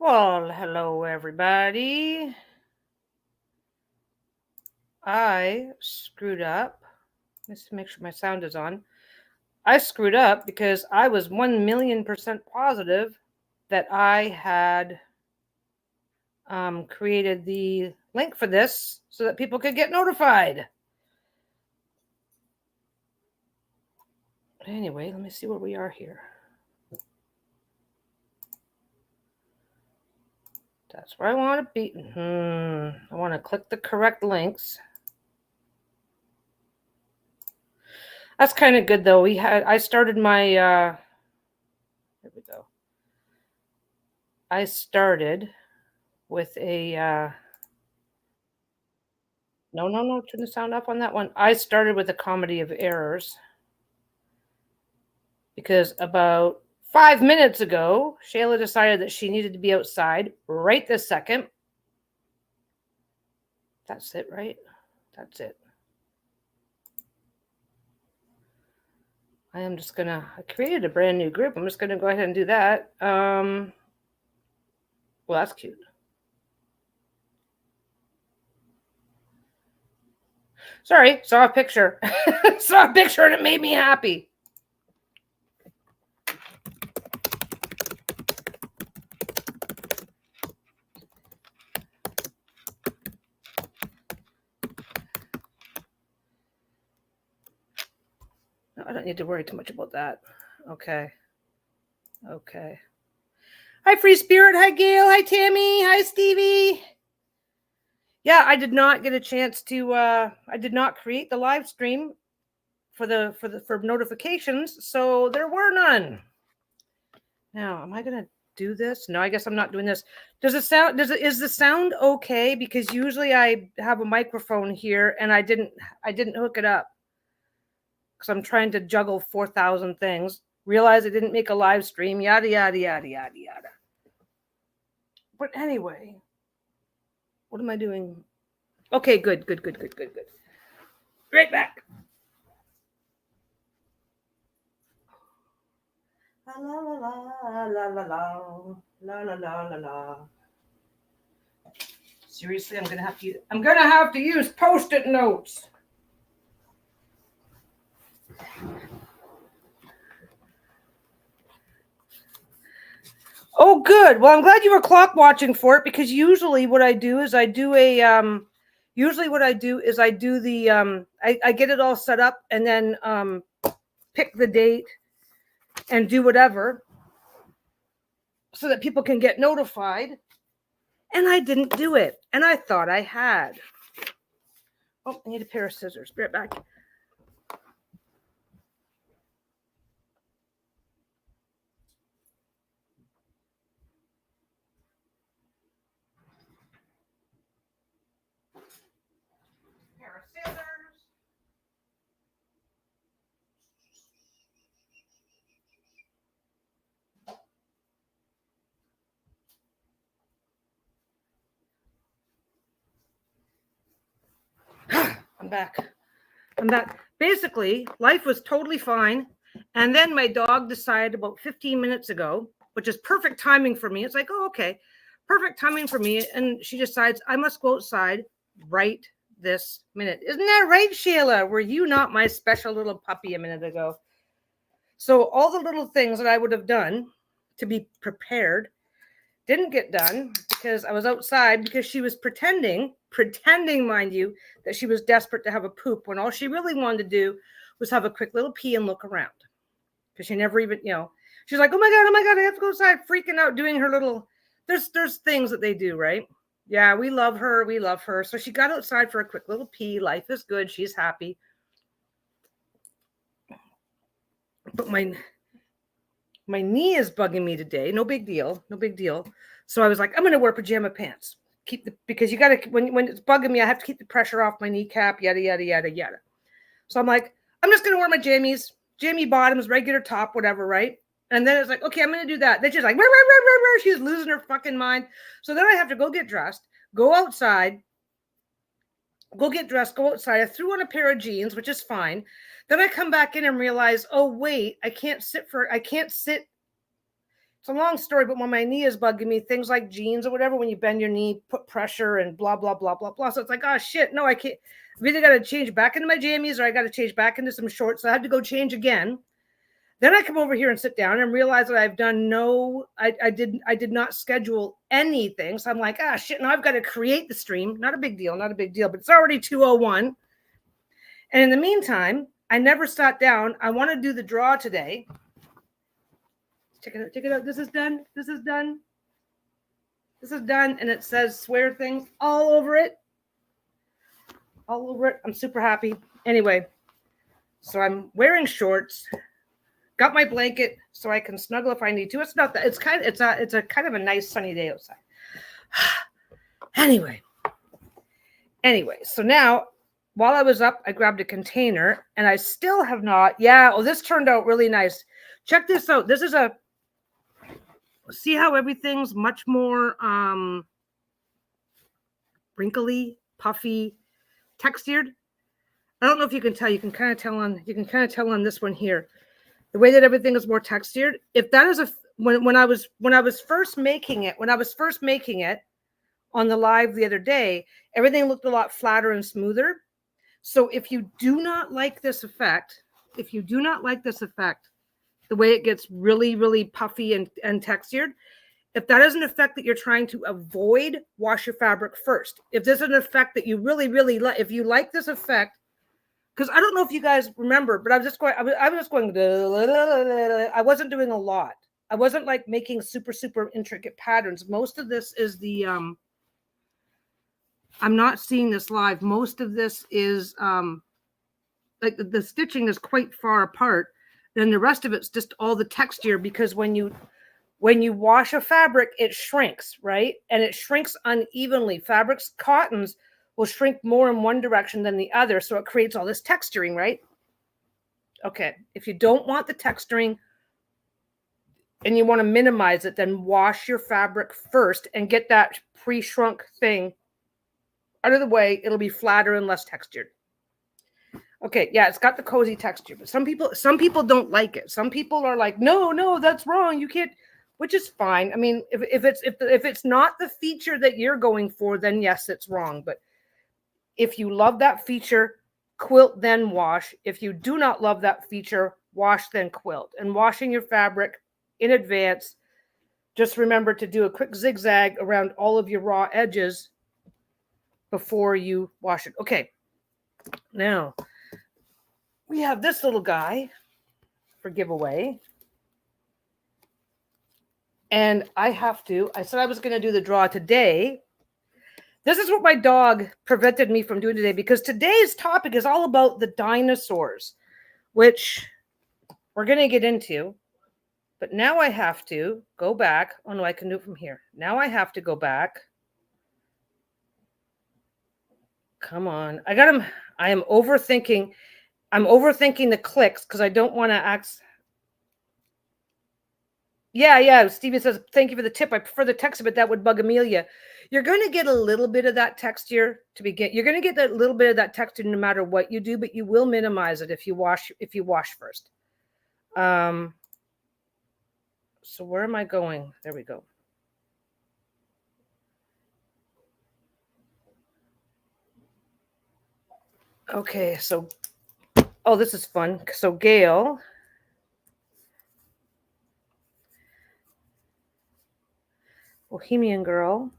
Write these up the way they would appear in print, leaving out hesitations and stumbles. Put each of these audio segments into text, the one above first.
Well, hello everybody. I screwed up. Let's make sure my sound is on. I screwed up because I was 1,000,000% positive that I had created the link for this so that people could get notified. Anyway, let me see where we are here. That's where I want to be. I want to click the correct links. That's kind of good though. I started my here we go. I started with a no, turn the sound up on that one. I started with a comedy of errors because about 5 minutes ago, Shayla decided that she needed to be outside right this second. That's it, right? That's it. I created a brand new group. I'm just gonna go ahead and do that. Well, that's cute. Sorry, saw a picture. Saw a picture and it made me happy. No, I don't need to worry too much about that. Okay. Hi, Free Spirit. Hi, Gail. Hi, Tammy. Hi, Stevie. Yeah, I did not get a chance to. I did not create the live stream for notifications, so there were none. Now, am I gonna do this? No, I guess I'm not doing this. Is the sound okay? Because usually I have a microphone here and I didn't hook it up because I'm trying to juggle 4,000 things. Realize I didn't make a live stream. Yada yada yada yada yada. But anyway, what am I doing? Okay, good. Right back. La la la la la la la la la. Seriously, I'm gonna have to use Post-it notes. Oh, good. Well, I'm glad you were clock watching for it because usually what I do is I do the I get it all set up and then pick the date and do whatever so that people can get notified. And I didn't do it. And I thought I had. Oh, I need a pair of scissors. Be right back. Pair of scissors. I'm back. Basically, life was totally fine. And then my dog decided about 15 minutes ago, which is perfect timing for me. It's like, oh, okay, perfect timing for me. And she decides I must go outside right this minute. Isn't that right, Sheila? Were you not my special little puppy a minute ago? So all the little things that I would have done to be prepared didn't get done because I was outside because she was pretending, mind you, that she was desperate to have a poop when all she really wanted to do was have a quick little pee and look around. Because she never even, she's like, oh my God, I have to go outside, freaking out, doing her little, there's things that they do, right? Yeah, we love her. So she got outside for a quick little pee. Life is good. She's happy. But my knee is bugging me today. No big deal. So I was like, I'm going to wear pajama pants. Because you got to, when it's bugging me, I have to keep the pressure off my kneecap, yada, yada, yada, yada. So I'm like, I'm just going to wear my jammy bottoms, regular top, whatever, right? And then it's like, okay, I'm going to do that. Then she's like, she's losing her fucking mind. So then I have to go get dressed, go outside, go get dressed, go outside. I threw on a pair of jeans, which is fine. Then I come back in and realize, oh, wait, I can't sit It's a long story, but when my knee is bugging me, things like jeans or whatever, when you bend your knee, put pressure and blah, blah, blah, blah, blah. So it's like, oh shit, no, I can't. I've either got to change back into my jammies or I got to change back into some shorts. So I had to go change again. Then I come over here and sit down and realize that I've done I did not schedule anything. So I'm like, ah, shit, now I've got to create the stream. Not a big deal, but it's already 2:01. And in the meantime, I never sat down. I want to do the draw today. Check it out. This is done. And it says swear things all over it. I'm super happy. Anyway, so I'm wearing shorts. Got my blanket so I can snuggle if I need to. It's not that. It's a kind of a nice sunny day outside. Anyway, so now while I was up, I grabbed a container and I still have not. Yeah, oh, this turned out really nice. Check this out. This is see how everything's much more wrinkly, puffy, textured. I don't know if you can tell. You can kind of tell on this one here. The way that everything is more textured. If that is when I was first making it on the live the other day, everything looked a lot flatter and smoother. So if you do not like this effect, the way it gets really, really puffy and textured, if that is an effect that you're trying to avoid, wash your fabric first. If this is an effect that you really, really like, if you like this effect, because I don't know if you guys remember, but I was just going, I wasn't doing a lot. I wasn't like making super, super intricate patterns. Most of this is I'm not seeing this live. Most of this is like the stitching is quite far apart. Then the rest of it's just all the texture, because when you wash a fabric, it shrinks, right? And it shrinks unevenly. Fabrics, cottons will shrink more in one direction than the other. So it creates all this texturing, right? Okay. If you don't want the texturing and you want to minimize it, then wash your fabric first and get that pre-shrunk thing out of the way. It'll be flatter and less textured. Okay, yeah, it's got the cozy texture, but some people don't like it. Some people are like, no, that's wrong. You can't, which is fine. I mean, if it's not the feature that you're going for, then yes, it's wrong. But if you love that feature, quilt, then wash. If you do not love that feature, wash, then quilt. And washing your fabric in advance, just remember to do a quick zigzag around all of your raw edges before you wash it. Okay, now we have this little guy for giveaway. And I said I was going to do the draw today. This is what my dog prevented me from doing today, because today's topic is all about the dinosaurs, which we're going to get into. But now I have to go back. Oh, no, I can do it from here. Now I have to go back. Come on. I am overthinking. I'm overthinking the clicks because I don't want to act. Yeah. Steven says, thank you for the tip. I prefer the texture, but that would bug Amelia. You're going to get a little bit of that texture to begin. You're going to get that little bit of that texture no matter what you do, but you will minimize it if you wash first. So where am I going? There we go. Okay, so, oh, this is fun. So Gail. Bohemian Girl.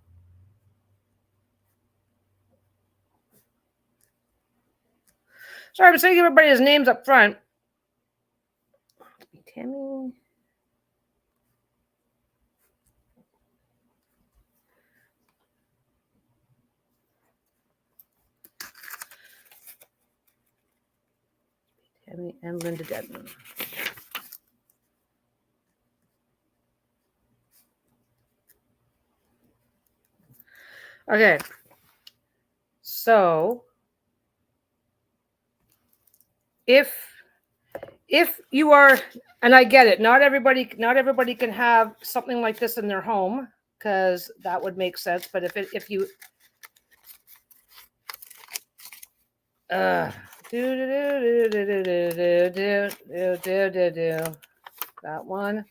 Sorry, I'm saying everybody's names up front. Tammy. Tammy and Linda Dedman. Okay. So if you are, and I get it, not everybody can have something like this in their home, because that would make sense. But if you that one,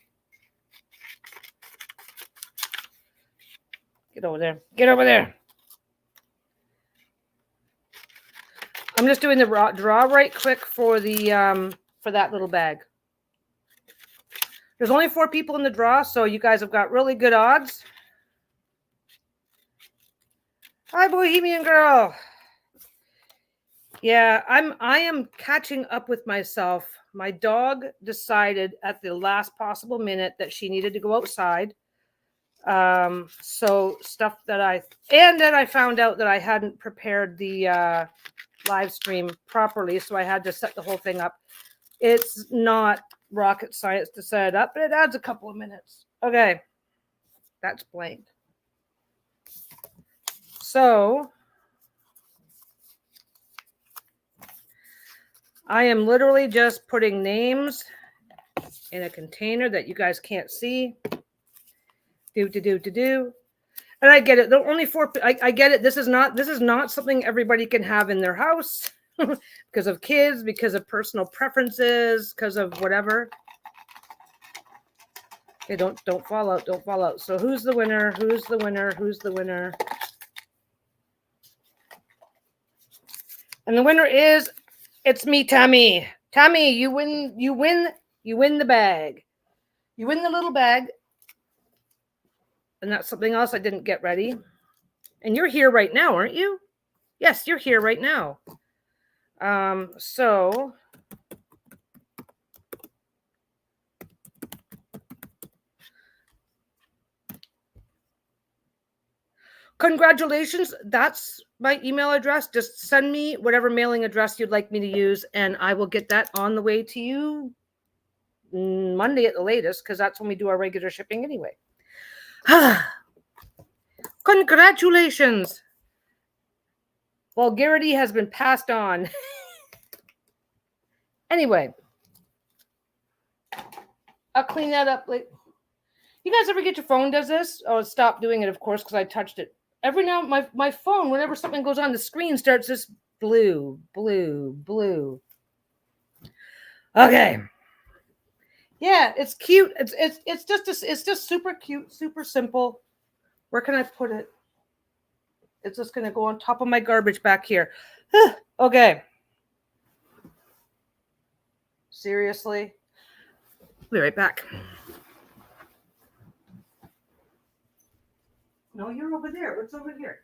Get over there. Get over there. I'm just doing the draw right quick for the for that little bag. There's only 4 people in the draw, so you guys have got really good odds. Hi, Bohemian Girl. Yeah, I am catching up with myself. My dog decided at the last possible minute that she needed to go outside. So stuff that I found out that I hadn't prepared the live stream properly, so I had to set the whole thing up. It's not rocket science to set it up, but it adds a couple of minutes. Okay, that's blank. So I am literally just putting names in a container that you guys can't see. And I get it. The only 4. I get it. This is not something everybody can have in their house because of kids, because of personal preferences, because of whatever. Okay, don't fall out. Don't fall out. So who's the winner? Who's the winner? Who's the winner? And the winner is, it's me, Tammy. Tammy, you win the bag. You win the little bag. And that's something else I didn't get ready. And you're here right now, aren't you? Yes, you're here right now. So congratulations. That's my email address. Just send me whatever mailing address you'd like me to use, and I will get that on the way to you Monday at the latest, because that's when we do our regular shipping anyway. Congratulations. Vulgarity has been passed on. Anyway, I'll clean that up later. You guys ever get your phone does this? Oh, stop doing it, of course, because I touched it. Every now my phone, whenever something goes on the screen, starts this blue. Okay. Yeah, it's cute. It's just super cute, super simple. Where can I put it? It's just gonna go on top of my garbage back here. Okay. Seriously? I'll be right back. No, you're over there. What's over here?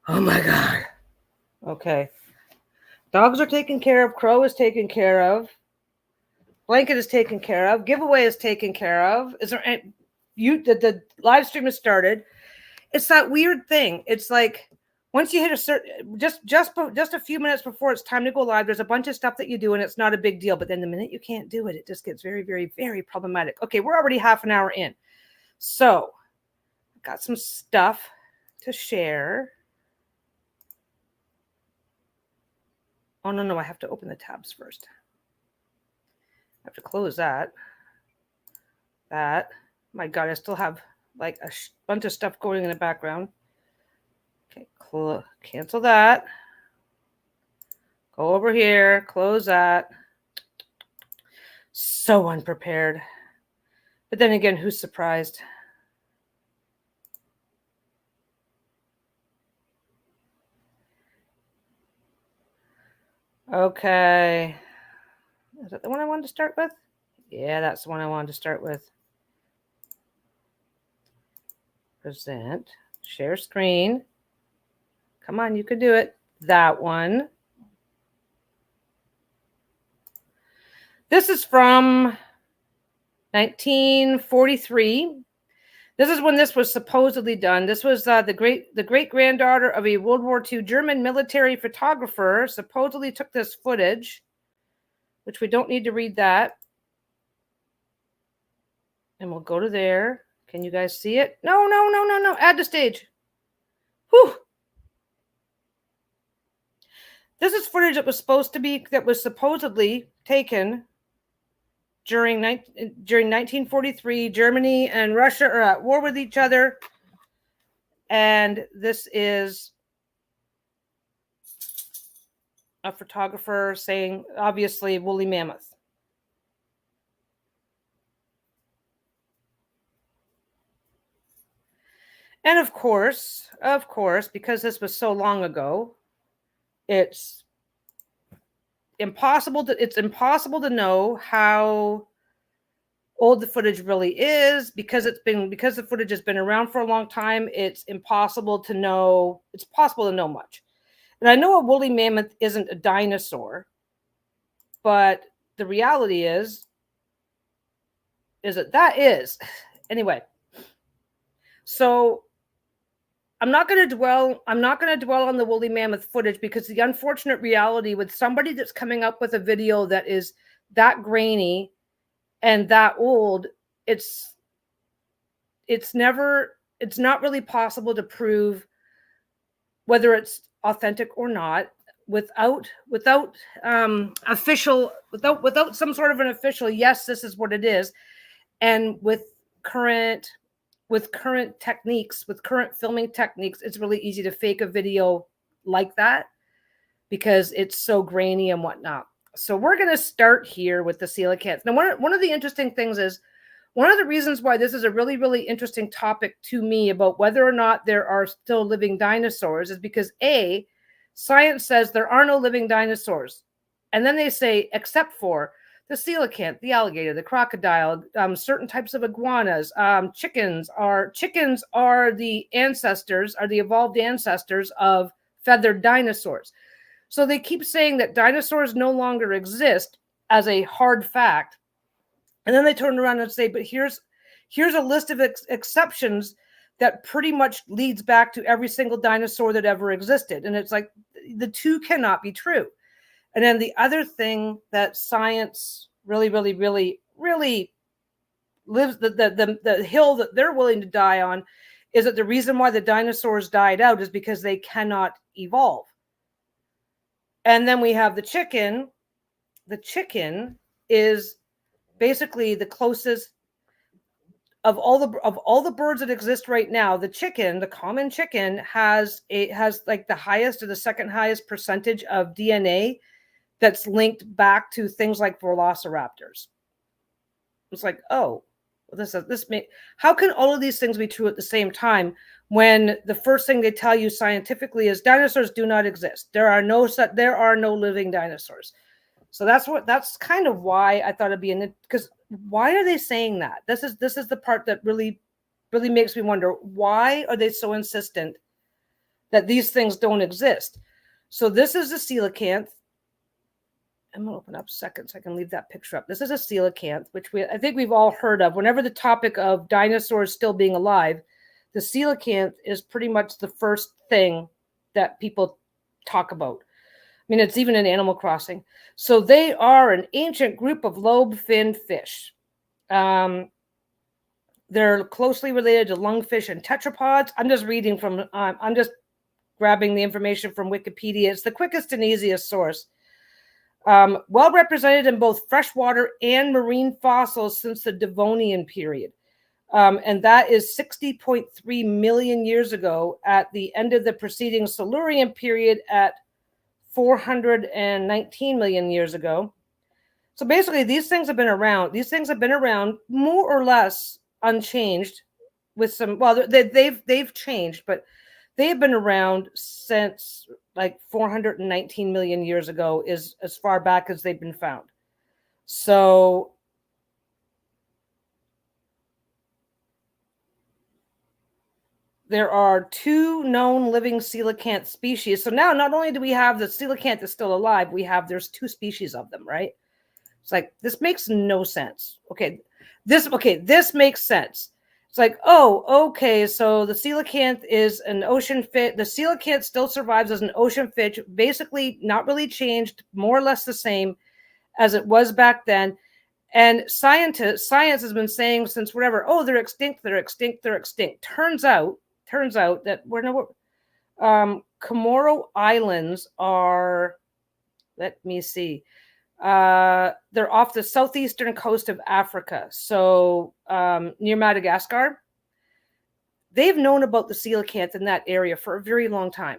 Oh my God. Okay. Dogs are taken care of. Crow is taken care of. Blanket is taken care of. Giveaway is taken care of. Is there any, the live stream has started. It's that weird thing. It's like once you hit a certain just a few minutes before it's time to go live, there's a bunch of stuff that you do and it's not a big deal. But then the minute you can't do it, it just gets very, very, very problematic. Okay, we're already half an hour in. So I've got some stuff to share. Oh, no, I have to open the tabs first. I have to close that. My God, I still have like a bunch of stuff going in the background. Okay, cancel that. Go over here, close that. So unprepared. But then again, who's surprised? Okay. Is that the one I wanted to start with? Yeah, that's the one I wanted to start with. Present. Share screen. Come on, you can do it. That one. This is from 1943. This is when this was supposedly done. This was the great granddaughter of a World War II German military photographer. Supposedly took this footage, which we don't need to read that. And we'll go to there. Can you guys see it? No. Add to stage. Whew. This is footage that was supposedly taken during 1943. Germany and Russia are at war with each other. And this is a photographer saying, obviously, woolly mammoth. And of course, because this was so long ago, it's impossible to know how old the footage really is, because the footage has been around for a long time. It's possible to know much. And I know a woolly mammoth isn't a dinosaur, but the reality is that is. Anyway, so I'm not going to dwell on the woolly mammoth footage, because the unfortunate reality with somebody that's coming up with a video that is that grainy and that old, it's not really possible to prove whether it's authentic or not without some sort of an official, yes, this is what it is. And with current techniques, with current filming techniques, it's really easy to fake a video like that because it's so grainy and whatnot. So we're going to start here with the coelacanths. Now, one of the interesting things is, one of the reasons why this is a really, really interesting topic to me about whether or not there are still living dinosaurs is because A, science says there are no living dinosaurs. And then they say, except for the coelacanth, the alligator, the crocodile, certain types of iguanas, chickens are the evolved ancestors of feathered dinosaurs. So they keep saying that dinosaurs no longer exist as a hard fact. And then they turn around and say, but here's a list of exceptions that pretty much leads back to every single dinosaur that ever existed. And it's like, the two cannot be true. And then the other thing that science really, really, really, really lives, the hill that they're willing to die on, is that the reason why the dinosaurs died out is because they cannot evolve. And then we have the chicken. The chicken is basically the closest of all the birds that exist right now. The chicken, the common chicken, has like the highest or the second highest percentage of DNA that's linked back to things like velociraptors. It's like, oh, how can all of these things be true at the same time when the first thing they tell you scientifically is dinosaurs do not exist? There are no living dinosaurs. So that's kind of why I thought it'd be because why are they saying that? This is the part that really, really makes me wonder, why are they so insistent that these things don't exist? So this is a coelacanth. I'm going to open up a second so I can leave that picture up. This is a coelacanth, which I think we've all heard of. Whenever the topic of dinosaurs still being alive, the coelacanth is pretty much the first thing that people talk about. I mean, it's even in Animal Crossing. So they are an ancient group of lobe-finned fish. They're closely related to lungfish and tetrapods. I'm just grabbing the information from Wikipedia. It's the quickest and easiest source. Well represented in both freshwater and marine fossils since the Devonian period. And that is 60.3 million years ago at the end of the preceding Silurian period at 419 million years ago. So basically, these things have been around. These things have been around more or less unchanged, with some. Well, they've changed, but they have been around since like 419 million years ago, is as far back as they've been found. So there are 2 known living coelacanth species. So now not only do we have the coelacanth that's still alive, there's 2 species of them, right? It's like, this makes no sense. This makes sense. It's like, oh, okay, so the coelacanth is an ocean fish. The coelacanth still survives as an ocean fish, basically not really changed, more or less the same as it was back then. And science has been saying since whatever, oh, they're extinct. Turns out that Comoro Islands are, let me see, they're off the southeastern coast of Africa, so near Madagascar. They've known about the coelacanth in that area for a very long time.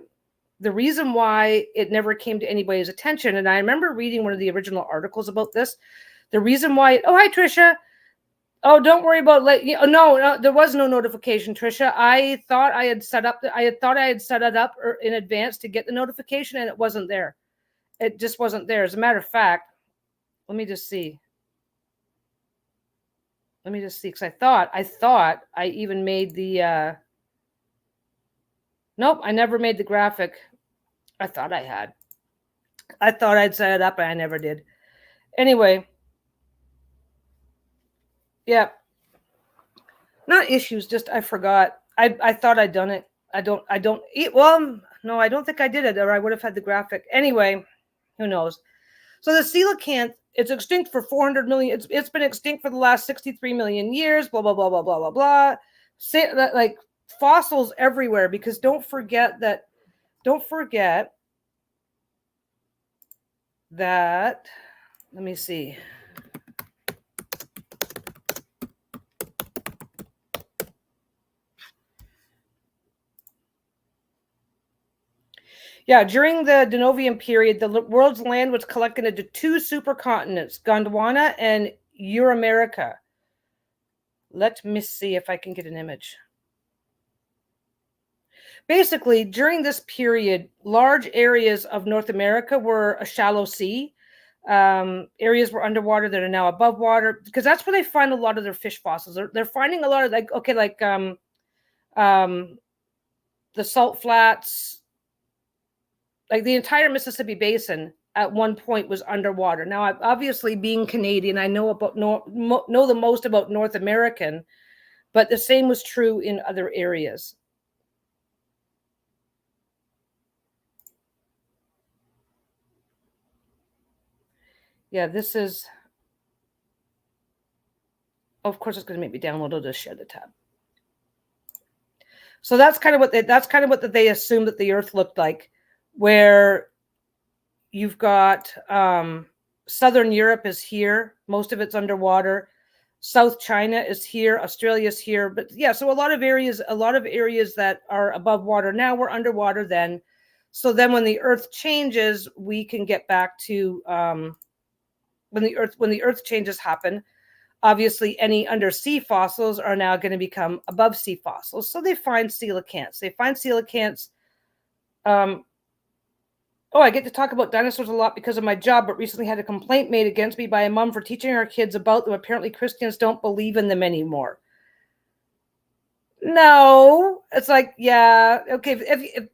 The reason why it never came to anybody's attention, and I remember reading one of the original articles about this, the reason why, oh, hi, Trisha. Oh, don't worry about no, there was no notification, Trisha. I thought I had set it up in advance to get the notification, and it wasn't there. It just wasn't there. As a matter of fact, let me just see. Because I thought I even made the nope, I never made the graphic. I thought I had. I thought I'd set it up, and I never did. Anyway. Yeah. Not issues, just I forgot. I thought I'd done it. Well, no, I don't think I did it, or I would have had the graphic. Anyway, who knows? So the coelacanth, it's extinct for 400 million. It's been extinct for the last 63 million years, blah, blah, blah, blah, blah, blah, blah. Say that, like, fossils everywhere, because don't forget that, let me see. Yeah, during the Dinovian period, the world's land was collected into 2 supercontinents, Gondwana and Euramerica. Let me see if I can get an image. Basically, during this period, large areas of North America were a shallow sea. Areas were underwater that are now above water, because that's where they find a lot of their fish fossils. They're finding a lot of, the salt flats, like the entire Mississippi Basin at one point was underwater. Now, obviously, being Canadian, I know the most about North American, but the same was true in other areas. Yeah, this is, of course, it's going to make me download. I'll just share the tab. So that's kind of what they assumed that the Earth looked like, where you've got Southern Europe is here, most of it's underwater. South China is here, Australia's here, but yeah, so a lot of areas that are above water now were underwater then. So then when the Earth changes, we can get back to when the Earth changes happen. Obviously, any undersea fossils are now going to become above sea fossils. So they find coelacanths. Oh, I get to talk about dinosaurs a lot because of my job, but recently had a complaint made against me by a mom for teaching our kids about them. Apparently, Christians don't believe in them anymore. No, it's like, yeah, okay. If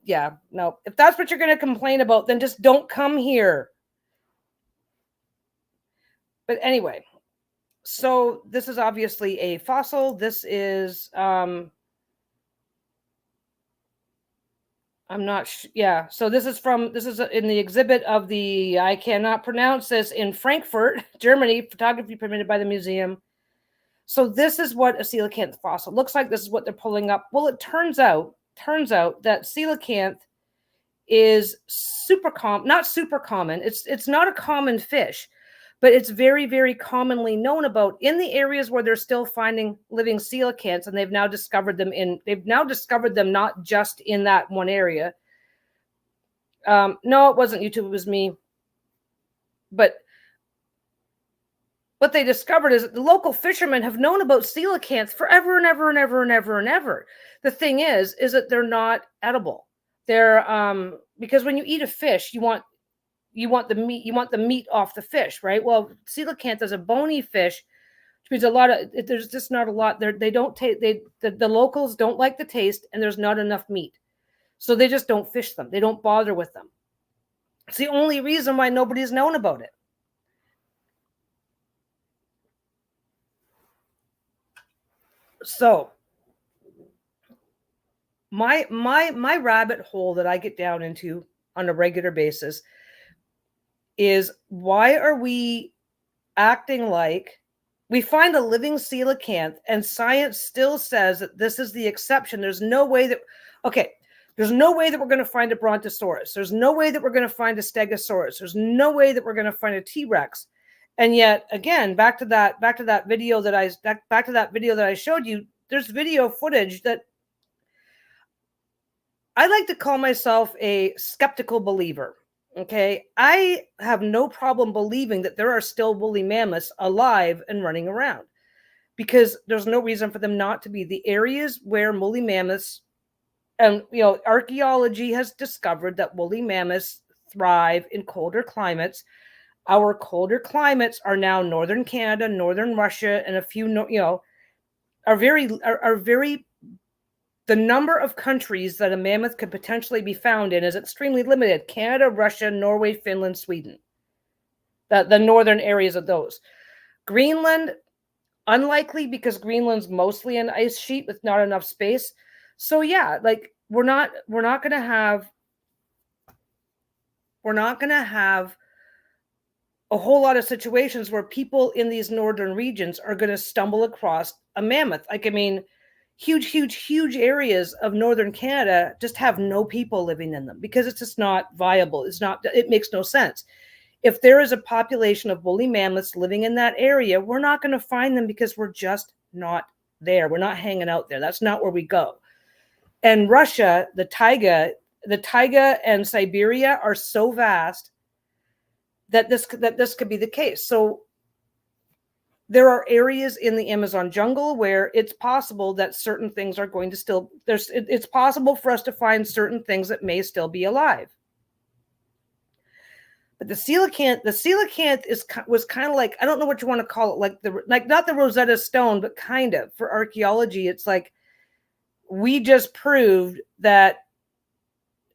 that's what you're going to complain about, then just don't come here. But anyway, so this is obviously a fossil. This is, I'm not yeah. So this is in the exhibit of the, I cannot pronounce this, in Frankfurt, Germany, photography permitted by the museum. So this is what a coelacanth fossil looks like. This is what they're pulling up. Well, it turns out that coelacanth is not super common. It's not a common fish, but it's very, very commonly known about in the areas where they're still finding living coelacanths, and they've now discovered them not just in that one area. No, it wasn't YouTube, it was me. But what they discovered is that the local fishermen have known about coelacanths forever and ever and ever and ever and ever. The thing is that they're not edible. They're because when you eat a fish, you want the meat, off the fish, right? Well, coelacanth is a bony fish, which means a lot of there's just not a lot there. They don't take the locals don't like the taste, and there's not enough meat, so they just don't fish them. They don't bother with them. It's the only reason why nobody's known about it. So my rabbit hole that I get down into on a regular basis is, why are we acting like we find a living coelacanth and science still says that this is the exception? There's no way that there's no way that we're going to find a brontosaurus. There's no way that we're going to find a stegosaurus. There's no way that we're going to find a T-Rex. And yet, again, back to that video that I showed you, there's video footage that I like to call myself a skeptical believer. Okay, I have no problem believing that there are still woolly mammoths alive and running around, because there's no reason for them not to be. The areas where woolly mammoths, and archaeology has discovered that woolly mammoths thrive in colder climates. Our colder climates are now northern Canada, northern Russia, and a few, are very. The number of countries that a mammoth could potentially be found in is extremely limited. Canada, Russia, Norway, Finland, Sweden. The northern areas of those. Greenland, unlikely, because Greenland's mostly an ice sheet with not enough space. So yeah, like we're not going to have a whole lot of situations where people in these northern regions are going to stumble across a mammoth. Like, I mean, huge areas of northern Canada just have no people living in them because it's just not viable. It makes no sense. If there is a population of woolly mammoths living in that area, we're not going to find them because we're just not there. We're not hanging out there. That's not where we go. And Russia, the taiga and Siberia are so vast that this could be the case. So there are areas in the Amazon jungle where it's possible that certain things are going to still, it's possible for us to find certain things that may still be alive. But the coelacanth was kind of like, I don't know what you want to call it, like not the Rosetta Stone, but kind of for archaeology. It's like, we just proved that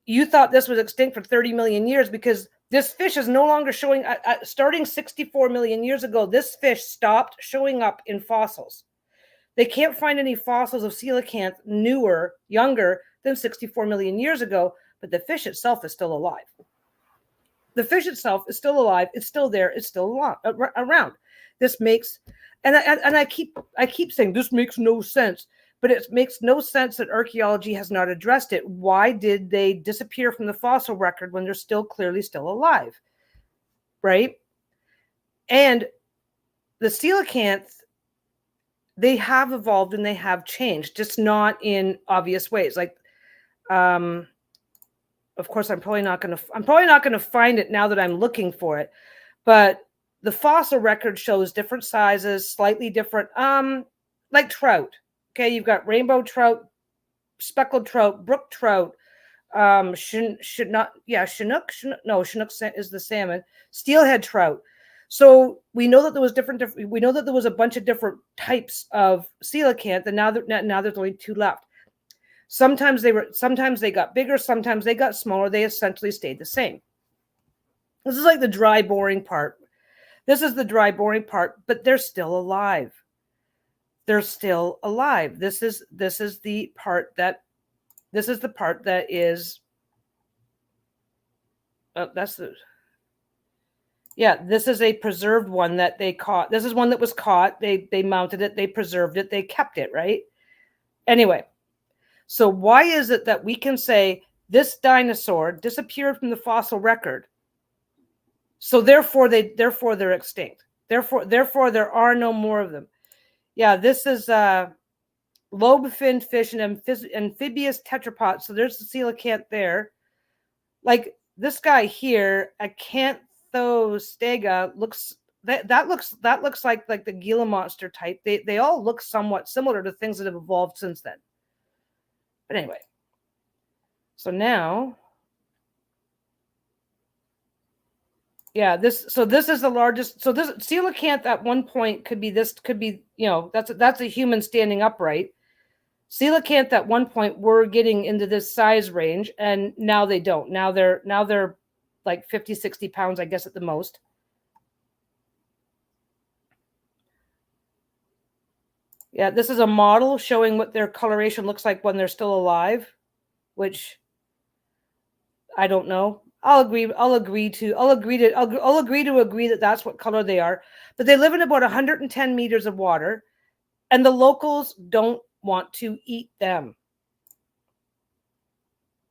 you thought this was extinct for 30 million years because this fish is no longer showing, starting 64 million years ago, this fish stopped showing up in fossils. They can't find any fossils of coelacanth younger than 64 million years ago, but the fish itself is still alive. The fish itself is still alive. It's still there. It's still around. This makes, and I keep saying this makes no sense, but it makes no sense that archaeology has not addressed it. Why did they disappear from the fossil record when they're still clearly still alive, right? And the coelacanth, they have evolved and they have changed, just not in obvious ways. Like, of course, I'm probably not going to find it now that I'm looking for it, but the fossil record shows different sizes, slightly different, like trout. Okay, you've got rainbow trout, speckled trout, brook trout, Chinook is the salmon, steelhead trout. So we know that there was we know that there was a bunch of different types of coelacanth, and now there's only 2 left. Sometimes they got bigger, sometimes they got smaller. They essentially stayed the same. This is like the dry, boring part. This is the dry, boring part, but they're still alive. They're still alive. This is the part that is this is a preserved one that they caught. This is one that was caught. They mounted it, they preserved it, they kept it, right? Anyway, so why is it that we can say this dinosaur disappeared from the fossil record, so therefore they're extinct? Therefore there are no more of them. Yeah, this is lobe-finned fish and amphibious tetrapod. So there's the coelacanth there. Like this guy here, Acanthostega, looks that looks like the Gila monster type. They all look somewhat similar to things that have evolved since then. But anyway, so now, yeah, this is the largest. So this coelacanth at one point could be, that's a human standing upright. Coelacanth at one point were getting into this size range, and now they don't. Now they're like 50, 60 pounds, I guess, at the most. Yeah, this is a model showing what their coloration looks like when they're still alive, which I don't know. I'll agree to agree that that's what color they are. But they live in about 110 meters of water, and the locals don't want to eat them.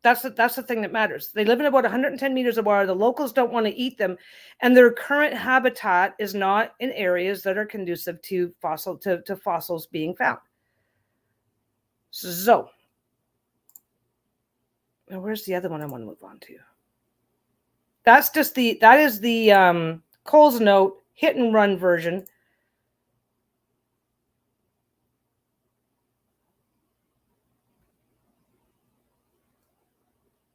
That's the thing that matters. They live in about 110 meters of water. The locals don't want to eat them, and their current habitat is not in areas that are conducive to fossils being found. So, now where's the other one I want to move on to? That is the Coles Note hit and run version.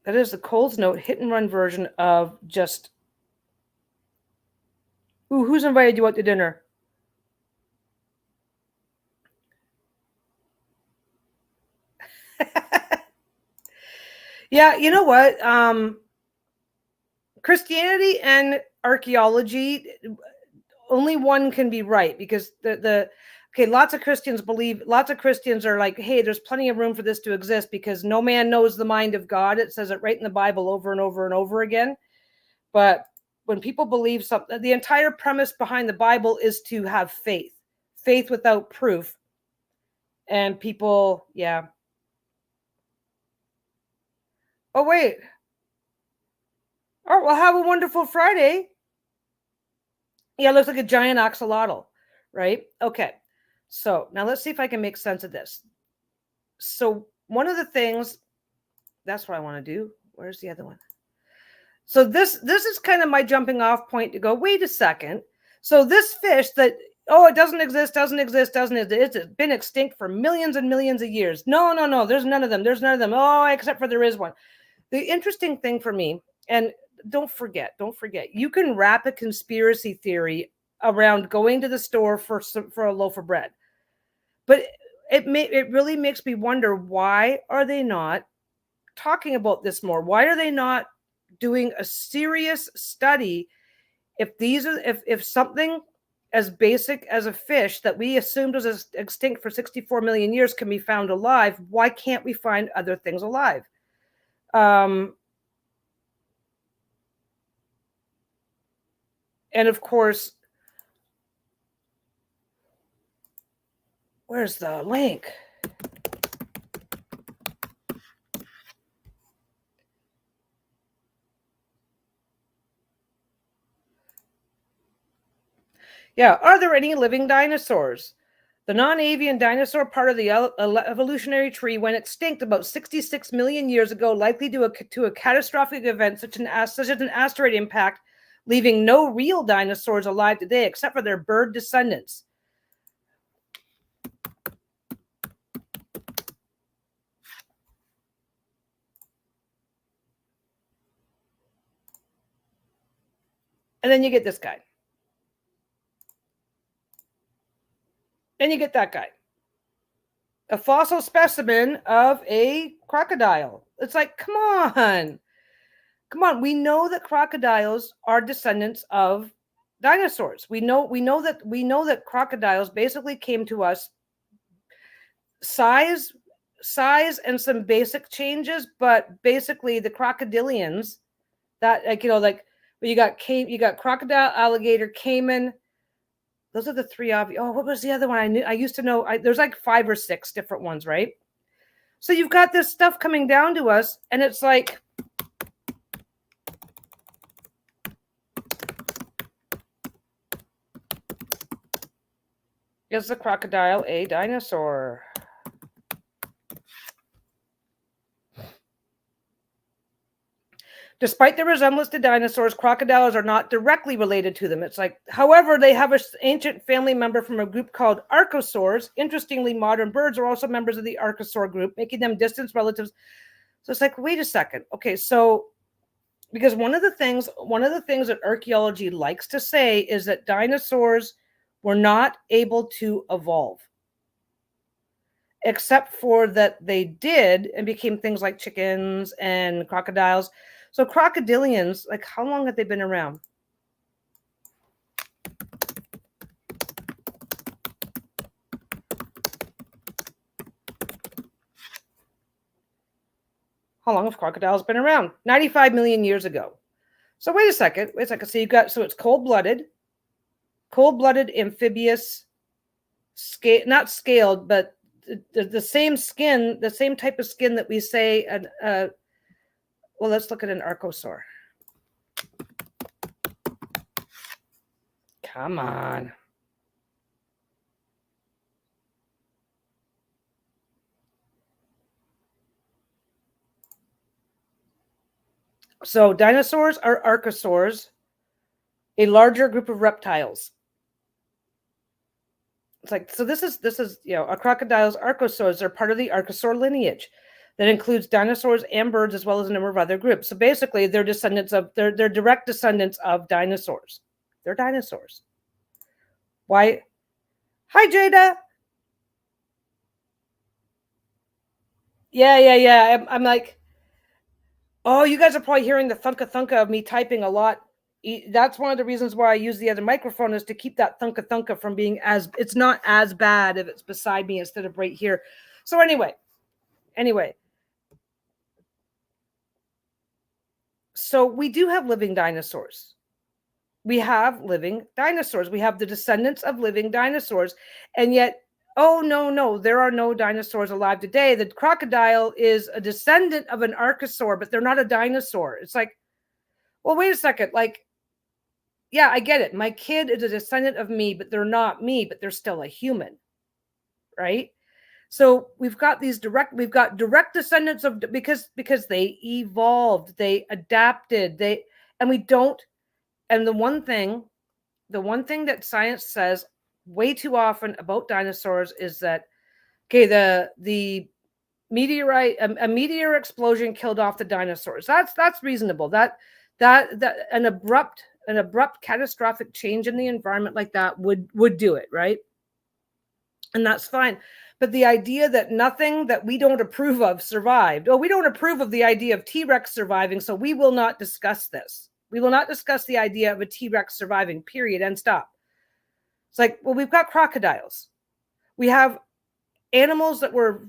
That is the Coles Note hit and run version of just. Ooh, who's invited you out to dinner? Yeah, you know what? Christianity and archaeology, only one can be right, because lots of Christians are like, hey, there's plenty of room for this to exist because no man knows the mind of God. It says it right in the Bible over and over and over again. But when people believe something, the entire premise behind the Bible is to have faith without proof. And people, yeah. Oh, wait. Oh, well, have a wonderful Friday. Yeah, it looks like a giant axolotl, right? Okay. So now let's see if I can make sense of this. So one of the things, that's what I want to do. Where's the other one? So this is kind of my jumping off point to go, wait a second. So this fish that, it doesn't exist. It's been extinct for millions and millions of years. No. There's none of them. Oh, except for there is one. The interesting thing for me, and don't forget, you can wrap a conspiracy theory around going to the store for a loaf of bread. But it really makes me wonder, why are they not talking about this more? Why are they not doing a serious study? If something as basic as a fish that we assumed was extinct for 64 million years can be found alive, why can't we find other things alive? And of course, where's the link? Yeah, are there any living dinosaurs? The non-avian dinosaur, part of the evolutionary tree, went extinct about 66 million years ago, likely due to a catastrophic event such as an asteroid impact, leaving no real dinosaurs alive today except for their bird descendants. And then you get this guy. Then you get that guy. A fossil specimen of a crocodile. It's like, come on. We know that crocodiles are descendants of dinosaurs. We know that crocodiles basically came to us size and some basic changes, but basically the crocodilians, that you got crocodile, alligator, caiman. Those are the three obvious. Oh, what was the other one? I used to know. There's like 5 or 6 different ones, right? So you've got this stuff coming down to us, and it's like, is the crocodile a dinosaur? Despite their resemblance to dinosaurs, crocodiles are not directly related to them. It's like, however, they have an ancient family member from a group called archosaurs. Interestingly, modern birds are also members of the archosaur group, making them distant relatives. So it's like, wait a second. Okay, so because one of the things that archaeology likes to say is that dinosaurs were not able to evolve, except for that they did and became things like chickens and crocodiles. So crocodilians, like, how long have they been around? How long have crocodiles been around? 95 million years ago. So wait a second. So it's cold-blooded amphibious, not scaled, but the same skin, the same type of skin that we say. Well, let's look at an archosaur. Come on. So dinosaurs are archosaurs, a larger group of reptiles. It's like, so this is a crocodiles, archosaurs are part of the archosaur lineage that includes dinosaurs and birds, as well as a number of other groups. So basically, they're direct descendants of dinosaurs. They're dinosaurs. Why? Hi, Jada. Yeah. I'm like, oh, you guys are probably hearing the thunka of me typing a lot. That's one of the reasons why I use the other microphone, is to keep that thunka from being it's not as bad if it's beside me instead of right here. So anyway. So we do have living dinosaurs. We have living dinosaurs. We have the descendants of living dinosaurs. And yet, oh, no, there are no dinosaurs alive today. The crocodile is a descendant of an archosaur, but they're not a dinosaur. It's like, well, wait a second. Like, yeah, I get it. My kid is a descendant of me, but they're not me, but they're still a human, right? So we've got direct descendants of, because they evolved, they adapted, and we don't. And the one thing that science says way too often about dinosaurs is that, okay, the meteorite, a meteor explosion killed off the dinosaurs. That's reasonable. That an abrupt catastrophic change in the environment like that would do it, right? And that's fine. But the idea that nothing that we don't approve of survived. Oh, we don't approve of the idea of T-Rex surviving, so we will not discuss this. We will not discuss the idea of a T-Rex surviving, period, and stop. It's like, well, we've got crocodiles. We have animals that were,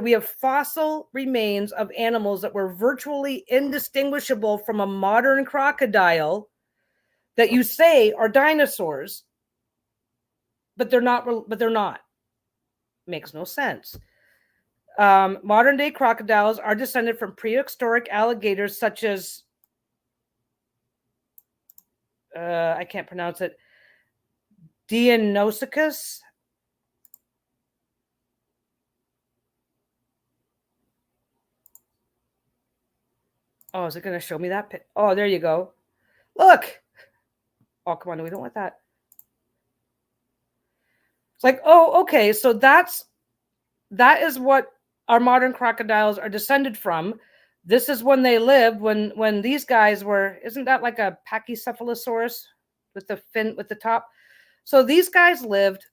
we have fossil remains of animals that were virtually indistinguishable from a modern crocodile that you say are dinosaurs, but they're not. Makes no sense. Modern day crocodiles are descended from prehistoric alligators such as, I can't pronounce it, Deinonychus. Oh, is it going to show me that? Oh, there you go. Look. Oh, come on. We don't want that. It's like, oh, okay. So that is what our modern crocodiles are descended from. This is when they lived, when these guys were, isn't that like a Pachycephalosaurus with the fin, with the top? So these guys lived.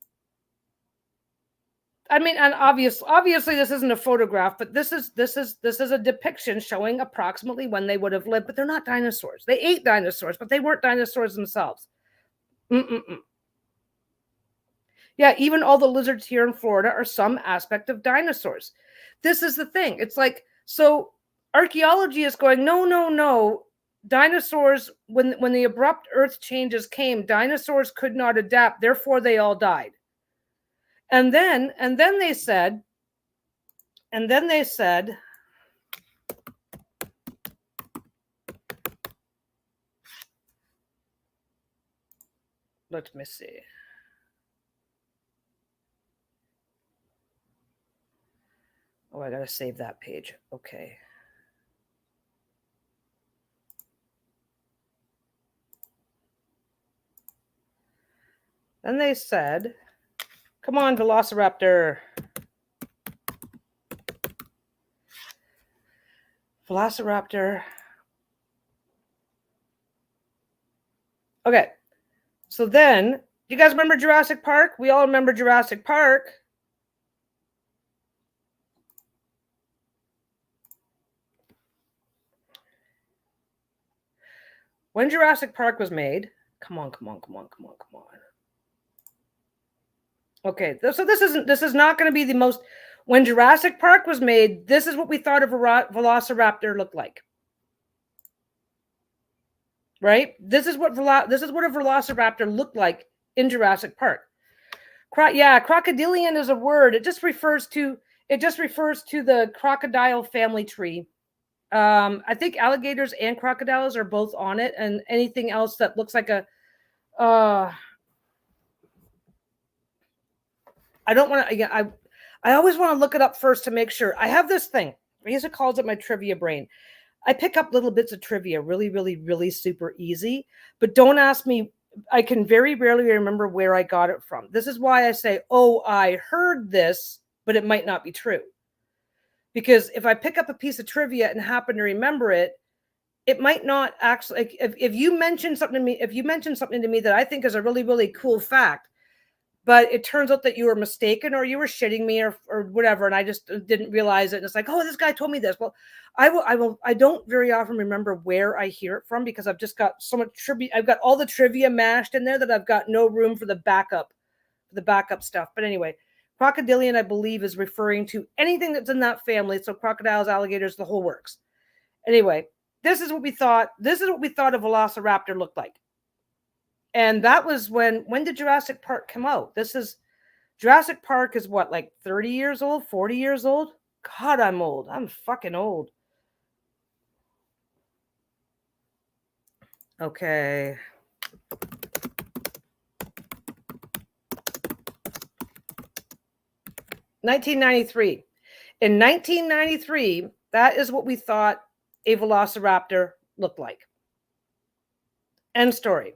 I mean, and obviously this isn't a photograph, but this is a depiction showing approximately when they would have lived, but they're not dinosaurs. They ate dinosaurs, but they weren't dinosaurs themselves. Yeah, even all the lizards here in Florida are some aspect of dinosaurs. This is the thing. It's like, so archaeology is going, no. Dinosaurs, when the abrupt earth changes came, dinosaurs could not adapt, therefore they all died. And then they said, let me see. Oh, I gotta save that page. Okay. Then they said, come on, Velociraptor. Velociraptor. Okay. So then, you guys remember Jurassic Park? We all remember Jurassic Park. When Jurassic Park was made, come on. Okay, so this is not going to be the most. When Jurassic Park was made, this is what we thought of a Velociraptor looked like. Right? This is what a Velociraptor looked like in Jurassic Park. Crocodilian is a word. It just refers to the crocodile family tree. I think alligators and crocodiles are both on it, and anything else that looks like a I don't want to. I always want to look it up first to make sure. I have this thing. Lisa calls it my trivia brain. I pick up little bits of trivia really super easy, but don't ask me. I can very rarely remember where I got it from. This is why I say, oh, I heard this, but it might not be true. Because if I pick up a piece of trivia and happen to remember it, it might not actually, if you mention something to me that I think is a really cool fact, but it turns out that you were mistaken or you were shitting me or whatever, and I just didn't realize it. And it's like, oh, this guy told me this. Well, I don't very often remember where I hear it from because I've just got so much trivia. I've got all the trivia mashed in there that I've got no room for the backup stuff. But anyway, crocodilian, I believe, is referring to anything that's in that family. So crocodiles, alligators, the whole works. Anyway, this is what we thought a Velociraptor looked like. And that was when did Jurassic Park come out? Jurassic Park is what, like 30 years old, 40 years old? God, I'm old. I'm fucking old. Okay. (1993). In 1993, that is what we thought a Velociraptor looked like. End story.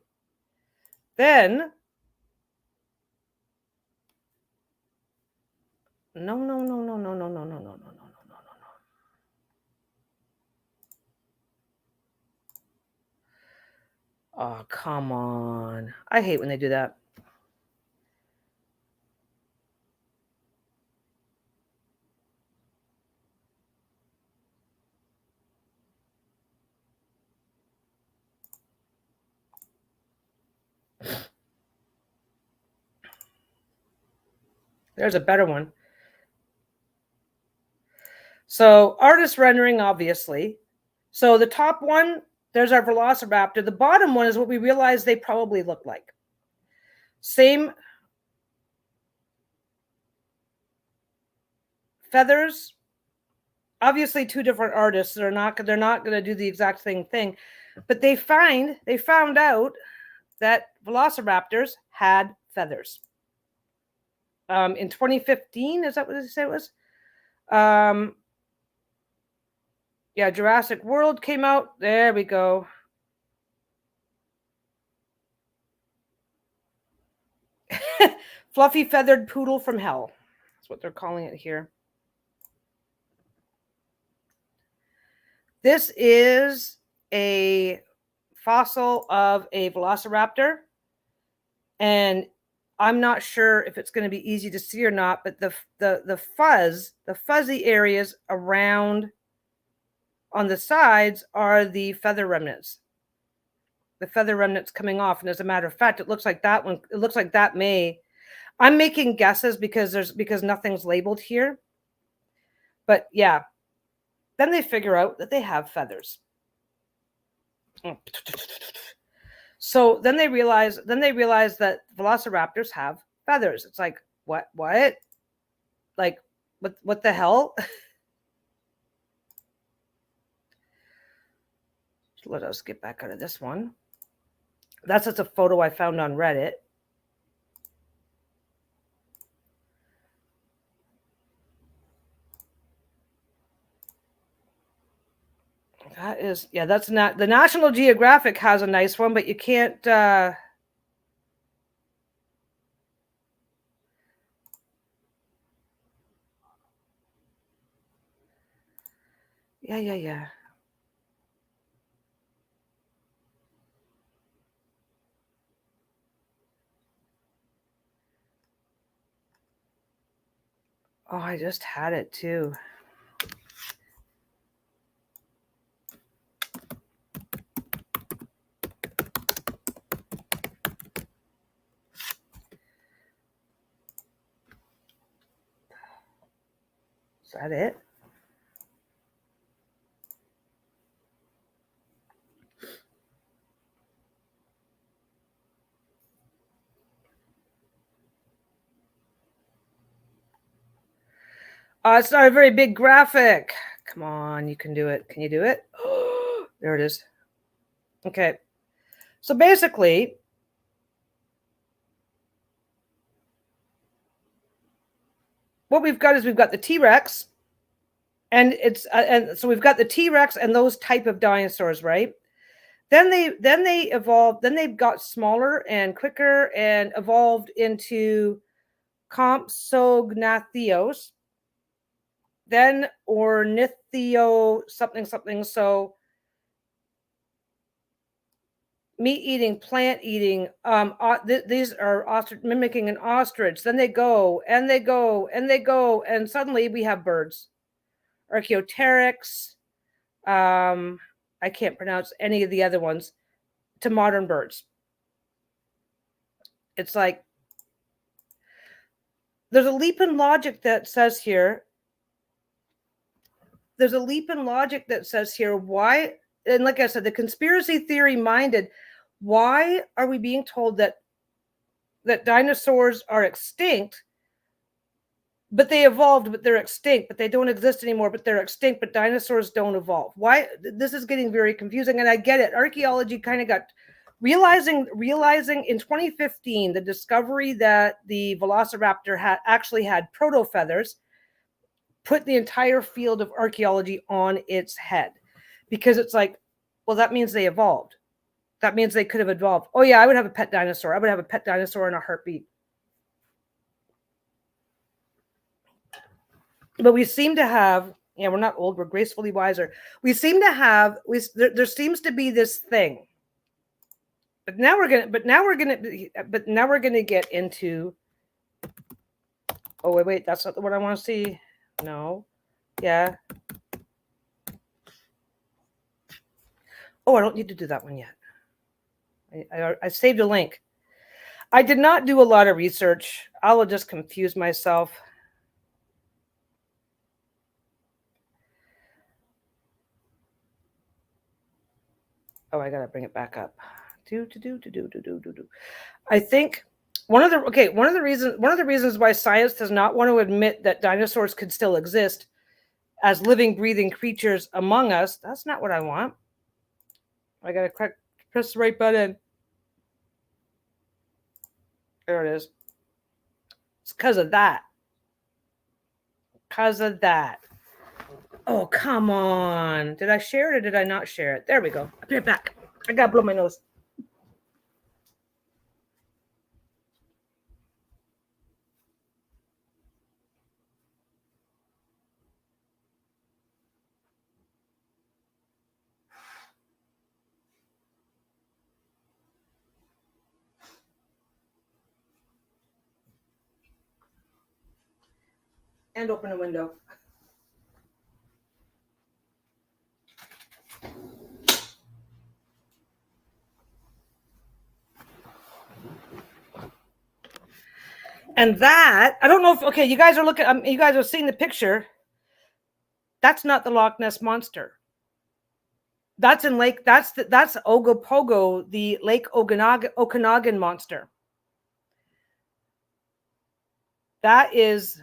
Then, no. Oh, come on. I hate when they do that. There's a better one. So artist rendering, obviously. So the top one, there's our Velociraptor. The bottom one is what we realize they probably look like. Same feathers. Obviously, two different artists. They're not going to do the exact same thing, but they found out that Velociraptors had feathers. In 2015, is that what they say it was? Yeah, Jurassic World came out. There we go. Fluffy feathered poodle from hell. That's what they're calling it here. This is a fossil of a Velociraptor. And I'm not sure if it's going to be easy to see or not, but the fuzzy areas around on the sides are the feather remnants. The feather remnants coming off. And as a matter of fact, it looks like that one. It looks like that may. I'm making guesses because nothing's labeled here. But yeah, then they figure out that they have feathers. So then they realize that Velociraptors have feathers. It's like, what? Like, what the hell? Let us get back out of this one. That's just a photo I found on Reddit. That is, yeah, that's not, the National Geographic has a nice one, but you can't, Yeah. Oh, I just had it too. Is that it? It's not a very big graphic. Come on, you can do it. Can you do it? There it is. Okay. So basically, what we've got is we've got the T-Rex, and so we've got the T-Rex and those type of dinosaurs, right? Then they evolved. Then they got smaller and quicker and evolved into Compsognathos, then Ornithio something. So meat eating, plant eating. These are ostrich, mimicking an ostrich. Then they go and they go and they go, and suddenly we have birds. Archaeopteryx. I can't pronounce any of the other ones. To modern birds. It's like there's a leap in logic that says here. There's a leap in logic that says here why, and like I said, the conspiracy theory minded. Why are we being told that dinosaurs are extinct, but they evolved, but they're extinct, but they don't exist anymore, but they're extinct, but dinosaurs don't evolve? Why? This is getting very confusing, and I get it. Archaeology kind of got realizing in 2015 the discovery that the Velociraptor actually had proto feathers put the entire field of archaeology on its head, because it's like, well, that means they evolved. That means they could have evolved. Oh yeah, I would have a pet dinosaur. I would have a pet dinosaur in a heartbeat. But we seem to have, yeah, we're not old, we're gracefully wiser. We seem to have, there seems to be this thing. But now we're gonna get into. Oh wait, that's not what I want to see. No, yeah. Oh, I don't need to do that one yet. I saved a link. I did not do a lot of research. I will just confuse myself. Oh, I gotta bring it back up. I think one of the reasons why science does not want to admit that dinosaurs could still exist as living, breathing creatures among us. That's not what I want. I gotta press the right button. There it is. It's because of that. Oh, come on. Did I share it or did I not share it? There we go. I'll be right back. I gotta blow my nose. And open a window. And that, I don't know if, okay, you guys are looking, you guys are seeing the picture. That's not the Loch Ness Monster. That's in Lake, that's Ogopogo, the Lake Okanagan monster. That is,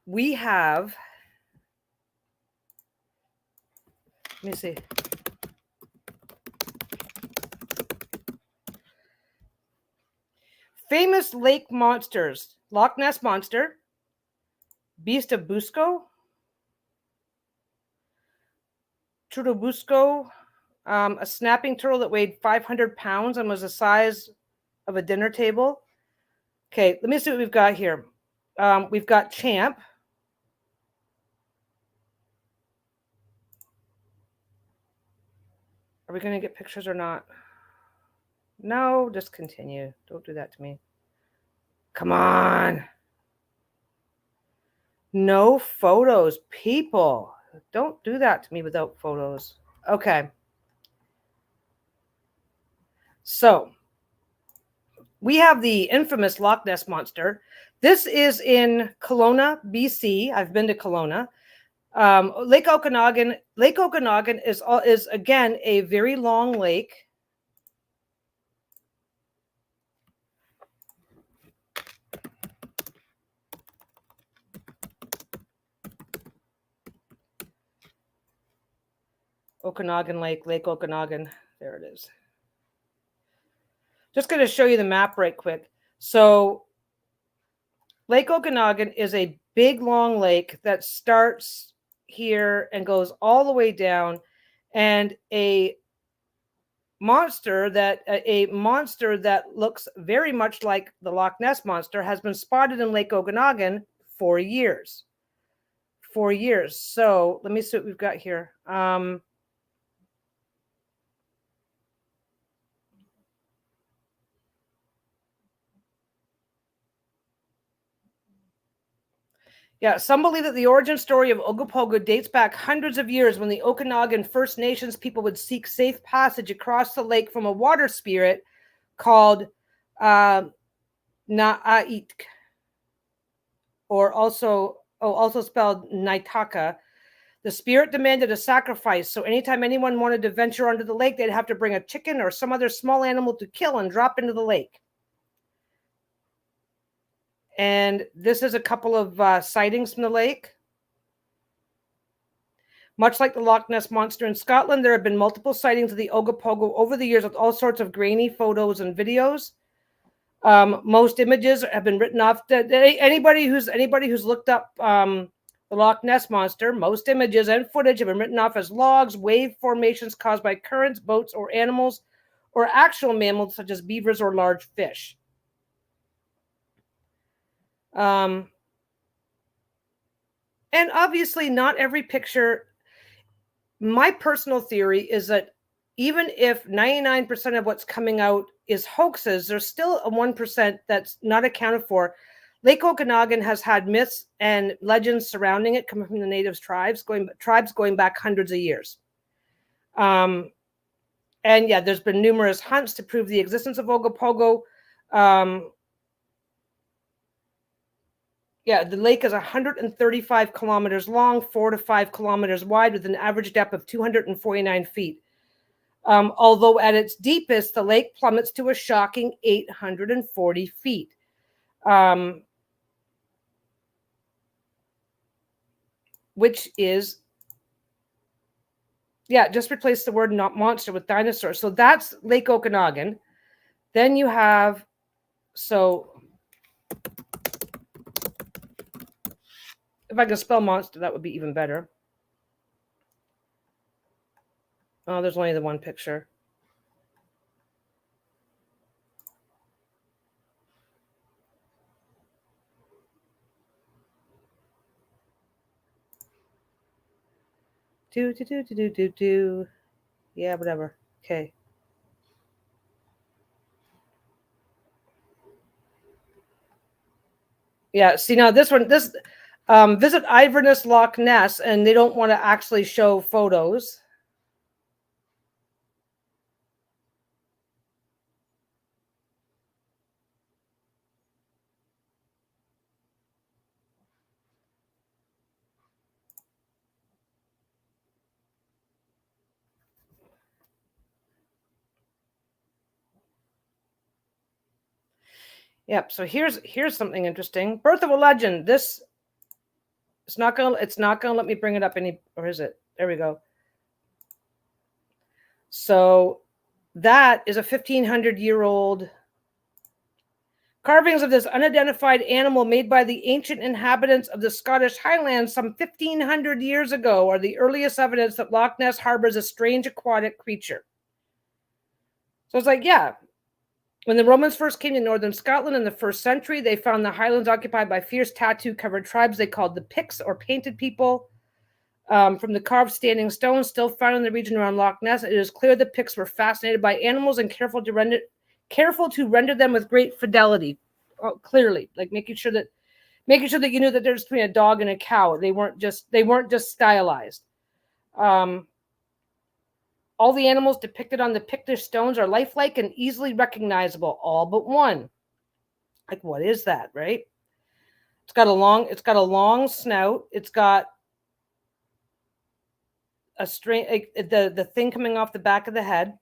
we have, let me see. Famous lake monsters: Loch Ness Monster, Beast of Busco, Turtobusco, a snapping turtle that weighed 500 pounds and was the size of a dinner table. Okay, let me see what we've got here. We've got Champ. we going to get pictures or not? No, just continue. Don't do that to me. Come on. No photos, people. Don't do that to me without photos. Okay. So we have the infamous Loch Ness Monster. This is in Kelowna, BC. I've been to Kelowna. Lake Okanagan. Lake Okanagan is again a very long lake. Okanagan Lake, Lake Okanagan. There it is. Just going to show you the map right quick. So Lake Okanagan is a big, long lake that starts here and goes all the way down. And a monster that looks very much like the Loch Ness Monster has been spotted in Lake Okanagan for years. For years. So let me see what we've got here. Yeah, some believe that the origin story of Ogopogo dates back hundreds of years when the Okanagan First Nations people would seek safe passage across the lake from a water spirit called Na'aitk, or also spelled Naitaka. The spirit demanded a sacrifice, so anytime anyone wanted to venture onto the lake, they'd have to bring a chicken or some other small animal to kill and drop into the lake. And this is a couple of sightings from the lake. Much like the Loch Ness Monster in Scotland, there have been multiple sightings of the Ogopogo over the years with all sorts of grainy photos and videos. Most images have been written off. Anybody who's looked up the Loch Ness Monster, most images and footage have been written off as logs, wave formations caused by currents, boats, or animals, or actual mammals such as beavers or large fish. And obviously not every picture. My personal theory is that even if 99% of what's coming out is hoaxes, there's still a 1% that's not accounted for. Lake Okanagan has had myths and legends surrounding it coming from the native tribes going back hundreds of years. And yeah, there's been numerous hunts to prove the existence of Ogopogo. Yeah, the lake is 135 kilometers long, 4 to 5 kilometers wide, with an average depth of 249 feet. Although at its deepest, the lake plummets to a shocking 840 feet. Which is, yeah, just replace the word not monster with dinosaur. So that's Lake Okanagan. Then you have, so if I can spell monster, that would be even better. Oh, there's only the one picture. Do. Yeah, whatever. Okay. Yeah, see now this visit Iverness Loch Ness, and they don't want to actually show photos. Yep. So here's something interesting. Birth of a Legend. This it's not gonna let me bring it up any, or is it? There we go. So that is a 1,500-year-old carvings of this unidentified animal made by the ancient inhabitants of the Scottish Highlands some 1,500 years ago are the earliest evidence that Loch Ness harbors a strange aquatic creature. So it's like, yeah, when the Romans first came to northern Scotland in the 1st century, they found the highlands occupied by fierce tattoo-covered tribes they called the Picts, or painted people. From the carved standing stones still found in the region around Loch Ness, it is clear the Picts were fascinated by animals and careful to render them with great fidelity. Clearly, like making sure that you knew that there's between a dog and a cow. They weren't just stylized. All the animals depicted on the Pictish stones are lifelike and easily recognizable, all but one. Like, what is that, right? It's got a long snout. It's got a string, the thing coming off the back of the head.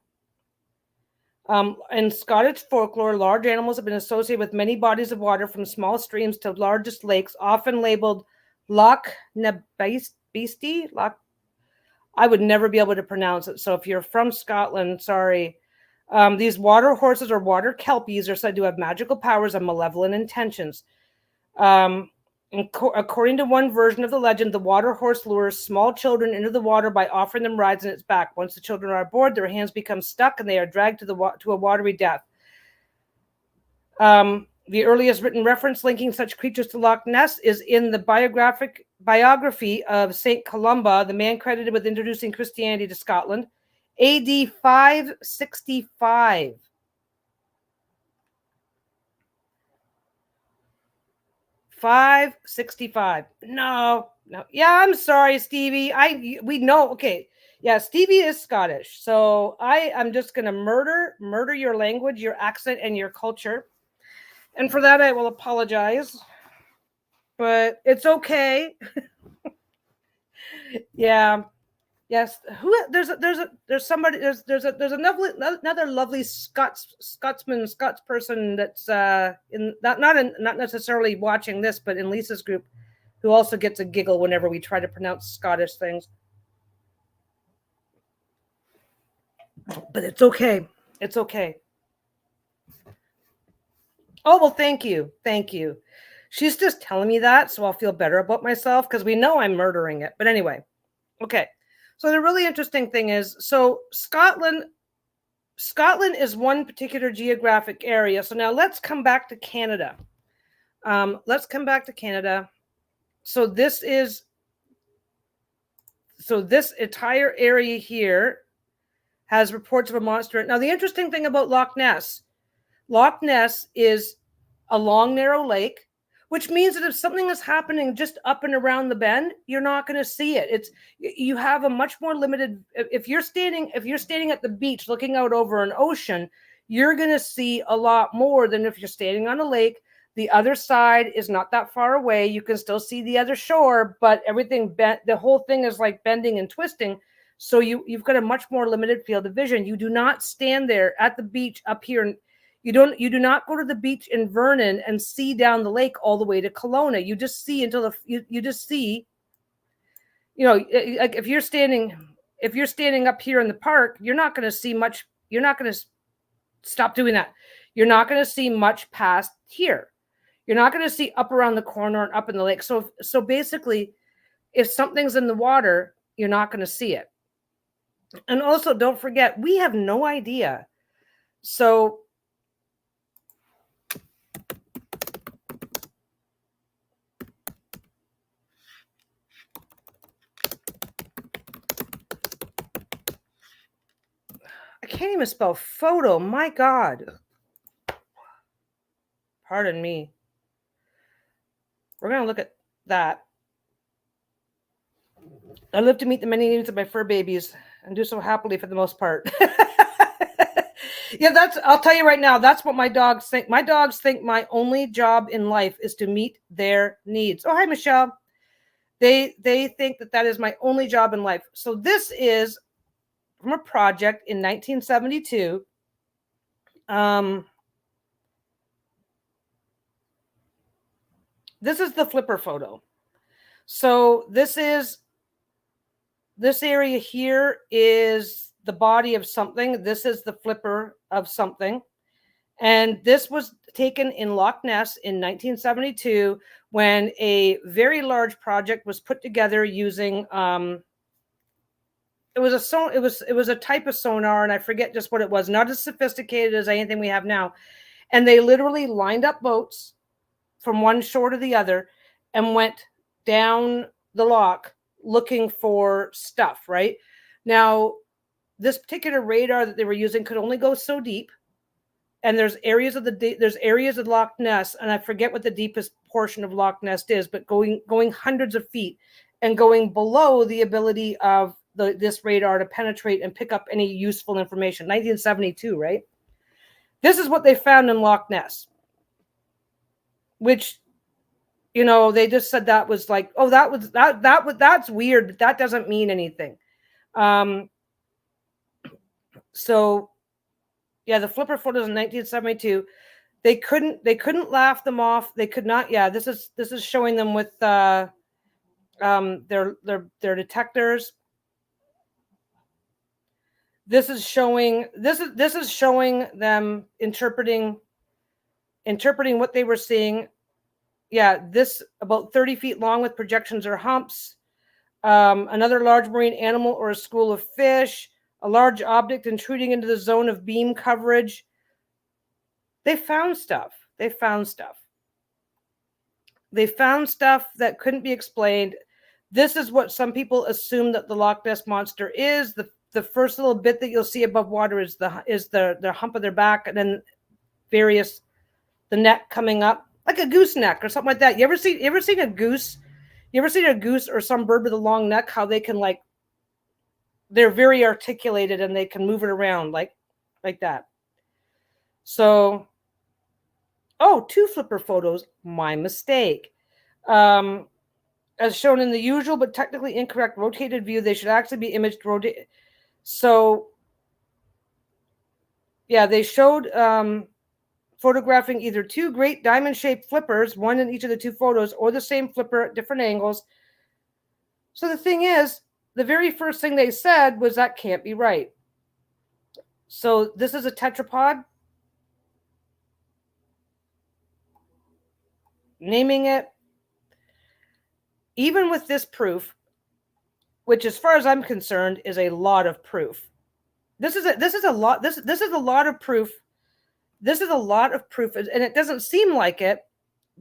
In Scottish folklore, large animals have been associated with many bodies of water, from small streams to largest lakes, often labeled Loch Nabisty. I would never be able to pronounce it. So if you're from Scotland, sorry. These water horses or water kelpies are said to have magical powers and malevolent intentions. According to one version of the legend, the water horse lures small children into the water by offering them rides on its back. Once the children are aboard, their hands become stuck and they are dragged to a watery death. The earliest written reference linking such creatures to Loch Ness is in the biography of Saint Columba, the man credited with introducing Christianity to Scotland, AD 565. 565. No. Yeah, I'm sorry, Stevie. We know. Okay. Yeah, Stevie is Scottish. So I'm just gonna murder your language, your accent, and your culture. And for that I will apologize. But it's okay. Yeah. Yes. There's another lovely Scotsman person that's not necessarily watching this, but in Lisa's group, who also gets a giggle whenever we try to pronounce Scottish things. But it's okay. It's okay. Oh, well, thank you. Thank you. She's just telling me that, so I'll feel better about myself, because we know I'm murdering it. But anyway, okay. So the really interesting thing is, so Scotland is one particular geographic area. So now let's come back to Canada. So this entire area here has reports of a monster. Now, the interesting thing about Loch Ness is a long, narrow lake, which means that if something is happening just up and around the bend, you're not going to see it. You have a much more limited. If you're standing at the beach looking out over an ocean, you're going to see a lot more than if you're standing on a lake. The other side is not that far away. You can still see the other shore, but everything bent. The whole thing is like bending and twisting. So you've got a much more limited field of vision. You do not stand there at the beach up here. You do not go to the beach in Vernon and see down the lake all the way to Kelowna. You just see you just see, like if you're standing up here in the park, you're not going to see much. You're not going to stop doing that. You're not going to see much past here. You're not going to see up around the corner and up in the lake. So basically, if something's in the water, you're not going to see it. And also, don't forget, we have no idea. So I can't even spell photo. My God. Pardon me. We're going to look at that. I live to meet the many needs of my fur babies and do so happily for the most part. Yeah, I'll tell you right now, that's what my dogs think. My dogs think my only job in life is to meet their needs. Oh, hi, Michelle. They think that is my only job in life. So this is from a project in 1972. This is the flipper photo. So this area here is the body of something. This is the flipper of something. And this was taken in Loch Ness in 1972 when a very large project was put together using it was a type of sonar, and I forget just what it was, not as sophisticated as anything we have now. And they literally lined up boats from one shore to the other and went down the loch looking for stuff, right? Now, this particular radar that they were using could only go so deep. And there's areas of Loch Ness, and I forget what the deepest portion of Loch Ness is, but going hundreds of feet and going below the ability of this radar to penetrate and pick up any useful information. 1972, right? This is what they found in Loch Ness, which, you know, they just said that was like, oh, that's weird, but that doesn't mean anything. So yeah, the flipper photos in 1972, they couldn't laugh them off. They could not. Yeah, this is showing them with their detectors. This is showing them interpreting what they were seeing. Yeah, this about 30 feet long with projections or humps. Another large marine animal or a school of fish. A large object intruding into the zone of beam coverage. They found stuff. They found stuff that couldn't be explained. This is what some people assume that the Loch Ness Monster is. The first little bit that you'll see above water is the hump of their back, and then the neck coming up like a goose neck or something like that. You ever seen a goose? You ever seen a goose or some bird with a long neck? How they can they're very articulated and they can move it around like that. So, oh, 2 flipper photos. My mistake. As shown in the usual but technically incorrect rotated view, they should actually be imaged rotated. So, yeah, they showed photographing either 2 great diamond-shaped flippers, one in each of the 2 photos, or the same flipper at different angles. So the thing is, the very first thing they said was that can't be right. So this is a tetrapod. Naming it. Even with this proof, which as far as I'm concerned is a lot of proof. This is a lot of proof. This is a lot of proof, and it doesn't seem like it,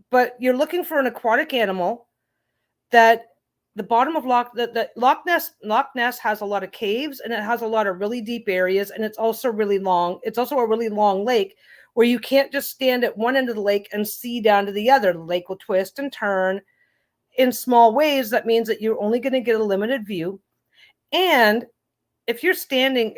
but you're looking for an aquatic animal that the bottom of Loch Ness has a lot of caves, and it has a lot of really deep areas, and it's also really long. It's also a really long lake where you can't just stand at one end of the lake and see down to the other. The lake will twist and turn in small ways. That means that you're only going to get a limited view. And if you're standing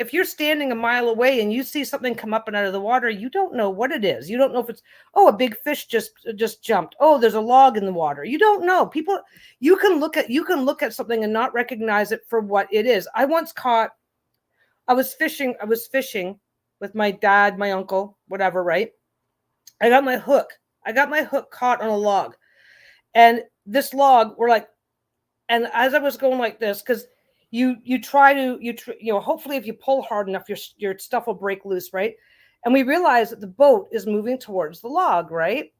a mile away and you see something come up and out of the water, you don't know what it is. You don't know if it's, oh, a big fish just jumped. Oh, there's a log in the water. You don't know. People, you can look at something and not recognize it for what it is. I was fishing with my dad, my uncle, whatever, right? I got my hook caught on a log. And this log, and as I was going like this, because hopefully if you pull hard enough, your stuff will break loose, right? And we realize that the boat is moving towards the log, right?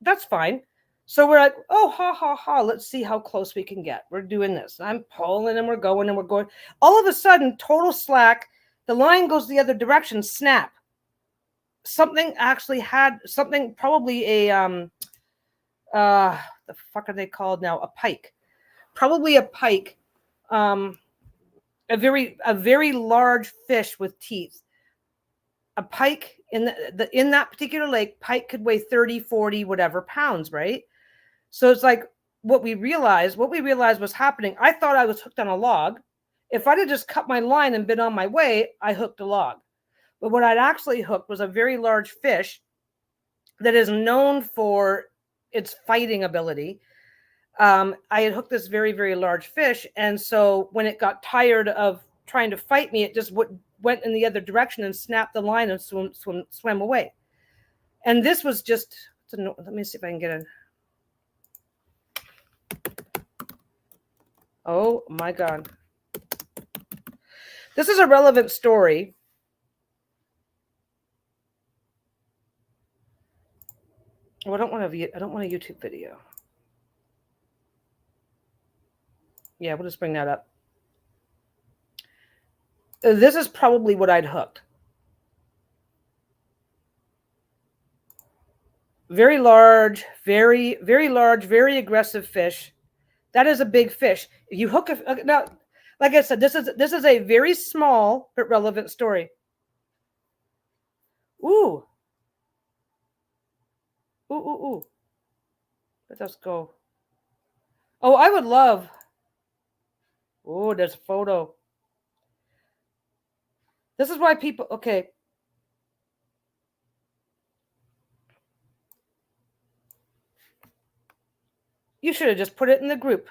That's fine. So we're like, oh, ha, let's see how close we can get. We're doing this. I'm pulling and we're going. All of a sudden, total slack. The line goes the other direction, snap. Something probably a, the fuck are they called now? A pike. Probably a pike. A very large fish with teeth. A pike in that particular lake, pike could weigh 30, 40, whatever pounds, right? So it's like what we realized was happening. I thought I was hooked on a log. If I'd have just cut my line and been on my way, I hooked a log. But what I'd actually hooked was a very large fish that is known for its fighting ability. I had hooked this very, very large fish. And so when it got tired of trying to fight me, it just went in the other direction and snapped the line and swam away. And this was just, let me see if I can get in. Oh my God. This is a relevant story. Oh, I don't want a YouTube video. Yeah, we'll just bring that up. This is probably what I'd hooked. Very large, very, very large, very aggressive fish That is a big fish. You hook a now, like I said, this is a very small but relevant story. Ooh. Ooh, ooh, ooh. Let us go. Oh, I would love. Oh, there's a photo. This is why people, okay. You should have just put it in the group,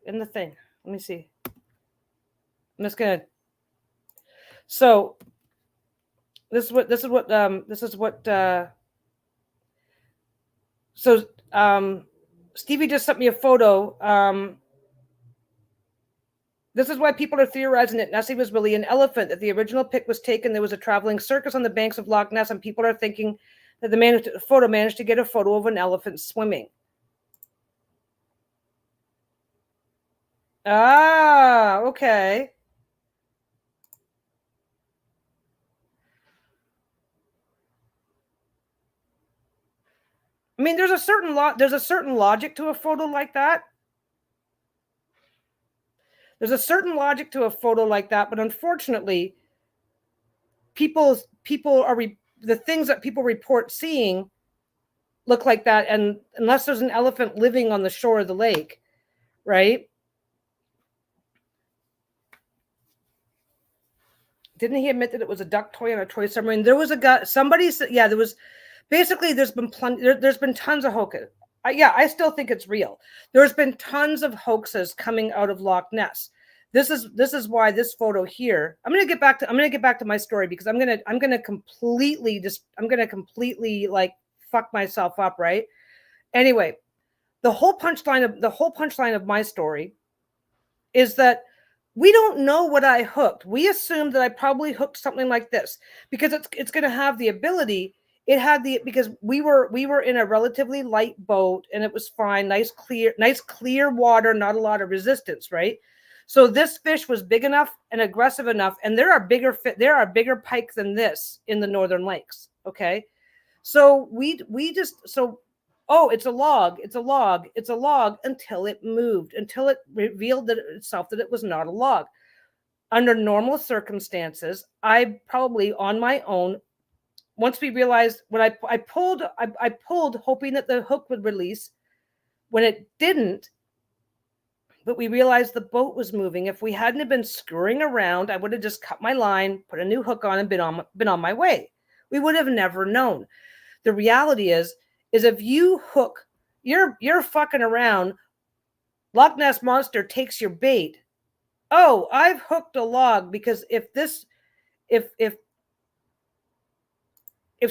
in the thing. Let me see. I'm just gonna. So this is what so Stevie just sent me a photo. This is why people are theorizing that Nessie was really an elephant, that the original pic was taken. There was a traveling circus on the banks of Loch Ness, and people are thinking that the photo managed to get a photo of an elephant swimming. Ah, okay. I mean, there's a certain logic to a photo like that. There's a certain logic to a photo like that, but unfortunately, people are the things that people report seeing look like that, and unless there's an elephant living on the shore of the lake, right? Didn't he admit that it was a duck toy on a toy submarine? There was a guy. Somebody said, yeah, there was. Basically, there's been plenty. There's been tons of hoaxes. I still think it's real. There's been tons of hoaxes coming out of Loch Ness. This is why this photo here. I'm gonna get back to my story, because I'm gonna completely like fuck myself up, right? Anyway, the whole punchline of my story is that we don't know what I hooked. We assumed that I probably hooked something like this, because it's going to have the ability. It had because we were in a relatively light boat, and it was fine, nice clear water, not a lot of resistance, right? So this fish was big enough and aggressive enough, and there are bigger pike than this in the northern lakes. Okay, so it's a log until it moved, until it revealed itself that it was not a log. Under normal circumstances, I probably on my own, once we realized, when I pulled hoping that the hook would release. When it didn't, but we realized the boat was moving. If we hadn't have been screwing around, I would have just cut my line, put a new hook on, and been on my way. We would have never known. The reality is if you hook, you're fucking around, Loch Ness Monster takes your bait. Oh, I've hooked a log, because if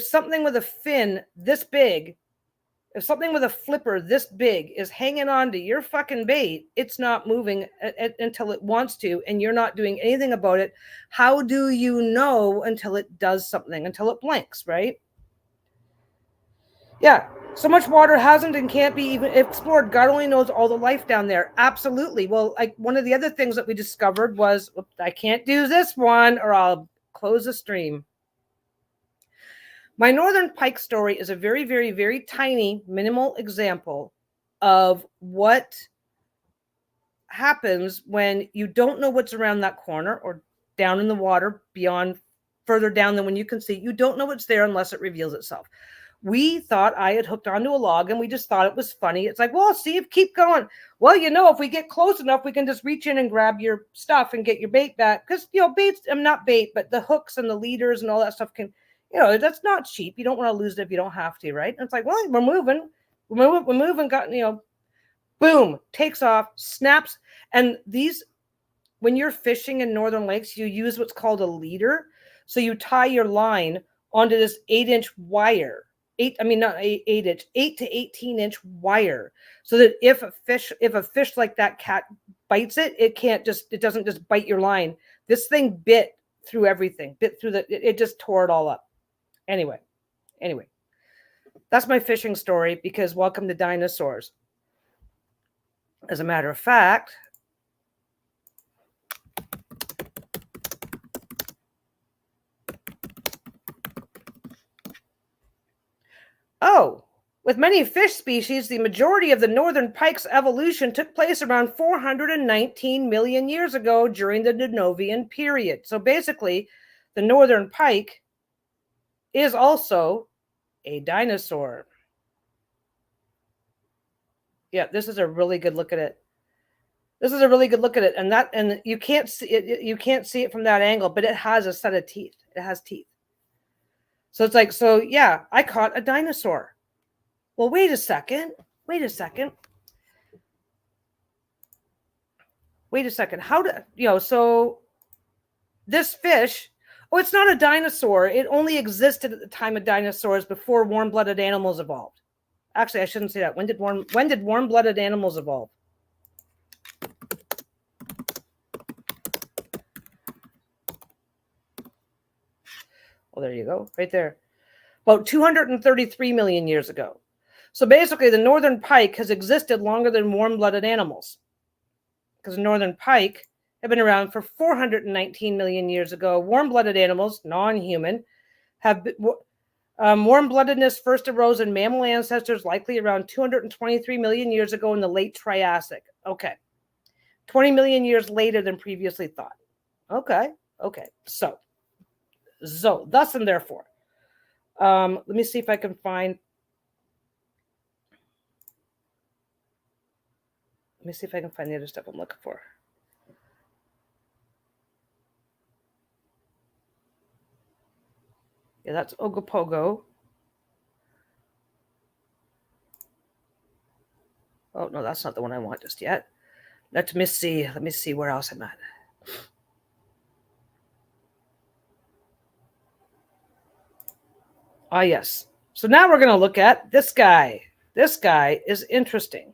something with a fin this big, if something with a flipper this big is hanging on to your fucking bait, it's not moving until it wants to, and you're not doing anything about it. How do you know until it does something, until it blinks, right? Yeah, so much water hasn't and can't be even explored. God only knows all the life down there. Absolutely. Well, like, one of the other things that we discovered was, I can't do this one or I'll close the stream. My northern pike story is a very, very, very tiny, minimal example of what happens when you don't know what's around that corner or down in the water, beyond, further down than when you can see. You don't know what's there unless it reveals itself. We thought I had hooked onto a log, and we just thought it was funny. It's like, well, see, keep going. Well, if we get close enough, we can just reach in and grab your stuff and get your bait back. Because, baits, I'm not bait, but the hooks and the leaders and all that stuff can, that's not cheap. You don't want to lose it if you don't have to, right? And it's like, well, we're moving, got, boom, takes off, snaps. And when you're fishing in northern lakes, you use what's called a leader. So you tie your line onto this 8-inch wire. 8 to 18-inch wire, so that if a fish like that cat bites it, it doesn't just bite your line. This thing bit through everything, it just tore it all up. Anyway, that's my fishing story, because welcome to Dinosaurs. As a matter of fact, oh, With many fish species, the majority of the northern pike's evolution took place around 419 million years ago during the Dinovian period. So basically, the northern pike is also a dinosaur. Yeah, this is a really good look at it. This is a really good look at it, and you can't see it. You can't see it from that angle, but it has a set of teeth. It has teeth. So it's like, so yeah, I caught a dinosaur. Well, wait a second. Wait a second. Wait a second. How do so this fish, oh, it's not a dinosaur. It only existed at the time of dinosaurs before warm-blooded animals evolved. Actually, I shouldn't say that. When did warm-blooded animals evolve? Well, there you go, right there. About 233 million years ago. So basically, the northern pike has existed longer than warm-blooded animals, because the northern pike have been around for 419 million years ago. Warm-blooded animals, non-human, have been, warm-bloodedness first arose in mammal ancestors likely around 223 million years ago in the late Triassic. Okay. 20 million years later than previously thought. Okay. So, thus and therefore. Let me see if I can find. Let me see if I can find the other stuff I'm looking for. Yeah, that's Ogopogo. Oh, no, that's not the one I want just yet. Let me see. Let me see where else I'm at. Ah, yes. So now we're going to look at this guy. This guy is interesting.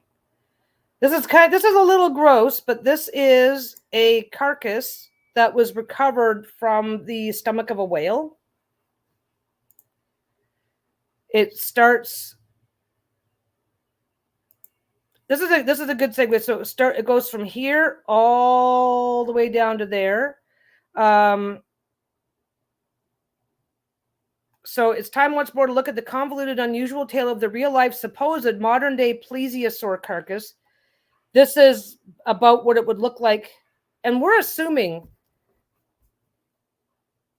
This is a little gross, but this is a carcass that was recovered from the stomach of a whale. It starts. This is a good segue. So it goes from here all the way down to there. So it's time once more to look at the convoluted, unusual tale of the real-life supposed modern-day plesiosaur carcass. This is about what it would look like, and we're assuming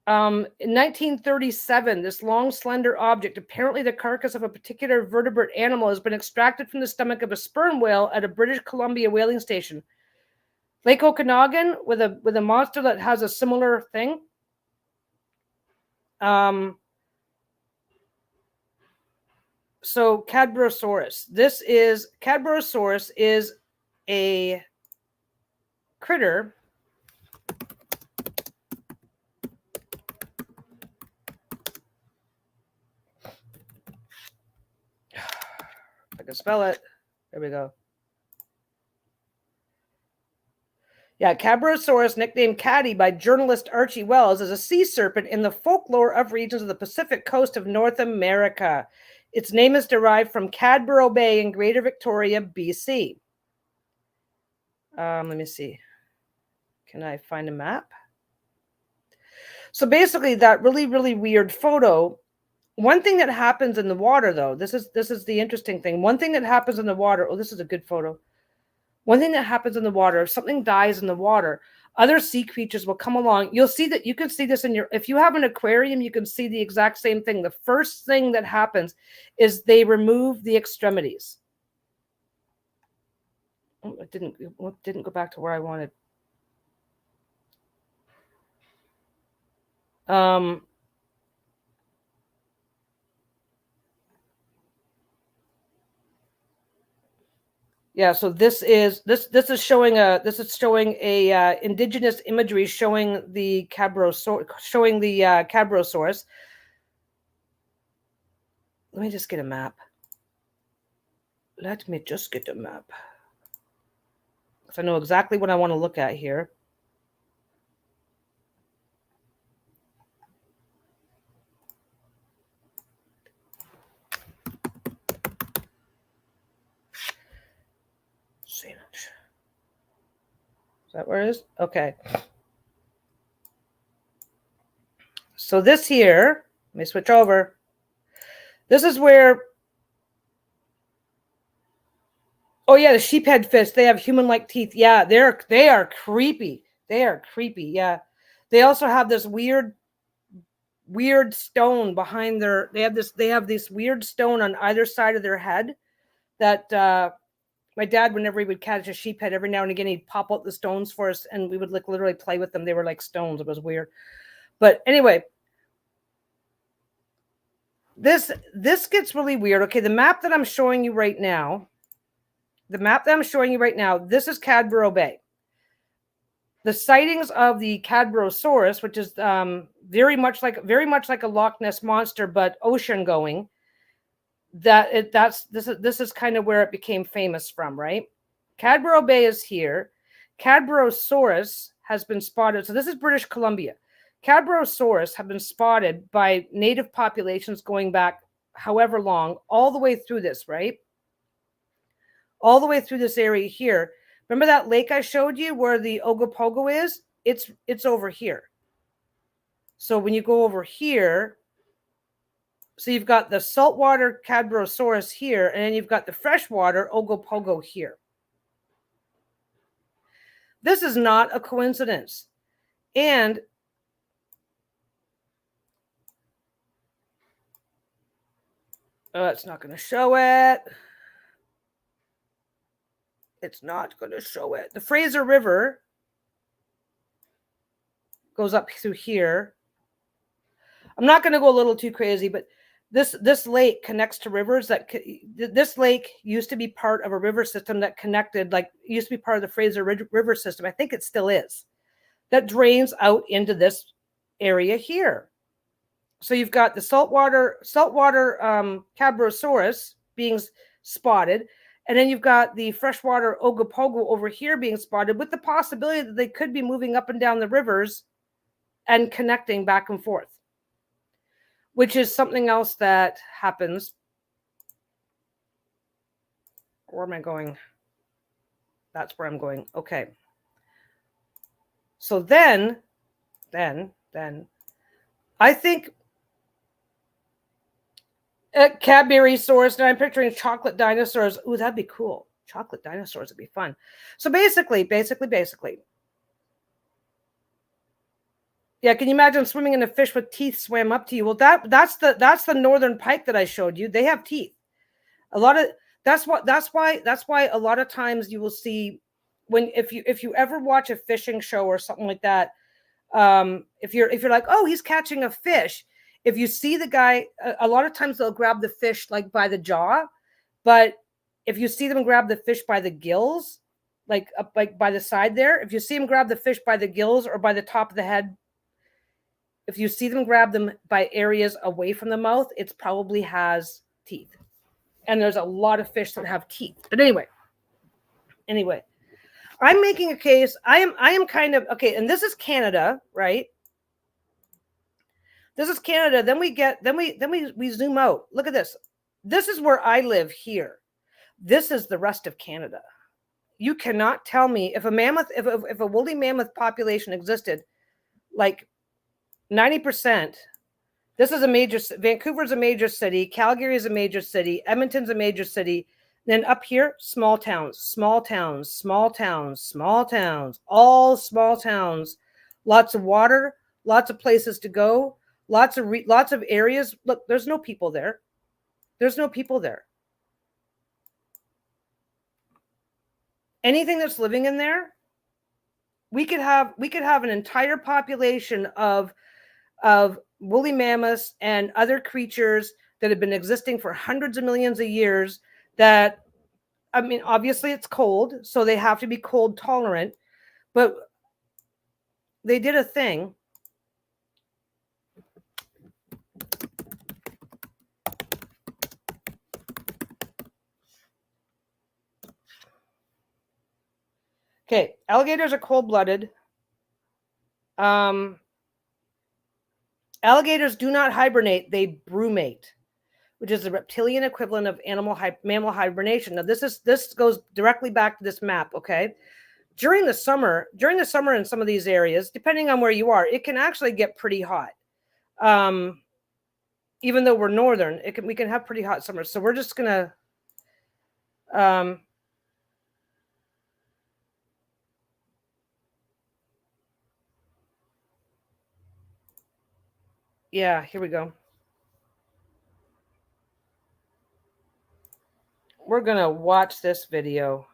in 1937, this long, slender object, apparently the carcass of a particular vertebrate animal, has been extracted from the stomach of a sperm whale at a British Columbia whaling station. Lake Okanagan, with a monster that has a similar thing. So Cadborosaurus. Cadborosaurus is a critter I can spell it. There we go. Yeah, Cadborosaurus, nicknamed Caddy by journalist Archie Wells, is a sea serpent in the folklore of regions of the Pacific coast of North America. Its name is derived from Cadboro Bay in Greater Victoria, BC. Let me see. Can I find a map? So basically, that really, really weird photo. One thing that happens in the water, though, this is the interesting thing. One thing that happens in the water. Oh, this is a good photo. One thing that happens in the water, if something dies in the water, other sea creatures will come along. You'll see that. You can see this if you have an aquarium, you can see the exact same thing. The first thing that happens is they remove the extremities. Oh, it didn't go back to where I wanted. Yeah, so this is showing a indigenous imagery showing the Cadborosaurus. Let me just get a map. Let me just get a map. Because I know exactly what I want to look at here. Is that where it is? Okay. So this here, let me switch over. This is where Oh yeah, the sheephead fish. They have human-like teeth. Yeah, they are creepy. They are creepy. Yeah, they also have this weird stone behind their. They have this weird stone on either side of their head. That my dad, whenever he would catch a sheephead, every now and again he'd pop out the stones for us, and we would like literally play with them. They were like stones. It was weird. But anyway, this gets really weird. Okay, the map that I'm showing you right now. This is Cadborough Bay. The sightings of the Cadborosaurus, which is very much like a Loch Ness monster, but ocean going. This is kind of where it became famous from, right? Cadborough Bay is here. Cadborosaurus has been spotted. So this is British Columbia. Cadborosaurus have been spotted by native populations going back however long, all the way through this, right? All the way through this area here. Remember that lake I showed you where the Ogopogo is? It's over here. So when you go over here, so you've got the saltwater Cadborosaurus here, and then you've got the freshwater Ogopogo here. This is not a coincidence. And it's not going to show it. It's not going to show it. The Fraser River goes up through here. I'm not going to go a little too crazy, but this lake connects to rivers. This lake used to be part of a river system that connected, like used to be part of the Fraser River system. I think it still is. That drains out into this area here. So you've got the saltwater Cadborosaurus being spotted. And then you've got the freshwater Ogopogo over here being spotted, with the possibility that they could be moving up and down the rivers and connecting back and forth, which is something else that happens. Where am I going? That's where I'm going. Okay. So then I think Cadborosaurus, and I'm picturing chocolate dinosaurs. Ooh, that'd be cool. Chocolate dinosaurs would be fun. So basically. Yeah, can you imagine swimming in a fish with teeth swam up to you? Well, that's the northern pike that I showed you. They have teeth. That's why a lot of times you will see if you ever watch a fishing show or something like that, if you're like, oh, he's catching a fish. If you see the guy, a lot of times they'll grab the fish like by the jaw, but if you see them grab the fish by the gills, like up like by the side there, if you see them grab the fish by the gills or by the top of the head, if you see them grab them by areas away from the mouth, it probably has teeth. And there's a lot of fish that have teeth. But anyway, I'm making a case. I am kind of okay. And this is Canada, right? This is Canada. Then we zoom out. Look at this. This is where I live here. This is the rest of Canada. You cannot tell me if a woolly mammoth population existed, like 90%. This is Vancouver's a major city. Calgary is a major city. Edmonton's a major city. Then up here, small towns, all small towns. Lots of water, lots of places to go, lots of areas. Look, there's no people there. Anything that's living in there, we could have an entire population of woolly mammoths and other creatures that have been existing for hundreds of millions of years. That, I mean, obviously it's cold, so they have to be cold tolerant, but they did a thing. Okay, alligators are cold-blooded. Alligators do not hibernate, they brumate, which is the reptilian equivalent of mammal hibernation. Now, this goes directly back to this map, okay? During the summer in some of these areas, depending on where you are, it can actually get pretty hot. Even though we're northern, we can have pretty hot summers. So we're just gonna Yeah, here we go. We're going to watch this video.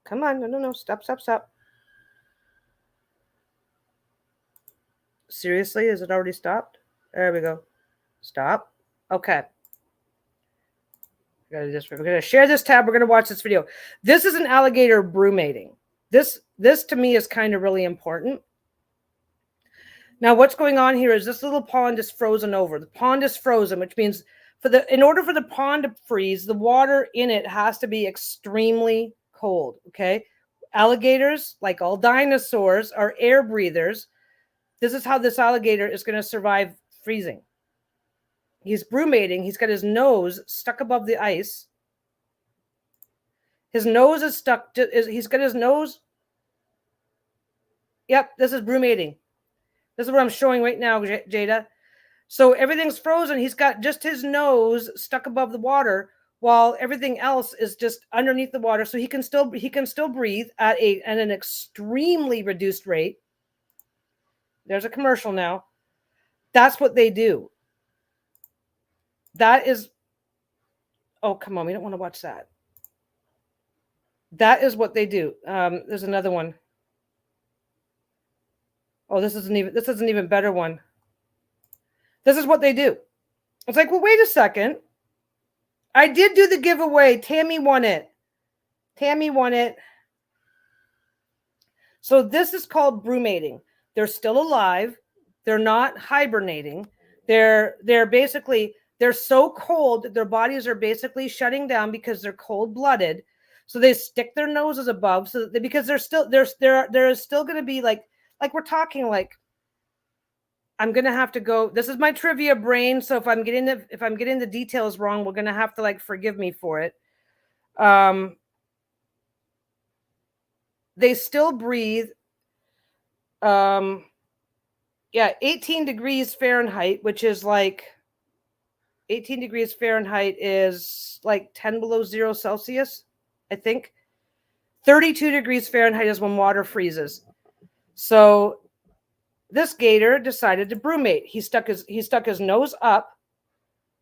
Come on. No. Stop. Seriously? Is it already stopped? There we go. Stop. Okay. We're going to share this tab. We're going to watch this video. This is an alligator brumating. This to me is kind of really important. Now, what's going on here is this little pond is frozen over. The pond is frozen, which means in order for the pond to freeze, the water in it has to be extremely cold. Okay. Alligators, like all dinosaurs, are air breathers. This is how this alligator is going to survive freezing. He's brumating. He's got his nose stuck above the ice. His nose is stuck. He's got his nose. Yep, this is brumating. This is what I'm showing right now, Jada. So everything's frozen. He's got just his nose stuck above the water, while everything else is just underneath the water. So he can still breathe at an extremely reduced rate. There's a commercial now. That's what they do. That is. Oh, come on. We don't want to watch that. That is what they do. There's another one. Oh, this is an even better one. This is what they do. It's like, well, wait a second. I did do the giveaway. Tammy won it. So this is called brumating. They're still alive. They're not hibernating. They're so cold that their bodies are basically shutting down because they're cold-blooded. So they stick their noses above, because there is still going to be like we're talking like, I'm going to have to go. This is my trivia brain. So if I'm getting the details wrong, we're going to have to forgive me for it. They still breathe. 18 degrees Fahrenheit, which is 18 degrees Fahrenheit is 10 below 0 Celsius, I think. 32 degrees Fahrenheit is when water freezes. So this gator decided to brumate. He stuck his nose up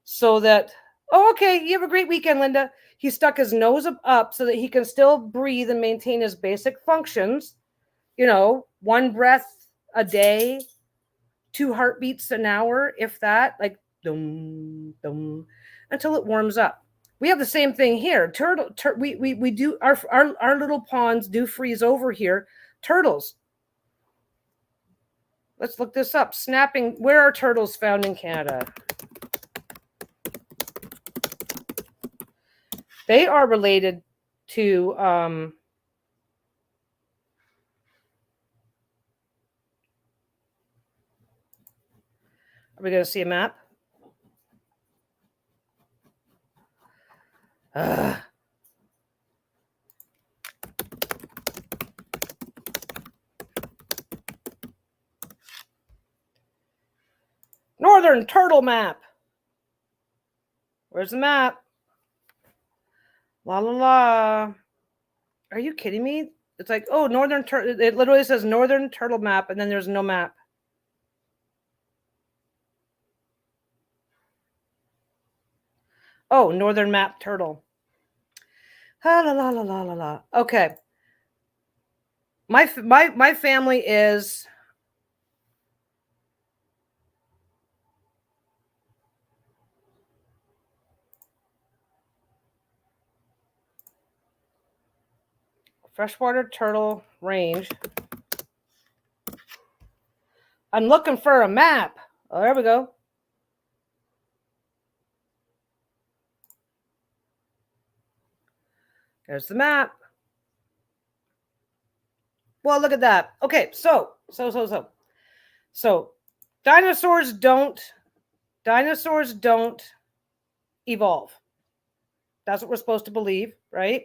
so that, oh, okay, you have a great weekend, Linda. He stuck his nose up so that he can still breathe and maintain his basic functions. 1 breath a day, 2 heartbeats an hour, if that, dum, dum, until it warms up. We have the same thing here. We do our little ponds do freeze over here. Turtles. Let's look this up. Snapping. Where are turtles found in Canada? They are related to. Are we going to see a map? Northern turtle map. Where's the map? La la la. Are you kidding me? It's like, oh, northern turtle. It literally says northern turtle map, and then there's no map. Oh, northern map turtle. La la la la la la la. Okay. My family is. Freshwater turtle range. I'm looking for a map. Oh, there we go. There's the map. Well, look at that. Okay, so dinosaurs don't evolve. That's what we're supposed to believe, right?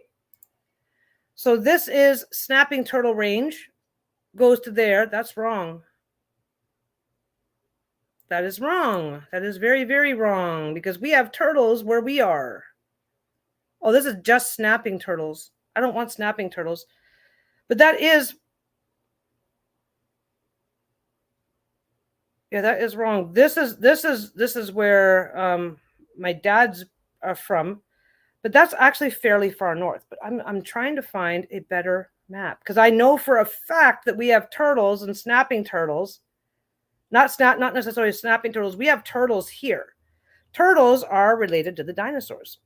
So this is snapping turtle range. Goes to there. That's wrong. That is wrong. That is very, very wrong, because we have turtles where we are. Oh, this is just snapping turtles. I don't want snapping turtles. But that is. Yeah, that is wrong. This is where my dad's are from, but that's actually fairly far north. But I'm trying to find a better map because I know for a fact that we have turtles and snapping turtles. Not necessarily snapping turtles. We have turtles here. Turtles are related to the dinosaurs.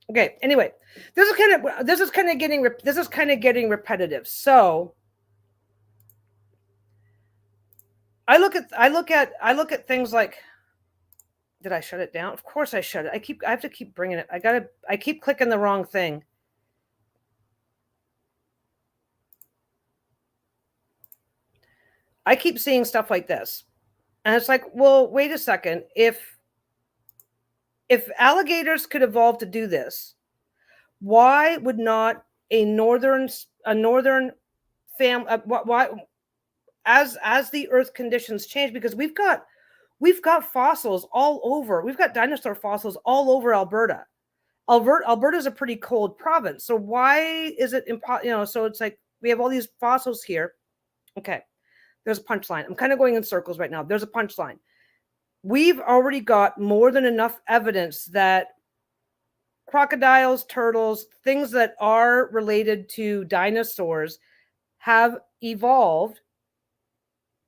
Okay. Anyway, this is kind of getting repetitive. So I look at things like, did I shut it down? Of course I shut it. I have to keep bringing it. I keep clicking the wrong thing. I keep seeing stuff like this. And it's like, well, wait a second. If alligators could evolve to do this, why would not a northern family why as the earth conditions change, because we've got fossils all over. We've got dinosaur fossils all over Alberta. Alberta's a pretty cold province. So why is it impossible? So it's like we have all these fossils here. Okay. There's a punchline. I'm kind of going in circles right now. There's a punchline. We've already got more than enough evidence that crocodiles, turtles, things that are related to dinosaurs have evolved,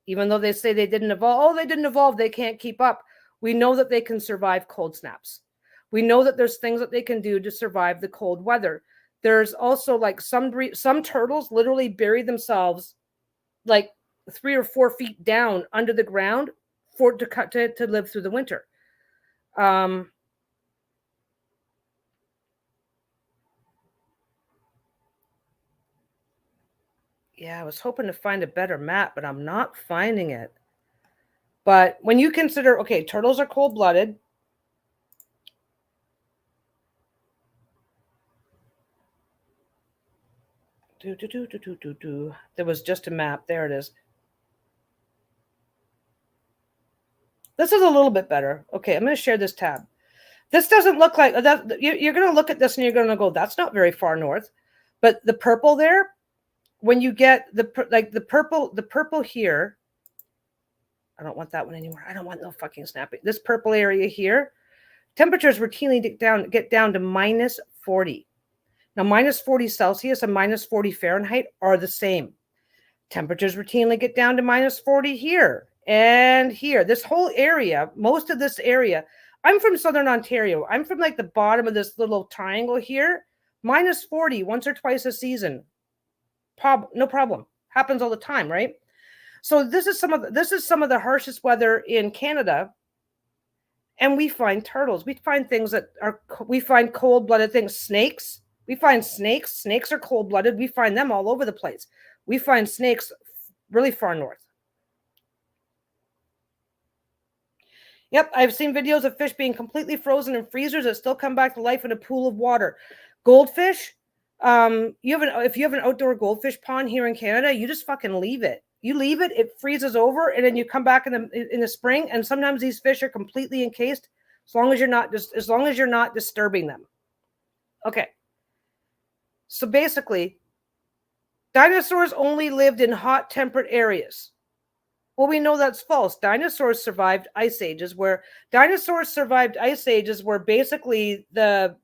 even though they say they didn't evolve. Oh, they didn't evolve. They can't keep up. We know that they can survive cold snaps. We know that there's things that they can do to survive the cold weather. There's also like some turtles literally bury themselves like 3 or 4 feet down under the ground to live through the winter. Yeah, I was hoping to find a better map, but I'm not finding it. But when you consider, okay, turtles are cold-blooded. There was just a map. There it is. This is a little bit better. Okay, I'm going to share this tab. This doesn't look like that. You're going to look at this and you're going to go, that's not very far north. But the purple there, when you get the purple here, I don't want that one anymore. I don't want no fucking snapping. This purple area here, temperatures routinely get down to minus 40. Now, minus 40 Celsius and minus 40 Fahrenheit are the same. Temperatures routinely get down to minus 40 here and here. This whole area, most of this area, I'm from Southern Ontario. I'm from like the bottom of this little triangle here. Minus 40 once or twice a season. No problem. Happens all the time, right? So this is some of the harshest weather in Canada. And we find turtles. We find things we find cold-blooded things. Snakes. We find snakes. Snakes are cold-blooded. We find them all over the place. We find snakes really far north. Yep, I've seen videos of fish being completely frozen in freezers that still come back to life in a pool of water. Goldfish, if you have an outdoor goldfish pond here in Canada, you just fucking leave it. You leave it, it freezes over, and then you come back in the spring, and sometimes these fish are completely encased, as long as you're not disturbing them. Okay. So basically, dinosaurs only lived in hot temperate areas. Well, we know that's false. Dinosaurs survived ice ages where basically the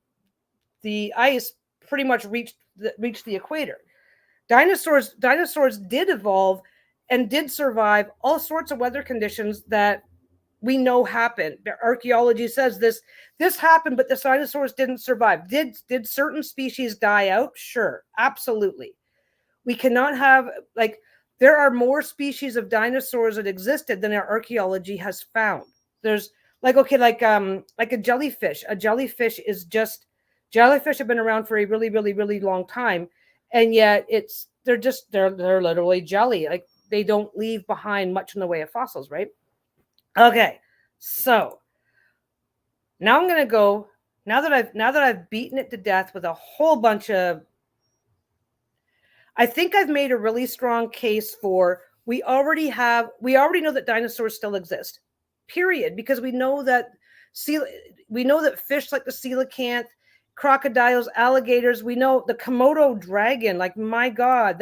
ice pretty much reached the equator. Dinosaurs did evolve and did survive all sorts of weather conditions that we know happened. Archaeology says this happened, but the dinosaurs didn't survive. Did certain species die out? Sure, absolutely. We cannot have, like, there are more species of dinosaurs that existed than our archaeology has found. There's like a jellyfish. A jellyfish is just jellyfish have been around for a really, really, really long time, and yet they're literally jelly. Like, they don't leave behind much in the way of fossils, right? Okay, so now I'm gonna go. Now that I've beaten it to death with a whole bunch of, I think I've made a really strong case for we already know that dinosaurs still exist. Period, because we know that fish like the coelacanth, crocodiles, alligators, we know the Komodo dragon, like, my God,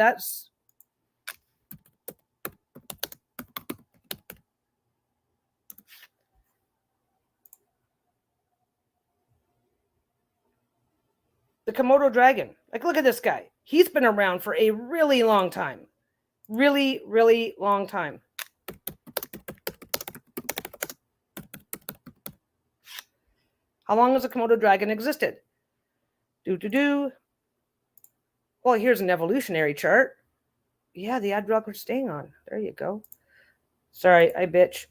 The Komodo dragon. Like, look at this guy. He's been around for a really long time. Really, really long time. How long has the Komodo dragon existed? Well, here's an evolutionary chart. Yeah, the ad block was staying on. There you go. Sorry, I bitch.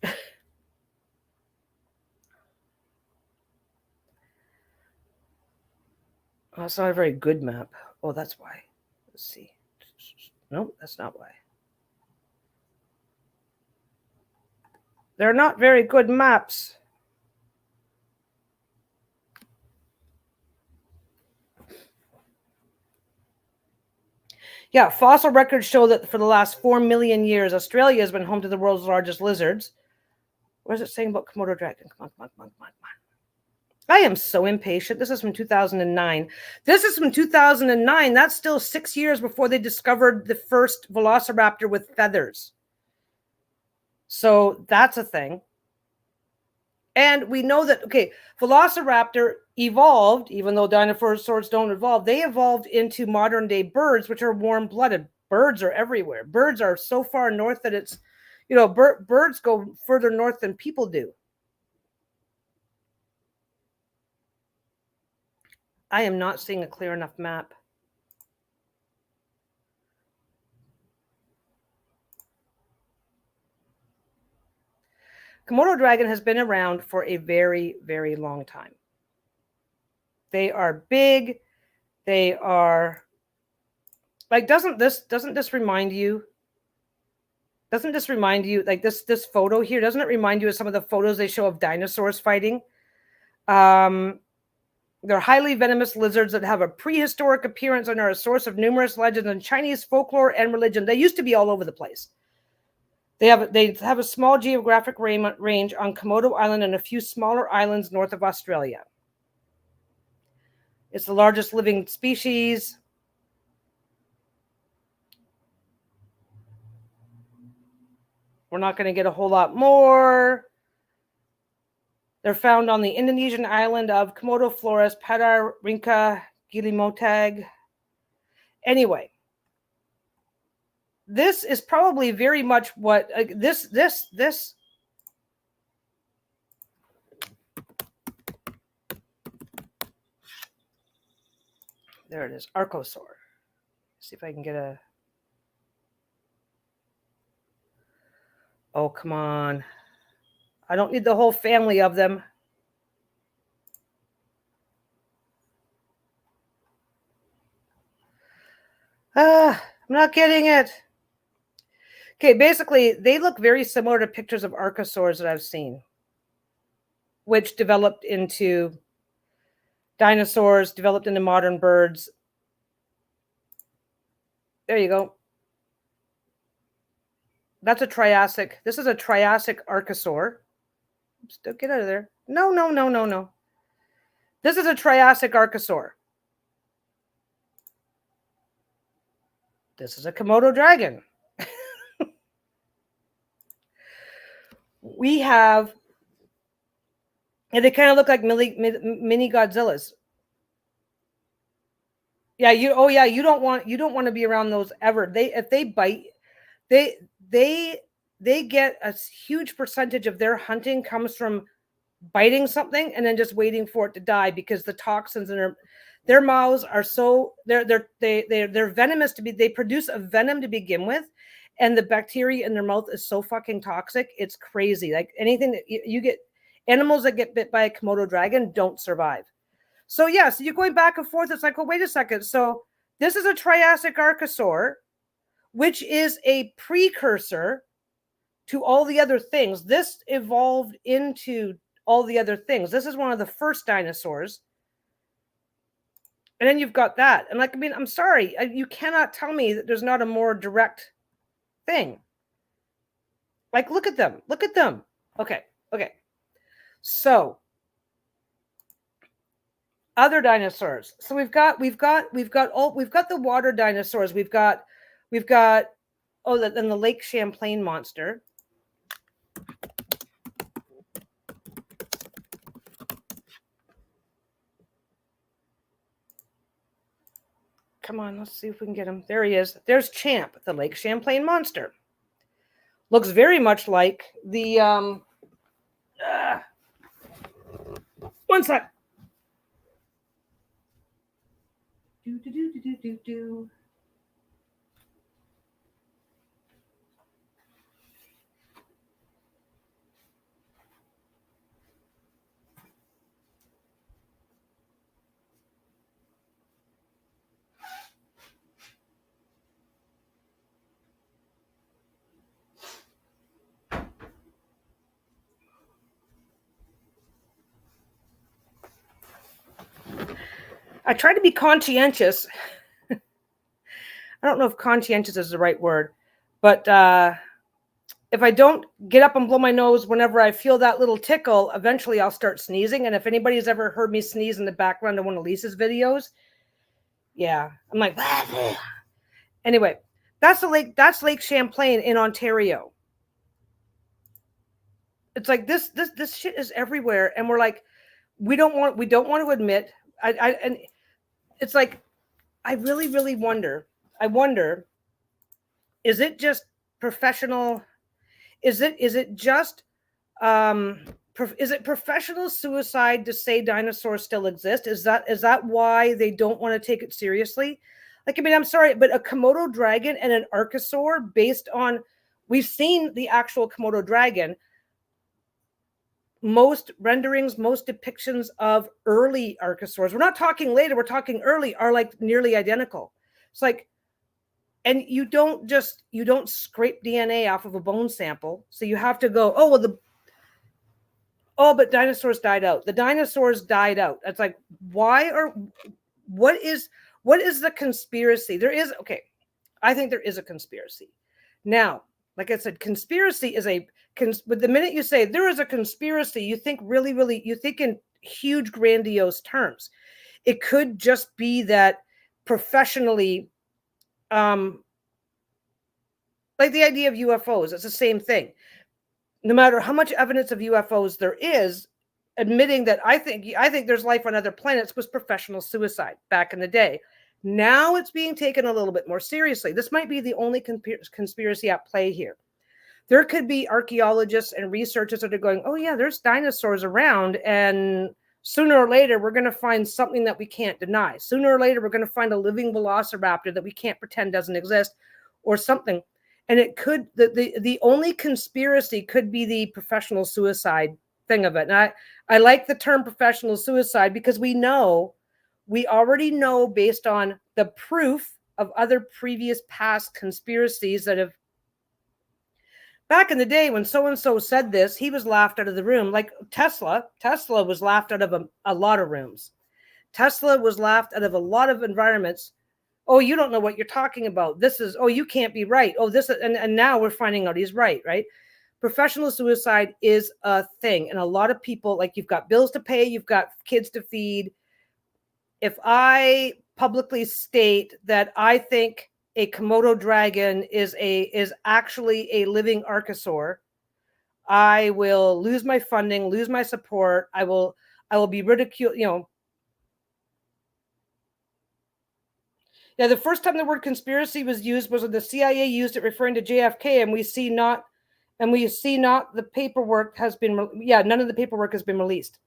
Oh, that's not a very good map. Oh, that's why. Let's see. Nope, that's not why. They're not very good maps. Yeah, fossil records show that for the last 4 million years, Australia has been home to the world's largest lizards. What is it saying about Komodo dragon? Come on. I am so impatient. This is from 2009. This is from 2009. That's still 6 years before they discovered the first velociraptor with feathers. So that's a thing. And we know that, okay, velociraptor evolved, even though dinosaurs don't evolve, they evolved into modern day birds, which are warm-blooded. Birds are everywhere. Birds are so far north that it's, birds go further north than people do. I am not seeing a clear enough map. Komodo dragon has been around for a very, very long time. They are big. They are like, doesn't this remind you? Doesn't this remind you, like this photo here, doesn't it remind you of some of the photos they show of dinosaurs fighting? They're highly venomous lizards that have a prehistoric appearance and are a source of numerous legends in Chinese folklore and religion. They used to be all over the place. They have a small geographic range on Komodo Island and a few smaller islands north of Australia. It's the largest living species. We're not going to get a whole lot more. They're found on the Indonesian island of Komodo Flores, Padar, Rinca, Gilimotag. Anyway, this is probably very much what this. There it is, Archosaur. See if I can get a. Oh, come on. I don't need the whole family of them. I'm not getting it. Okay, basically, they look very similar to pictures of archosaurs that I've seen, which developed into dinosaurs, developed into modern birds. There you go. That's a Triassic. This is a Triassic archosaur. Still get out of there. No. This is a Triassic archosaur. This is a Komodo dragon. We have, and they kind of look like mini Godzillas. Yeah, you don't want to be around those ever. If they bite, they get a huge percentage of their hunting comes from biting something and then just waiting for it to die, because the toxins in their mouths are so they're venomous they produce a venom to begin with, and the bacteria in their mouth is so fucking toxic. It's crazy. Like anything that you get, animals that get bit by a Komodo dragon don't survive. So yeah, so you're going back and forth. It's like, well, wait a second. So this is a Triassic archosaur, which is a precursor to all the other things. This evolved into all the other things. This is one of the first dinosaurs. And then you've got that. And like, I mean, I'm sorry, you cannot tell me that there's not a more direct thing. Like, look at them. Look at them. Okay. So other dinosaurs. So we've got the water dinosaurs. We've got the Lake Champlain monster. Come on, let's see if we can get him. There he is. There's Champ, the Lake Champlain monster. Looks very much like the one sec. Do. I try to be conscientious. I don't know if conscientious is the right word, but if I don't get up and blow my nose whenever I feel that little tickle, eventually I'll start sneezing. And if anybody's ever heard me sneeze in the background of one of Lisa's videos, yeah, I'm like, anyway, that's Lake Champlain in Ontario. It's like this shit is everywhere, and we're like, we don't want to admit. And it's like, I really wonder. I wonder, is it just professional? Is it just is it professional suicide to say dinosaurs still exist? Is that why they don't want to take it seriously? Like, I mean, I'm sorry, but a Komodo dragon and an archosaur, based on, we've seen the actual Komodo dragon. Most renderings, most depictions of early archosaurs, we're not talking later, we're talking early, are like nearly identical. It's like, and you don't scrape DNA off of a bone sample. So you have to go, but dinosaurs died out. The dinosaurs died out. It's like, what is the conspiracy? I think there is a conspiracy. Now, like I said, conspiracy is but the minute you say there is a conspiracy, you think really, you think in huge, grandiose terms. It could just be that professionally, like the idea of UFOs, it's the same thing. No matter how much evidence of UFOs there is, admitting that I think there's life on other planets was professional suicide back in the day. Now it's being taken a little bit more seriously. This might be the only conspiracy at play here. There could be archaeologists and researchers that are going, oh yeah, there's dinosaurs around, and sooner or later we're going to find something that we can't deny. Sooner or later we're going to find a living velociraptor that we can't pretend doesn't exist, or something. And it could, the only conspiracy could be the professional suicide thing of it. And I like the term professional suicide, because we already know, based on the proof of other previous past conspiracies that have, back in the day when so-and-so said this, he was laughed out of the room. Like Tesla was laughed out of a lot of rooms. Tesla was laughed out of a lot of environments. Oh, you don't know what you're talking about. You can't be right. Oh, and now we're finding out he's right? Professional suicide is a thing. And a lot of people, like, you've got bills to pay, you've got kids to feed. If I publicly state that I think a Komodo dragon is actually a living archosaur, I will lose my funding, lose my support. I will be ridiculed. Yeah, the first time the word conspiracy was used was when the CIA used it referring to JFK, and we see not the paperwork has been. None of the paperwork has been released.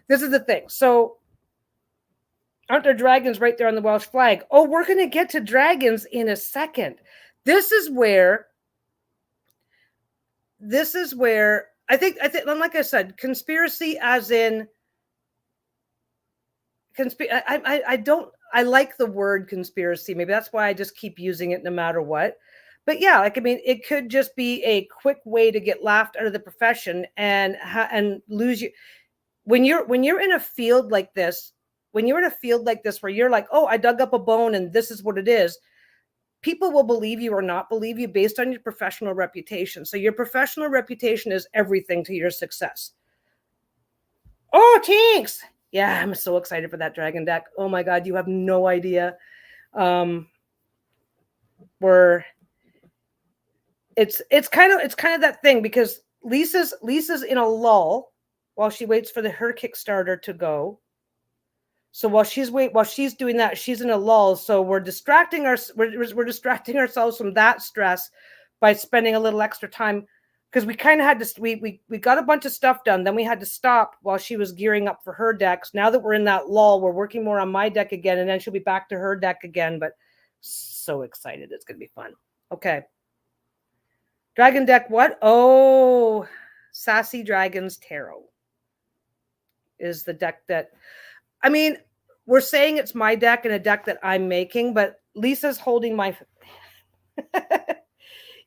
This is the thing. So, aren't there dragons right there on the Welsh flag? Oh, we're going to get to dragons in a second. This is where I think, like I said, conspiracy as in I like the word conspiracy. Maybe that's why I just keep using it no matter what. But yeah, like, I mean, it could just be a quick way to get laughed out of the profession and lose you. When you're in a field like this, where you're like, oh, I dug up a bone and this is what it is, people will believe you or not believe you based on your professional reputation. So your professional reputation is everything to your success. Oh, thanks. Yeah, I'm so excited for that dragon deck. Oh my God, you have no idea. It's kind of that thing, because Lisa's in a lull while she waits for her Kickstarter to go. So while she's doing that, she's in a lull. So we're distracting ourselves from that stress by spending a little extra time, because we kind of had to, we got a bunch of stuff done. Then we had to stop while she was gearing up for her decks. Now that we're in that lull, we're working more on my deck again, and then she'll be back to her deck again. But so excited. It's going to be fun. Okay. Dragon deck, what? Oh, Sassy Dragons Tarot is the deck that, I mean, we're saying it's my deck and a deck that I'm making, but Lisa's holding my...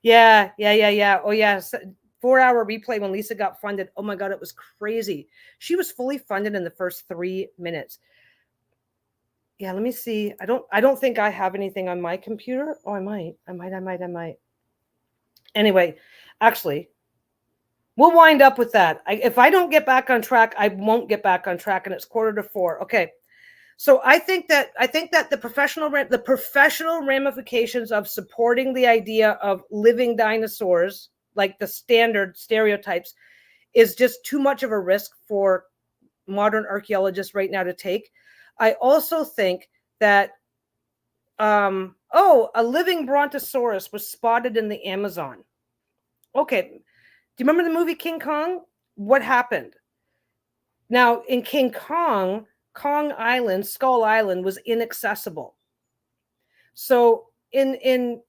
Yeah. Oh, yeah. 4-hour replay when Lisa got funded. Oh, my God, it was crazy. She was fully funded in the first 3 minutes. Yeah, let me see. I don't think I have anything on my computer. Oh, I might. Anyway, actually, we'll wind up with that. If I don't get back on track, I won't get back on track, and it's 3:45. Okay. So I think that the professional ramifications of supporting the idea of living dinosaurs, like the standard stereotypes, is just too much of a risk for modern archaeologists right now to take. I also think that a living brontosaurus was spotted in the Amazon. Okay. Do you remember the movie King Kong? What happened? Now, in King Kong, Skull Island was inaccessible. So in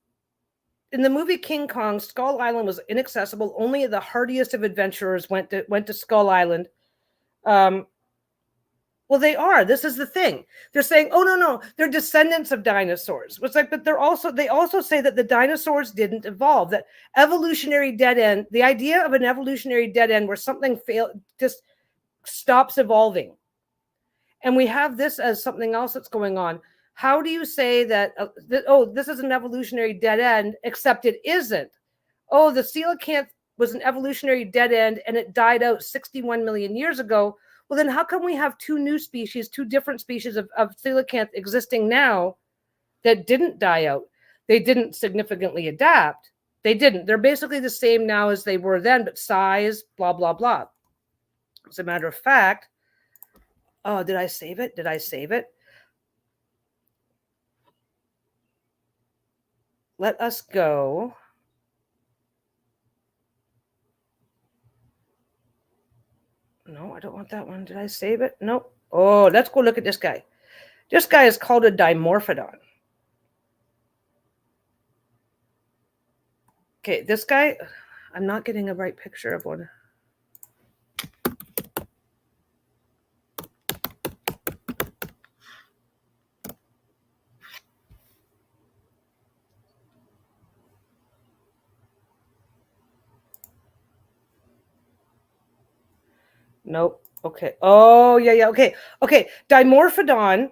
the movie King Kong, Skull Island was inaccessible. Only the hardiest of adventurers went to Skull Island. Well, they are. This is the thing. They're saying, oh, no, they're descendants of dinosaurs. It's like, but they also say that the dinosaurs didn't evolve, that evolutionary dead end, the idea of an evolutionary dead end where something just stops evolving. And we have this as something else that's going on. How do you say that, this is an evolutionary dead end, except it isn't? Oh, the coelacanth was an evolutionary dead end and it died out 61 million years ago. Well, then how come we have two different species of coelacanth existing now that didn't die out? They didn't significantly adapt. They didn't. They're basically the same now as they were then, but size, blah, blah, blah. As a matter of fact, oh, did I save it? Let us go. No, I don't want that one. Did I save it? Nope. Oh, let's go look at this guy. This guy is called a dimorphodon. Okay, this guy, I'm not getting a right picture of one. Nope. Okay. Oh, yeah. Okay. Dimorphodon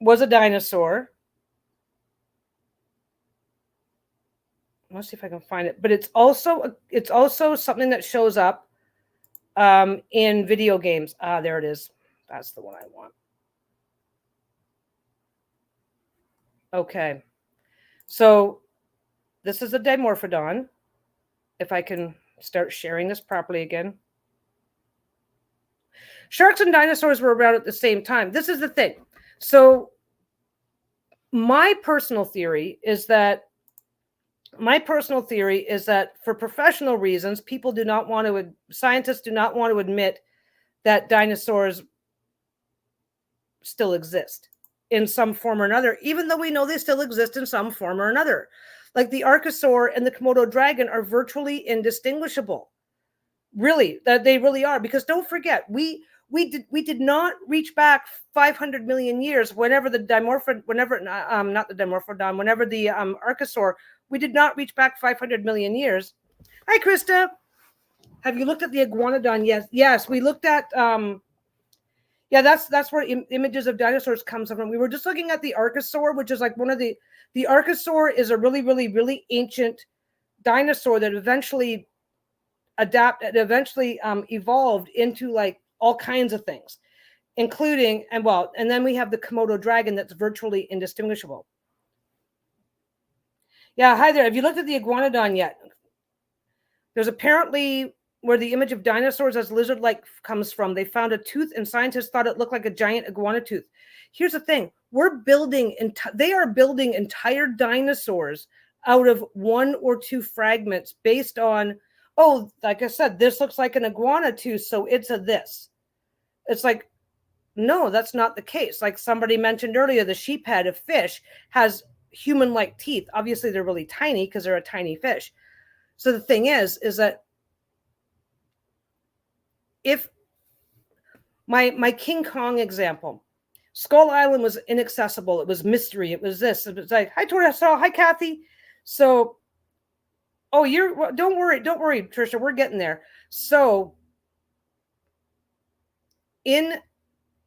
was a dinosaur. Let's see if I can find it. But it's also something that shows up in video games. There it is. That's the one I want. Okay. So this is a dimorphodon. If I can start sharing this properly again. Sharks and dinosaurs were around at the same time. This is the thing. So my personal theory is that for professional reasons, scientists do not want to admit that dinosaurs still exist in some form or another, even though we know they still exist in some form or another. Like the Archosaur and the Komodo dragon are virtually indistinguishable. Really, that they really are. Because don't forget, we did not reach back 500 million years whenever the Archosaur, we did not reach back 500 million years. Hi, Krista. Have you looked at the iguanodon? Yes, we looked at that's where images of dinosaurs comes from. We were just looking at the Archosaur, which is like one of the Archosaur is a really, really, really ancient dinosaur that eventually evolved into like all kinds of things, including, and then we have the Komodo dragon that's virtually indistinguishable. Yeah, hi there. Have you looked at the iguanodon yet? There's apparently where the image of dinosaurs as lizard-like comes from. They found a tooth, and scientists thought it looked like a giant iguana tooth. Here's the thing: they are building entire dinosaurs out of one or two fragments based on, oh, like I said, this looks like an iguana tooth, so it's a this. It's like, no, that's not the case. Like somebody mentioned earlier, the sheephead of fish has human-like teeth. Obviously, they're really tiny because they're a tiny fish. So the thing is that if my King Kong example, Skull Island was inaccessible. It was mystery. It was this. It was like, hi, Tori. Hi, Kathy. So, oh, don't worry, Trisha. We're getting there. So, in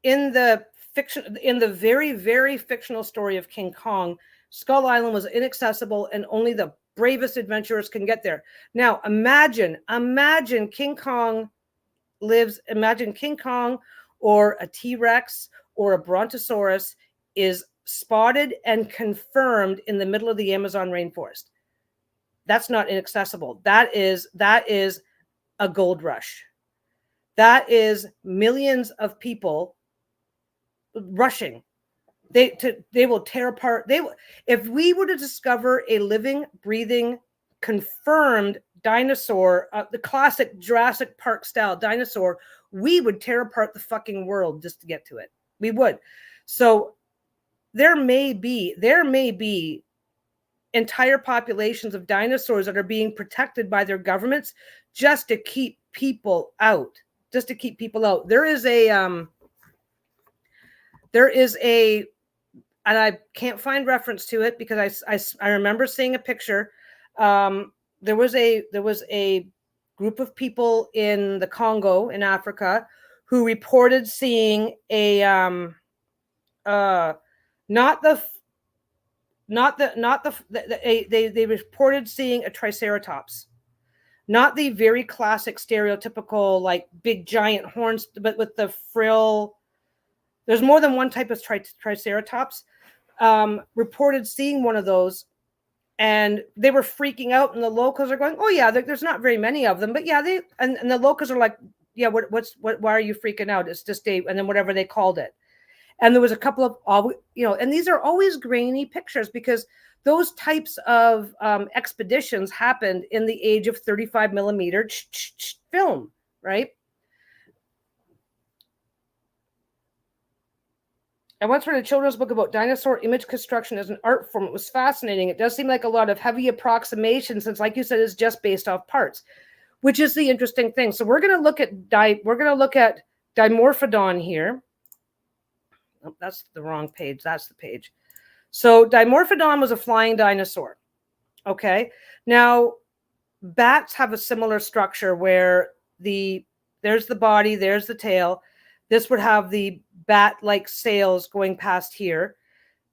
the fiction, in the very, very fictional story of King Kong, Skull Island was inaccessible, and only the bravest adventurers can get there. Now, imagine King Kong imagine King Kong or a T-Rex or a Brontosaurus is spotted and confirmed in the middle of the Amazon rainforest. That's not inaccessible. That is a gold rush. That is millions of people rushing. They will tear apart. If we were to discover a living, breathing, confirmed dinosaur, the classic Jurassic Park style dinosaur, we would tear apart the fucking world just to get to it. We would. So there may be entire populations of dinosaurs that are being protected by their governments just to keep people out. There is a, and I can't find reference to it because I remember seeing a picture. There was a group of people in the Congo in Africa who reported seeing a they reported seeing a triceratops, not the very classic stereotypical like big giant horns, but with the frill. There's more than one type of triceratops. Reported seeing one of those, and they were freaking out, and the locals are going, oh yeah, there's not very many of them, but yeah, and the locals are like, yeah, why are you freaking out? It's just and then whatever they called it. And there was a couple of, and these are always grainy pictures because those types of expeditions happened in the age of 35 millimeter film, right? I once read a children's book about dinosaur image construction as an art form. It was fascinating. It does seem like a lot of heavy approximation since, like you said, it's just based off parts, which is the interesting thing. So we're going to look at Dimorphodon here. Oh, that's the wrong page. That's the page. So Dimorphodon was a flying dinosaur. Okay. Now, bats have a similar structure where there's the body, there's the tail. This would have the bat-like sails going past here.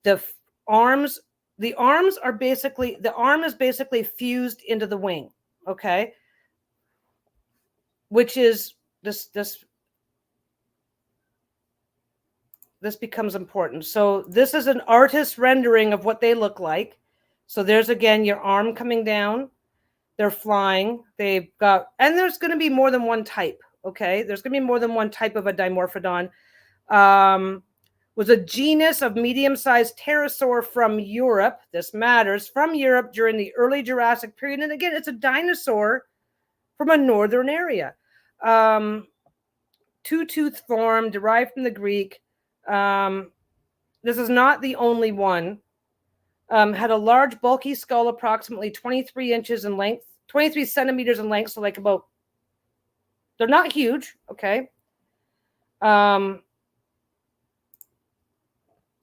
The arm is basically fused into the wing. Okay. Which is this becomes important. So this is an artist's rendering of what they look like. So there's again your arm coming down. They're flying. They've got, and there's going to be more than one type. Okay, there's going to be more than one type of a Dimorphodon. Was a genus of medium-sized pterosaur from Europe. This matters, from Europe during the early Jurassic period. And again, it's a dinosaur from a northern area. Two-tooth form derived from the Greek. This is not the only one. Had a large, bulky skull, approximately 23 inches in length, 23 centimeters in length. So like about, they're not huge. Okay.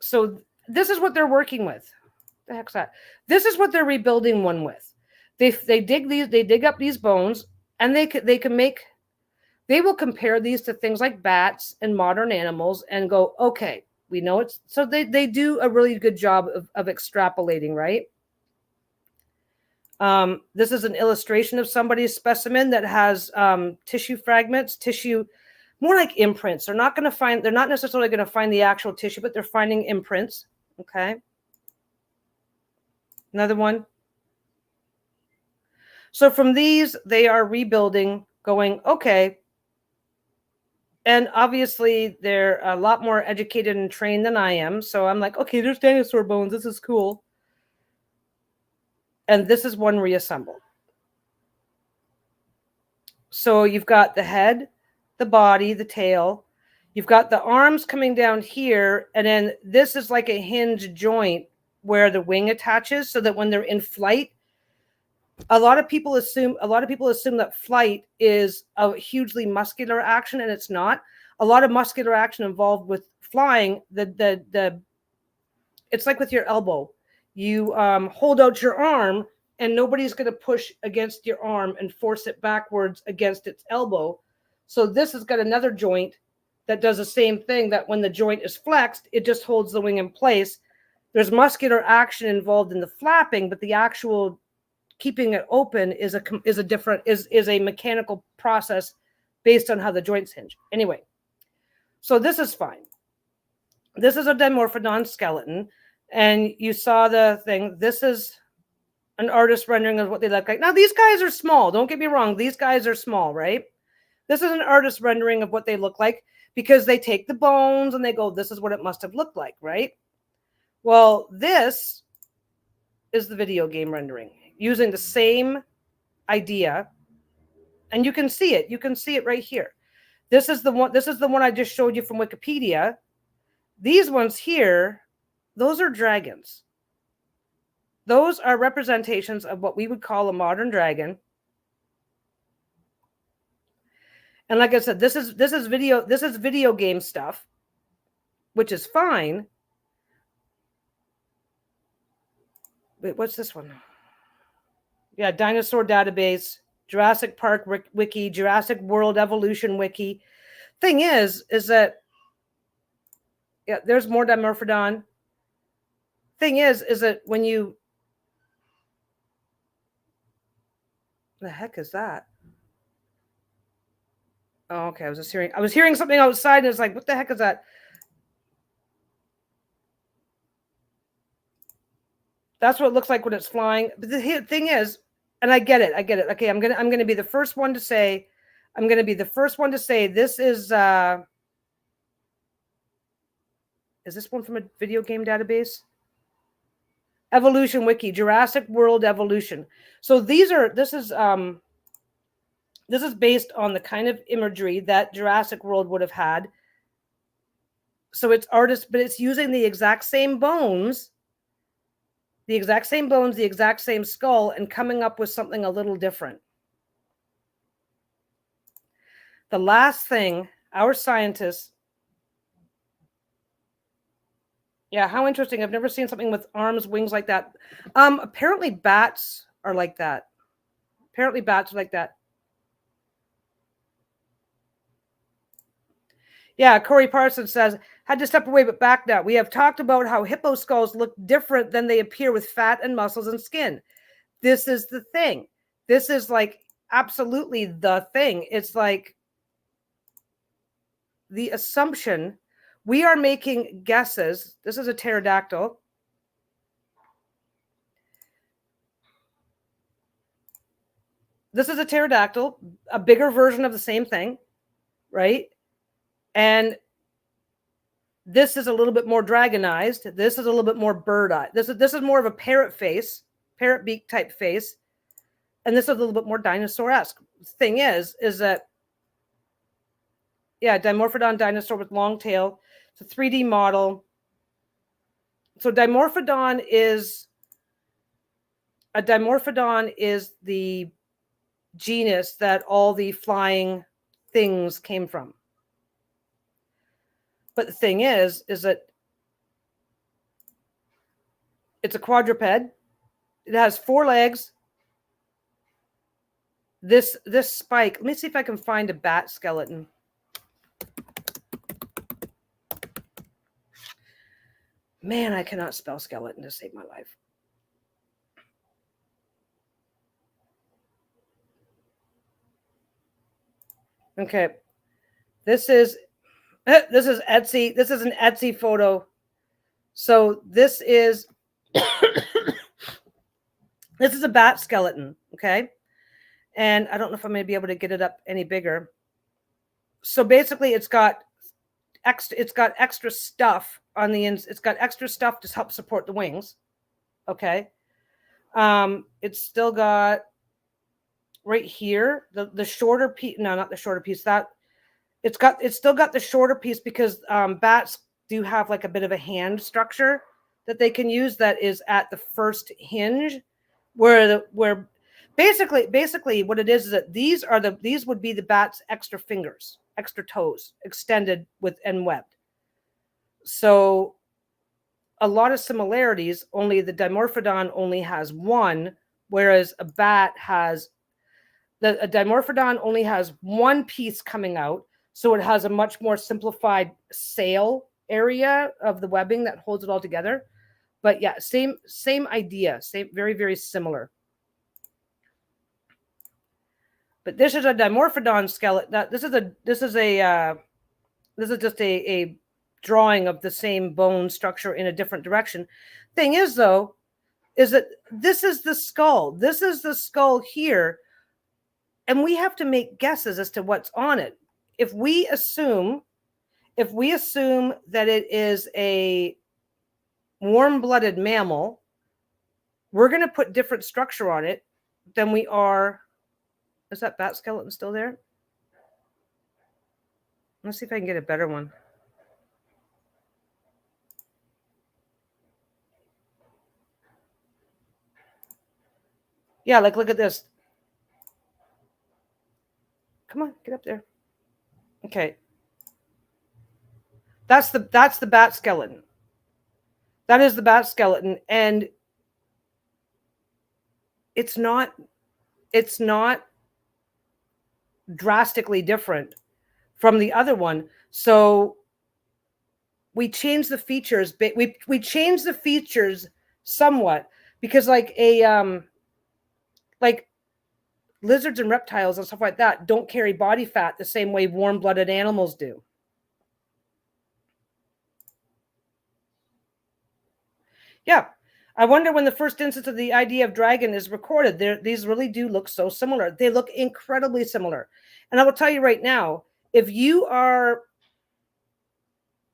So this is what they're working with. The heck's that? This is what they're rebuilding one with. They dig up these bones, and they will compare these to things like bats and modern animals and go, okay, we know it's, so they do a really good job of extrapolating, right? This is an illustration of somebody's specimen that has tissue fragments, more like imprints. They're not necessarily going to find the actual tissue, but they're finding imprints. Okay. Another one. So from these, they are rebuilding going, okay. And obviously they're a lot more educated and trained than I am. So I'm like, okay, there's dinosaur bones. This is cool. And this is one reassembled. So you've got the head, the body, the tail. You've got the arms coming down here. And then this is like a hinge joint where the wing attaches so that when they're in flight, a lot of people assume that flight is a hugely muscular action, and it's not. A lot of muscular action involved with flying. It's like with your elbow. You hold out your arm, and nobody's going to push against your arm and force it backwards against its elbow. So this has got another joint that does the same thing, that when the joint is flexed, it just holds the wing in place. There's muscular action involved in the flapping, but the actual keeping it open is a mechanical process based on how the joints hinge. Anyway, so this is fine. This is a Dimorphodon skeleton, and you saw the thing. This is an artist rendering of what they look like. Now, these guys are small. Don't get me wrong. These guys are small, right? This is an artist rendering of what they look like because they take the bones and they go, this is what it must have looked like, right? Well, this is the video game rendering using the same idea. And you can see it. You can see it right here. This is the one I just showed you from Wikipedia. These ones here, those are dragons. Those are representations of what we would call a modern dragon. And like I said, this is video game stuff, which is fine. Wait, what's this one? Yeah, Dinosaur Database, Jurassic Park Wiki, Jurassic World Evolution Wiki. Thing is that, yeah, there's more Dimorphodon. Thing is that when you, the heck is that? Oh, okay. I was hearing something outside, and it's like, what the heck is that? That's what it looks like when it's flying. But the thing is, and I get it. Okay, I'm gonna be the first one to say, this is this one from a video game database? Evolution Wiki, Jurassic World Evolution. So this is based on the kind of imagery that Jurassic World would have had. So it's artists, but it's using the exact same bones, the exact same skull, and coming up with something a little different. The last thing, our scientists, yeah, how interesting. I've never seen something with arms, wings like that. Apparently bats are like that. Yeah, Corey Parsons says, had to step away, but back now. We have talked about how hippo skulls look different than they appear with fat and muscles and skin. This is the thing. This is like absolutely the thing. It's like the assumption. We are making guesses. This is a pterodactyl. This is a pterodactyl, a bigger version of the same thing, right? And this is a little bit more dragonized. This is a little bit more bird-eye. This is more of a parrot face, parrot beak type face. And this is a little bit more dinosaur-esque. Thing is that, yeah, Dimorphodon dinosaur with long tail. It's a 3D model. So Dimorphodon is the genus that all the flying things came from. But the thing is that it's a quadruped. It has 4 legs. This spike. Let me see if I can find a bat skeleton. Man, I cannot spell skeleton to save my life. Okay. This is Etsy. This is an Etsy photo. So this is this is a bat skeleton, okay? And I don't know if I'm going to be able to get it up any bigger. So basically, it's got extra stuff on the ends. It's got extra stuff to help support the wings. Okay. It's still got right here the shorter piece. No, not the shorter piece. That it's still got the shorter piece because bats do have like a bit of a hand structure that they can use that is at the first hinge, where basically what it is that these would be the bat's extra fingers, extra toes, extended with and webbed. So a lot of similarities, only the Dimorphodon only has one, whereas a Dimorphodon only has one piece coming out. So it has a much more simplified sail area of the webbing that holds it all together. But yeah, same idea, same, very, very similar. But this is a Dimorphodon skeleton. This is just a drawing of the same bone structure in a different direction. Thing is, though, is that this is the skull. This is the skull here, and we have to make guesses as to what's on it. If we assume that it is a warm-blooded mammal, we're going to put different structure on it than we are. Is that bat skeleton still there? Let's see if I can get a better one. Yeah, like look at this. Come on, get up there. Okay. That's the bat skeleton. That is the bat skeleton, and it's not drastically different from the other one. So we changed the features. We changed the features somewhat because like lizards and reptiles and stuff like that don't carry body fat the same way warm-blooded animals do. Yeah. I wonder when the first instance of the idea of dragon is recorded. These really do look so similar. They look incredibly similar. And I will tell you right now, if you are,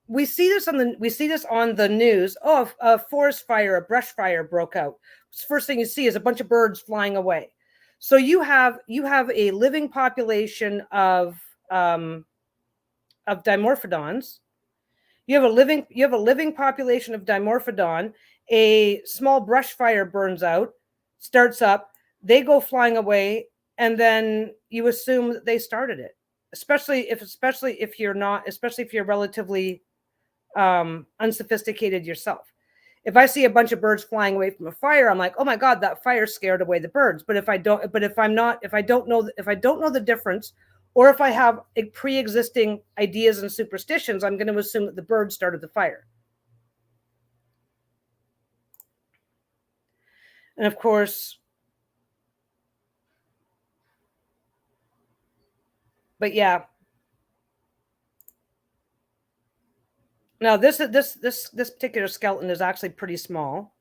we see this on the news. Oh, a forest fire, a brush fire broke out. First thing you see is a bunch of birds flying away. So you have a living population of Dimorphodons. You have a living population of Dimorphodon. A small brush fire burns out, starts up, they go flying away, and then you assume that they started it. Especially if you're relatively unsophisticated yourself. If I see a bunch of birds flying away from a fire, I'm like, oh my God, that fire scared away the birds. But if I don't know the difference, or if I have pre-existing ideas and superstitions, I'm going to assume that the birds started the fire. And of course, but yeah. Now this particular skeleton is actually pretty small.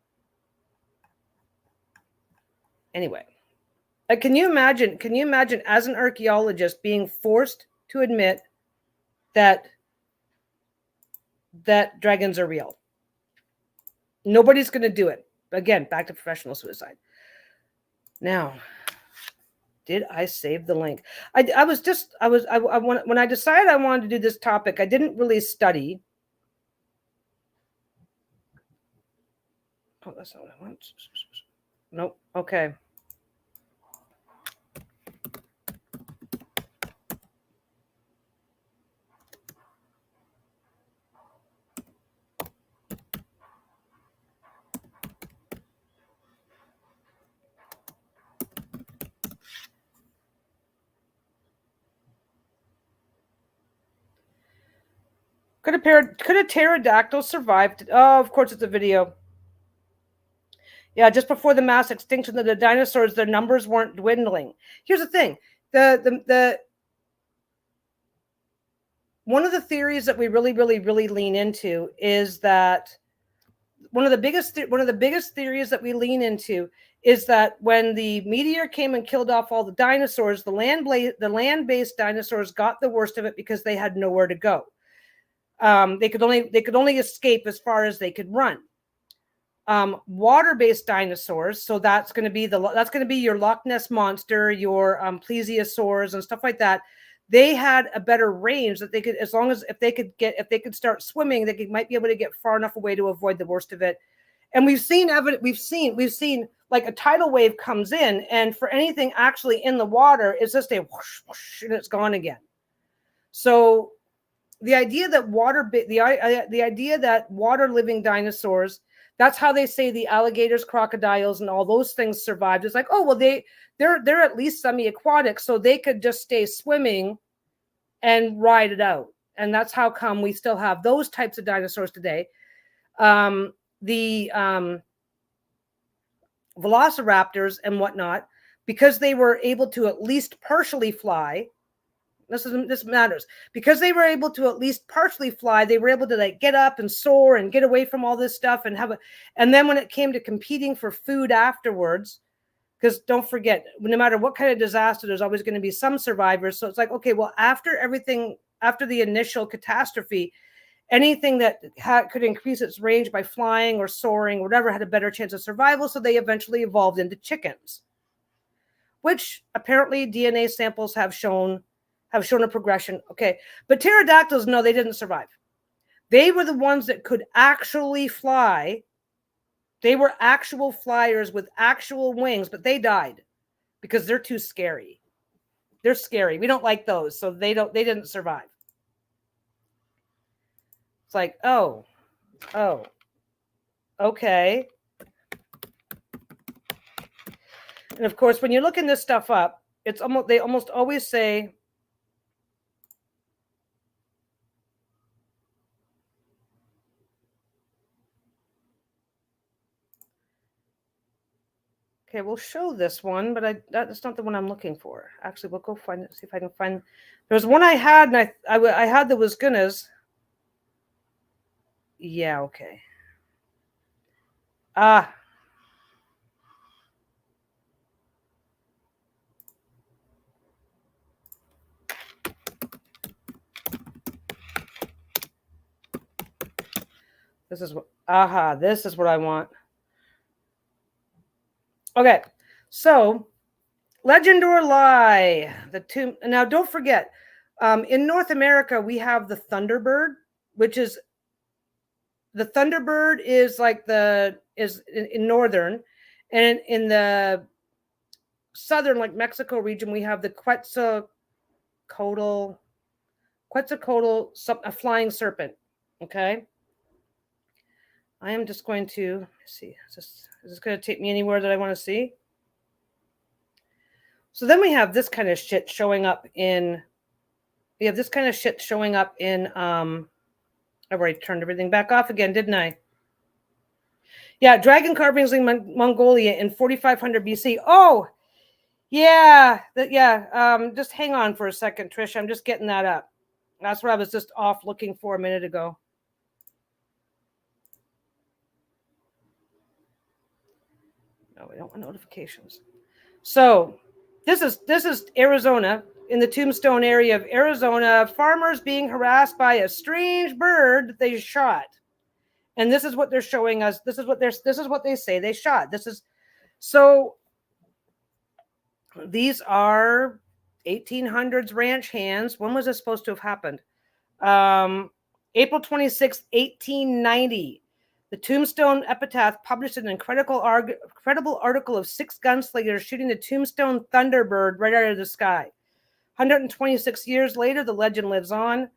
Anyway, can you imagine as an archaeologist being forced to admit that dragons are real? Nobody's going to do it. Again, back to professional suicide. Now, did I save the link? When I decided I wanted to do this topic, I didn't really study. Oh, that's not what I want. Nope. Okay. Could a pterodactyl survive? Oh, of course, it's a video. Yeah, just before the mass extinction of the dinosaurs, their numbers weren't dwindling. Here's the thing: one of the theories that we really lean into is that one of the biggest theories that we lean into is that when the meteor came and killed off all the dinosaurs, the land-based dinosaurs got the worst of it because they had nowhere to go. They could only escape as far as they could run. Water-based dinosaurs, so that's going to be your Loch Ness monster, your plesiosaurs and stuff like that. They had a better range that they could, as long as if they could start swimming, they might be able to get far enough away to avoid the worst of it. And we've seen like a tidal wave comes in, and for anything actually in the water, it's just a whoosh, whoosh, and it's gone again. So the idea that water living dinosaurs, that's how they say the alligators, crocodiles, and all those things survived. It's like, oh, well, they're at least semi-aquatic, so they could just stay swimming and ride it out. And that's how come we still have those types of dinosaurs today. The velociraptors and whatnot, because they were able to at least partially fly. This matters. Because they were able to at least partially fly, they were able to like get up and soar and get away from all this stuff and then when it came to competing for food afterwards, because don't forget, no matter what kind of disaster, there's always going to be some survivors. So it's like, okay, well, after the initial catastrophe, anything that could increase its range by flying or soaring, or whatever, had a better chance of survival. So they eventually evolved into chickens, which apparently DNA samples have shown a progression. Okay. But pterodactyls, no, they didn't survive. They were the ones that could actually fly. They were actual flyers with actual wings, but they died because they're too scary. They're scary. We don't like those. So they didn't survive. It's like, oh, okay. And of course, when you're looking this stuff up, they almost always say, okay, we'll show this one, but that's not the one I'm looking for. Actually, we'll go find it, see if I can find. There was one I had, and I had that was goodness. Yeah, okay. This is what I want. Okay, so legend or lie, the tomb. Now, don't forget, in North America, we have the Thunderbird, which is the Thunderbird is like in northern, and in the southern, like Mexico region, we have the Quetzalcoatl, a flying serpent. Okay. I am just going to see. Is this going to take me anywhere that I want to see? So then we have this kind of shit showing up in. I've already turned everything back off again, didn't I? Yeah, dragon carvings in Mongolia in 4500 BC. Oh, yeah. Just hang on for a second, Trish. I'm just getting that up. That's what I was just off looking for a minute ago. No, we don't want notifications. So this is Arizona. In the Tombstone area of Arizona, farmers being harassed by a strange bird that they shot. And this is what they're showing us. This is what they say they shot. So these are 1800s ranch hands. When was this supposed to have happened? April 26, 1890. The Tombstone Epitaph published an incredible article of 6 gunslingers shooting the Tombstone Thunderbird right out of the sky. 126 years later, the legend lives on.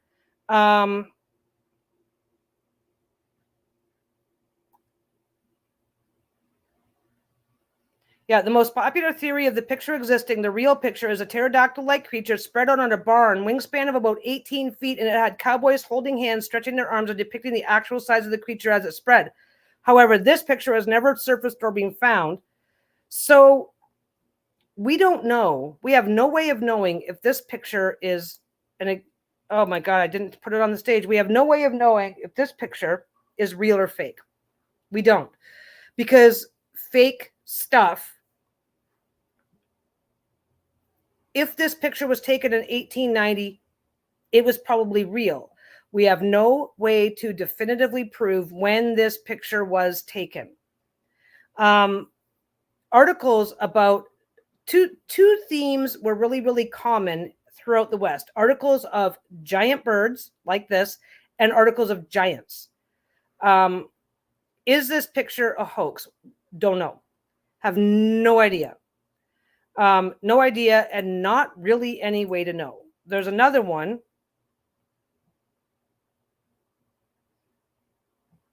Yeah, the most popular theory of the picture existing, the real picture, is a pterodactyl-like creature spread out on a barn, wingspan of about 18 feet, and it had cowboys holding hands, stretching their arms, and depicting the actual size of the creature as it spread. However, this picture has never surfaced or been found. So we don't know. We have no way of knowing if this picture is oh my God, I didn't put it on the stage. We have no way of knowing if this picture is real or fake. We don't. Because fake stuff if this picture was taken in 1890, it was probably real. We have no way to definitively prove when this picture was taken. Articles about two themes were really, really common throughout the West. Articles of giant birds like this and articles of giants. Is this picture a hoax? Don't know. Have no idea. No idea, and not really any way to know. There's another one.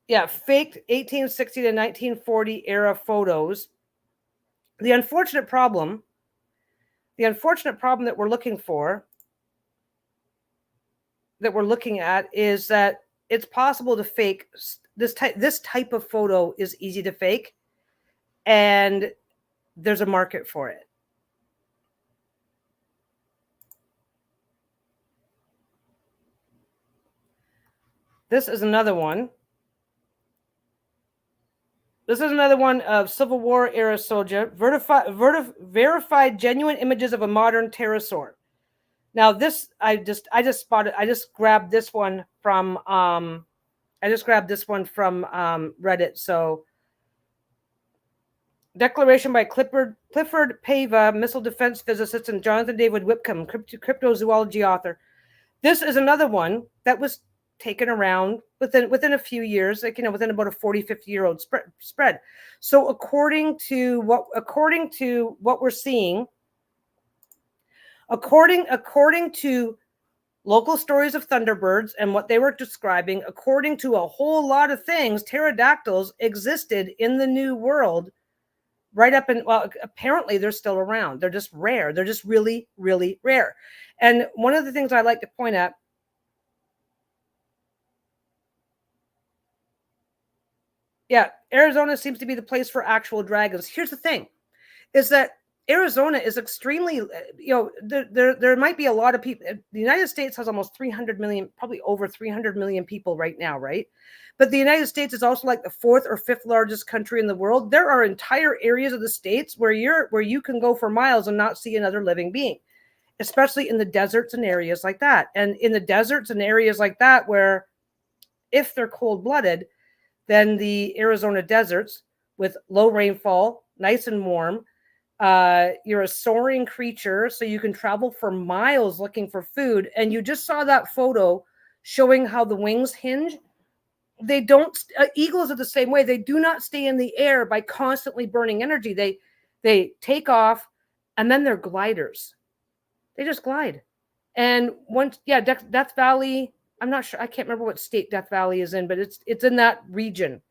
Yeah, faked 1860 to 1940 era photos. The unfortunate problem that we're looking at is that it's possible to fake this type of photo is easy to fake, and there's a market for it. This is another one. This is another one of Civil War era soldier, verified genuine images of a modern pterosaur. Now this, I just grabbed this one from Reddit. So declaration by Clifford Pava, missile defense physicist, and Jonathan David Whitcomb, cryptozoology author. This is another one that was taken around within a few years, like, within about a 40-50-year-old spread. So according to what we're seeing, according to local stories of thunderbirds and what they were describing, according to a whole lot of things, pterodactyls existed in the New World right up in, well, apparently they're still around. They're just rare. They're just really, really rare. And one of the things I like to point at, yeah, Arizona seems to be the place for actual dragons. Here's the thing, is that Arizona is extremely, there might be a lot of people. The United States has almost 300 million, probably over 300 million people right now, right? But the United States is also like the 4th or 5th largest country in the world. There are entire areas of the states where you can go for miles and not see another living being, especially in the deserts and areas like that. And in the deserts and areas like that, where if they're cold-blooded, then the Arizona deserts with low rainfall, nice and warm. You're a soaring creature, so you can travel for miles looking for food. And you just saw that photo showing how the wings hinge. They don't, eagles are the same way. They do not stay in the air by constantly burning energy. They take off, and then they're gliders. They just glide. And once, yeah, Death Valley, I'm not sure, I can't remember what state Death Valley is in, but it's in that region.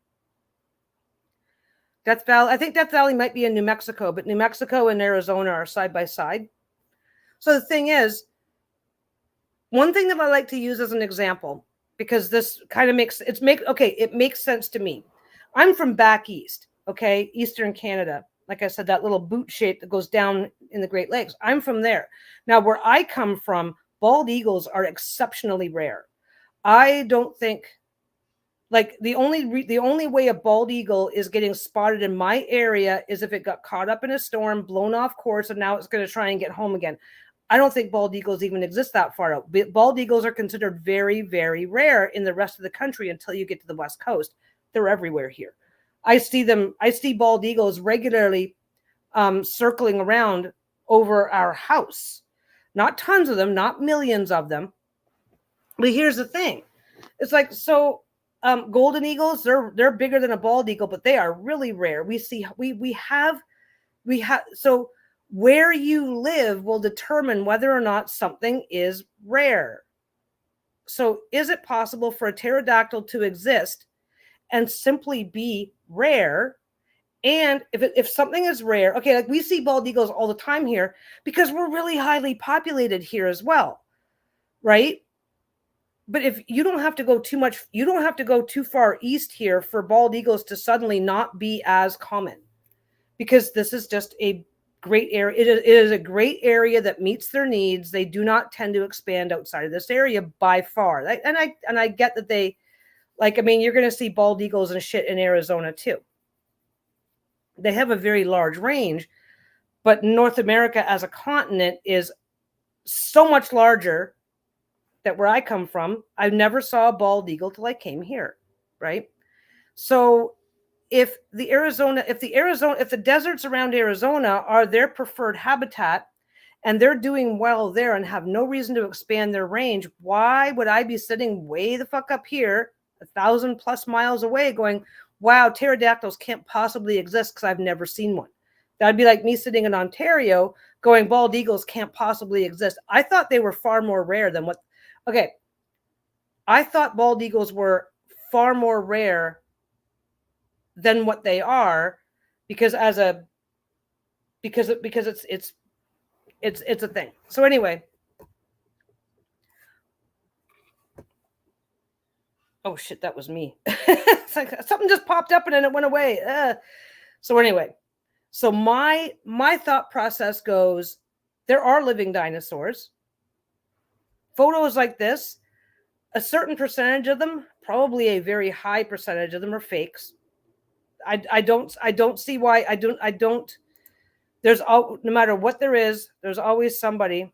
Death Valley, I think Death Valley might be in New Mexico, but New Mexico and Arizona are side by side. So the thing is, one thing that I like to use as an example, because this kind of it makes sense to me. I'm from back east, okay, Eastern Canada. Like I said, that little boot shape that goes down in the Great Lakes. I'm from there. Now, where I come from, bald eagles are exceptionally rare. I don't think, like, the only way a bald eagle is getting spotted in my area is if it got caught up in a storm, blown off course, and now it's going to try and get home again. I don't think bald eagles even exist that far out. Bald eagles are considered very, very rare in the rest of the country until you get to the West Coast. They're everywhere here. I see bald eagles regularly circling around over our house. Not tons of them, not millions of them. But here's the thing. It's like, so golden eagles, they're bigger than a bald eagle, but they are really rare. So where you live will determine whether or not something is rare. So is it possible for a pterodactyl to exist and simply be rare? And if something is rare, okay, like we see bald eagles all the time here because we're really highly populated here as well, right? But if you don't have to go too far east here for bald eagles to suddenly not be as common, because this is just a great area. It is a great area that meets their needs. They do not tend to expand outside of this area by far. And I get that they, like, I mean, you're going to see bald eagles and shit in Arizona too. They have a very large range, but North America as a continent is so much larger that where I come from, I never saw a bald eagle till I came here, right? So if the deserts around Arizona are their preferred habitat and they're doing well there and have no reason to expand their range, why would I be sitting way the fuck up here, 1,000+ miles away, going, wow, pterodactyls can't possibly exist because I've never seen one? That'd be like me sitting in Ontario going, bald eagles can't possibly exist. I thought they were far more rare than what. Okay, I thought bald eagles were far more rare than what they are, because it's a thing. So anyway, oh shit, that was me. It's like something just popped up and then it went away. So anyway, so my thought process goes, there are living dinosaurs. Photos like this, a certain percentage of them, probably a very high percentage of them, are fakes. I don't see why. I don't. There's no matter what there is, there's always somebody.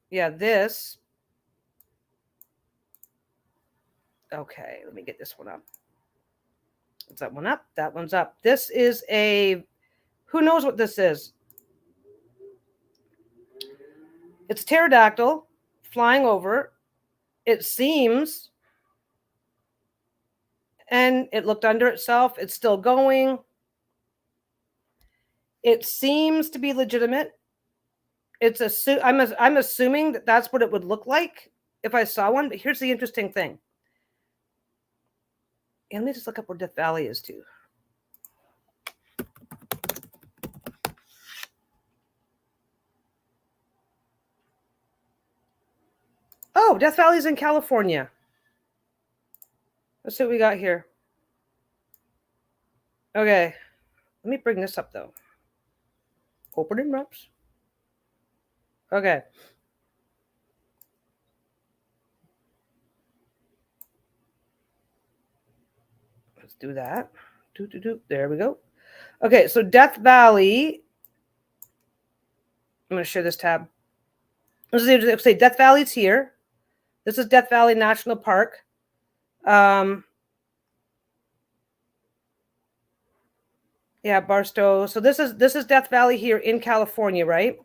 Yeah, this. Okay, let me get this one up. Is that one up? That one's up. This is a, who knows what this is? It's pterodactyl flying over. It seems, and it looked under itself. It's still going. It seems to be legitimate. I'm assuming that that's what it would look like if I saw one. But here's the interesting thing. And let me just look up where Death Valley is too. Oh, Death Valley's in California. Let's see what we got here. Okay, let me bring this up though. Opening maps. Okay. Let's do that. There we go. Okay, so Death Valley. I'm going to share this tab. Let's say Death Valley's here. This is Death Valley National Park. Yeah, Barstow. So this is Death Valley here in California, right?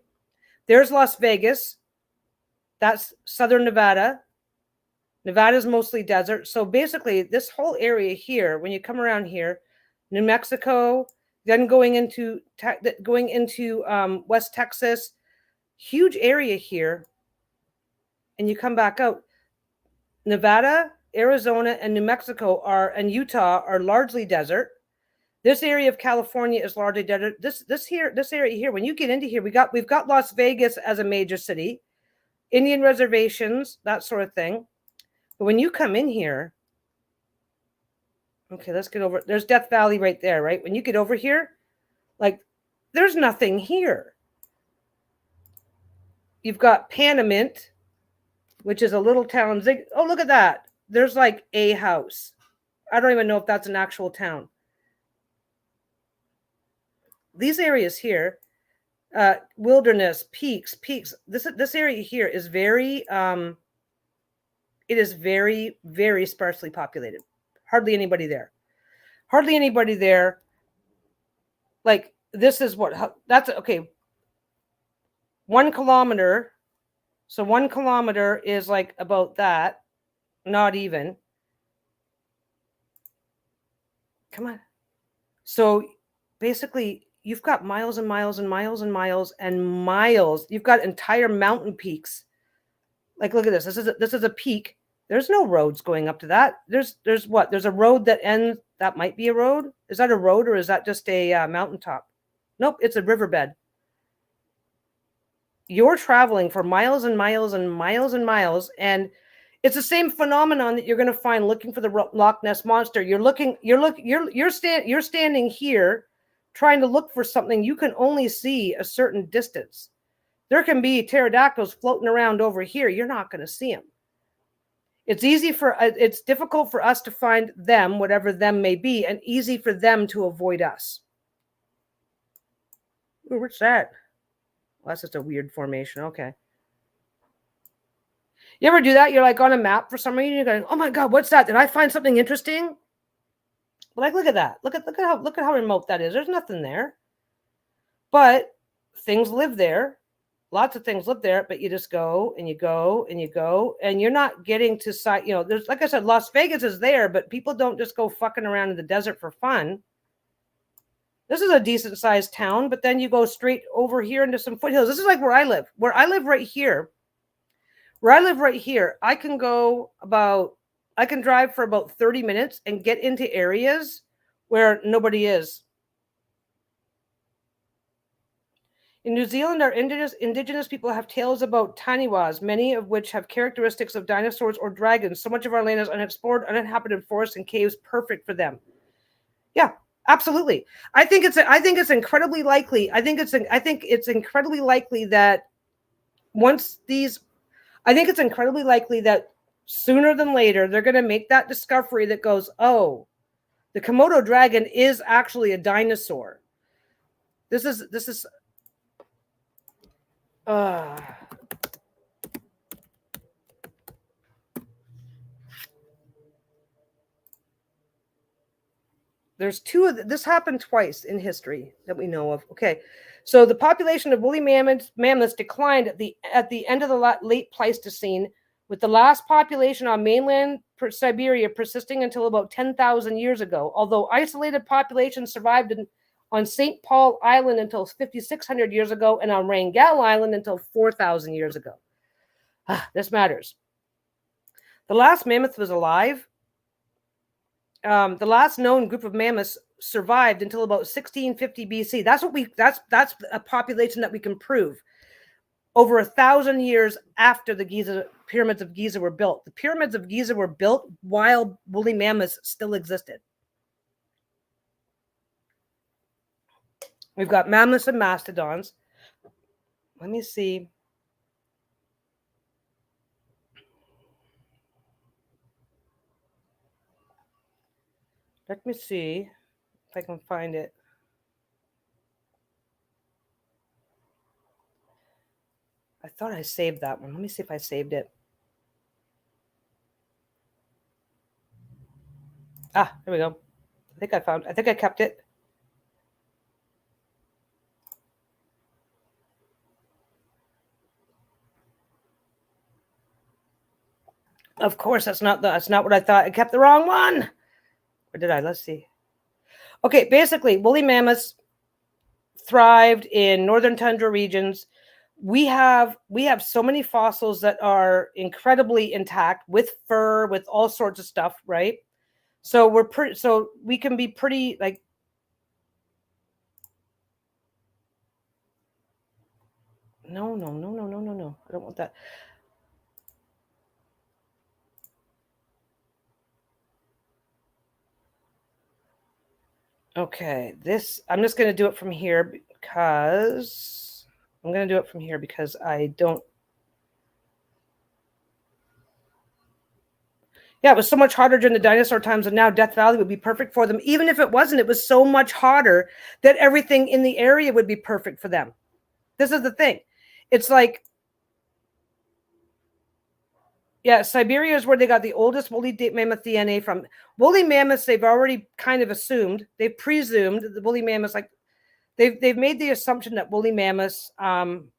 There's Las Vegas. That's southern Nevada. Nevada's mostly desert. So basically, this whole area here, when you come around here, New Mexico, then going into West Texas, huge area here, and you come back out. Nevada, Arizona, and New Mexico and Utah are largely desert. This area of California is largely desert. This area here, when you get into here, we've got Las Vegas as a major city, Indian reservations, that sort of thing. But when you come in here, okay, let's get over. There's Death Valley right there, right? When you get over here, like, there's nothing here. You've got Panamint, which is a little town. Oh, look at that. There's like a house. I don't even know if that's an actual town. These areas here, wilderness, peaks. This area here is very, it is very, very sparsely populated. Hardly anybody there. Like, this is that's okay. 1 kilometer. So 1 kilometer is like about that. Not even. Come on. So basically, you've got miles and miles and miles and miles and miles. You've got entire mountain peaks. Like, look at this. This is a peak. There's no roads going up to that. There's what? There's a road that ends. That might be a road. Is that a road or is that just a mountaintop? Nope, it's a riverbed. You're traveling for miles and miles and miles and miles, and it's the same phenomenon that you're going to find looking for the Loch Ness monster. You're standing here trying to look for something. You can only see a certain distance. There can be pterodactyls floating around over here. You're not going to see them. It's difficult for us to find them, whatever them may be, and easy for them to avoid us. Ooh, what's that? Well, that's just a weird formation. Okay. You ever do that? You're like on a map for some reason. You're going, "Oh my god, what's that? Did I find something interesting?" Like, look at that. Look at how remote that is. There's nothing there. But things live there. Lots of things live there, but you just go and you go and you go, and you're not getting to sight. You know, there's, like I said, Las Vegas is there, but people don't just go fucking around in the desert for fun. This is a decent sized town, but then you go straight over here into some foothills. This is like where I live. Where I live right here. I can drive for about 30 minutes and get into areas where nobody is. In New Zealand, our indigenous people have tales about taniwas, many of which have characteristics of dinosaurs or dragons. So much of our land is unexplored, uninhabited forests and caves, perfect for them. Yeah, absolutely. I think it's incredibly likely. I think it's incredibly likely that sooner than later they're going to make that discovery that goes, oh, the Komodo dragon is actually a dinosaur. This is there's two of this happened twice in history that we know of. Okay, so the population of woolly mammoths declined at the end of the late Pleistocene, with the last population on mainland Siberia persisting until about 10,000 years ago. Although isolated populations survived on St. Paul Island until 5,600 years ago, and on Wrangell Island until 4,000 years ago. This matters. The last mammoth was alive. The last known group of mammoths survived until about 1650 BC. That's a population that we can prove. Over 1,000 years after the pyramids of Giza were built. The pyramids of Giza were built while woolly mammoths still existed. We've got mammoths and mastodons. Let me see. Let me see if I can find it. I thought I saved that one. Let me see if I saved it. Ah, there we go. I think I kept it. Of course, that's not what I thought. I kept the wrong one. Or did I? Let's see. Okay, basically, woolly mammoths thrived in northern tundra regions. We have so many fossils that are incredibly intact with fur, with all sorts of stuff, right? So we can be pretty like. No. I don't want that. Okay, I'm just going to do it from here because I don't. Yeah, it was so much harder during the dinosaur times, and now Death Valley would be perfect for them. Even if it wasn't, it was so much harder that everything in the area would be perfect for them. This is the thing. It's like, yeah, Siberia is where they got the oldest woolly mammoth DNA from. Woolly mammoths, they've already kind of assumed, they've presumed that the woolly mammoths, like, they've made the assumption that woolly mammoths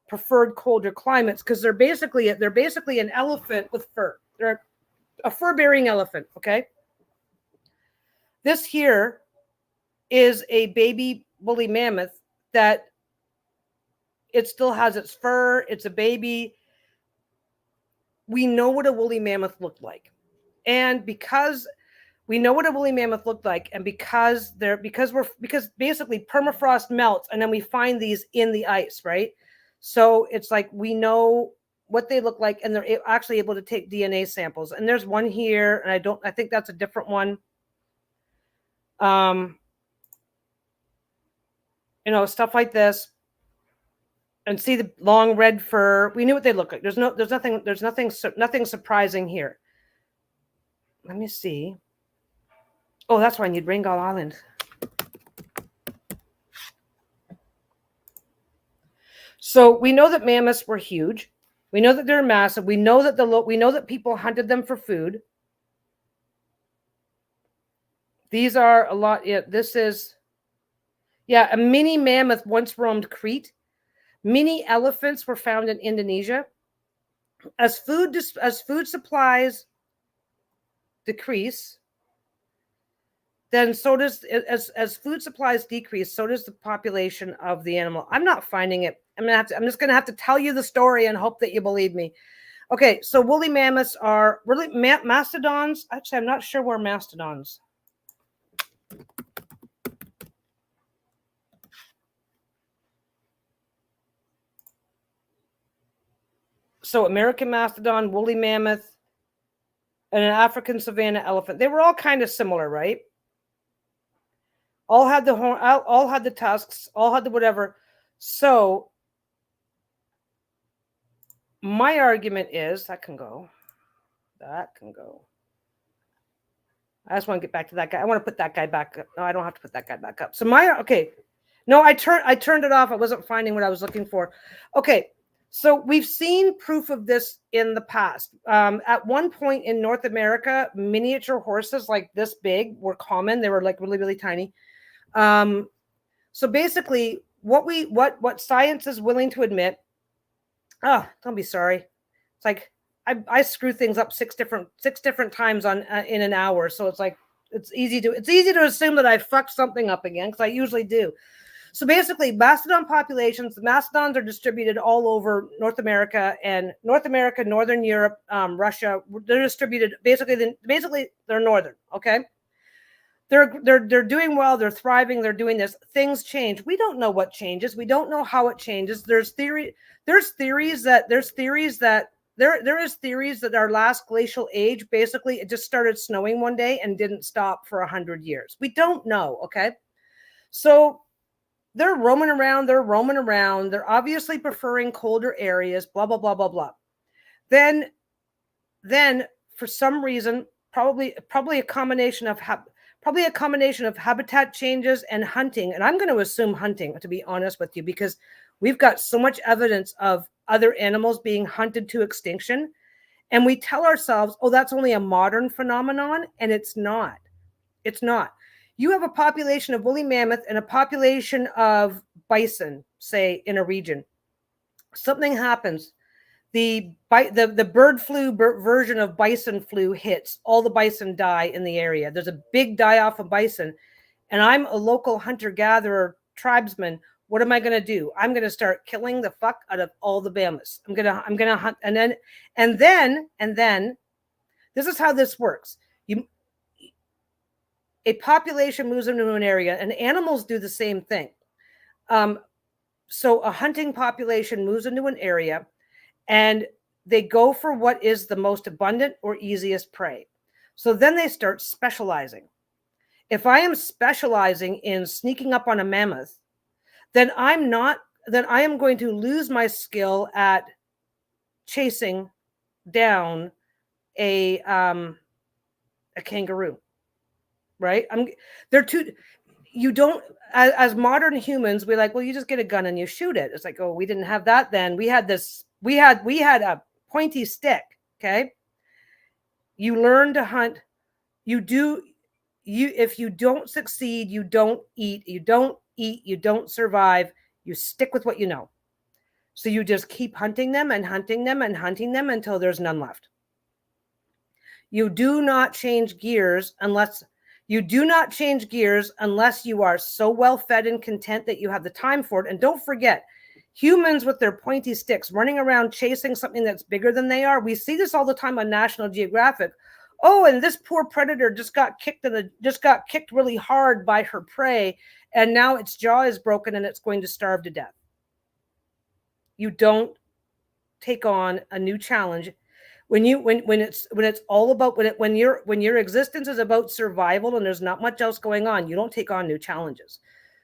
preferred colder climates because they're basically an elephant with fur. They're a fur-bearing elephant, okay? This here is a baby woolly mammoth that it still has its fur. It's a baby. We know what a woolly mammoth looked like. And because we know what a woolly mammoth looked like, and because basically permafrost melts and then we find these in the ice, right? So it's like we know what they look like, and they're actually able to take DNA samples. And there's one here, and I think that's a different one. Stuff like this. And see the long red fur. We knew what they look like. There's nothing surprising here. Let me see. Oh, that's why I need Wrangell Island. So we know that mammoths were huge. We know that they're massive. We know that people hunted them for food. These are a lot. Yeah, this is, yeah, a mini mammoth once roamed Crete. Mini elephants were found in Indonesia. As food supplies decrease, then so does as food supplies decrease, so does the population of the animal. I'm not finding it. I'm just gonna have to tell you the story and hope that you believe me. Okay, so woolly mammoths are really mastodons. Actually, I'm not sure where mastodons. So American mastodon, woolly mammoth, and an African savanna elephant. They were all kind of similar, right? All had the horn, all had the tusks, all had the whatever. So my argument is that can go. I just want to get back to that guy. I want to put that guy back up. No, I don't have to put that guy back up. So no, I turned it off. I wasn't finding what I was looking for. Okay, so we've seen proof of this in the past. At one point in North America, miniature horses like this big were common. They were like really, really tiny. So basically, what science is willing to admit. Oh, don't be sorry. It's like I screw things up six different times on in an hour. So it's like it's easy to assume that I fucked something up again, because I usually do. So basically, mastodon populations, the mastodons are distributed all over North America, Northern Europe, Russia. They're distributed basically they're northern. Okay. They're doing well. They're thriving. They're doing this. Things change. We don't know what changes. We don't know how it changes. There is theories that our last glacial age, basically, it just started snowing one day and didn't stop for 100 years. We don't know. Okay. So they're roaming around. They're obviously preferring colder areas, blah, blah, blah, blah, blah. Then for some reason, probably a combination of habitat changes and hunting. And I'm going to assume hunting, to be honest with you, because we've got so much evidence of other animals being hunted to extinction. And we tell ourselves, oh, that's only a modern phenomenon. And it's not. It's not. You have a population of woolly mammoth and a population of bison, say, in a region. Something happens. The bird flu version of bison flu hits. All the bison die in the area. There's a big die off of bison. And I'm a local hunter-gatherer tribesman. What am I going to do? I'm going to start killing the fuck out of all the mammoths. I'm going to hunt. And then this is how this works. A population moves into an area, and animals do the same thing. So a hunting population moves into an area, and they go for what is the most abundant or easiest prey. So then they start specializing. If I am specializing in sneaking up on a mammoth, then I am going to lose my skill at chasing down a kangaroo. Right? You don't, as modern humans, we're like, well, you just get a gun and you shoot it. It's like, oh, we didn't have that then. We had a pointy stick. Okay. You learn to hunt. If you don't succeed, you don't eat, you don't survive. You stick with what you know. So you just keep hunting them and hunting them and hunting them until there's none left. You do not change gears unless you are so well fed and content that you have the time for it. And don't forget, humans with their pointy sticks running around chasing something that's bigger than they are. We see this all the time on National Geographic. Oh, and this poor predator just got kicked really hard by her prey, and now its jaw is broken and it's going to starve to death. You don't take on a new challenge when it's all about when your existence is about survival and there's not much else going on. You don't take on new challenges.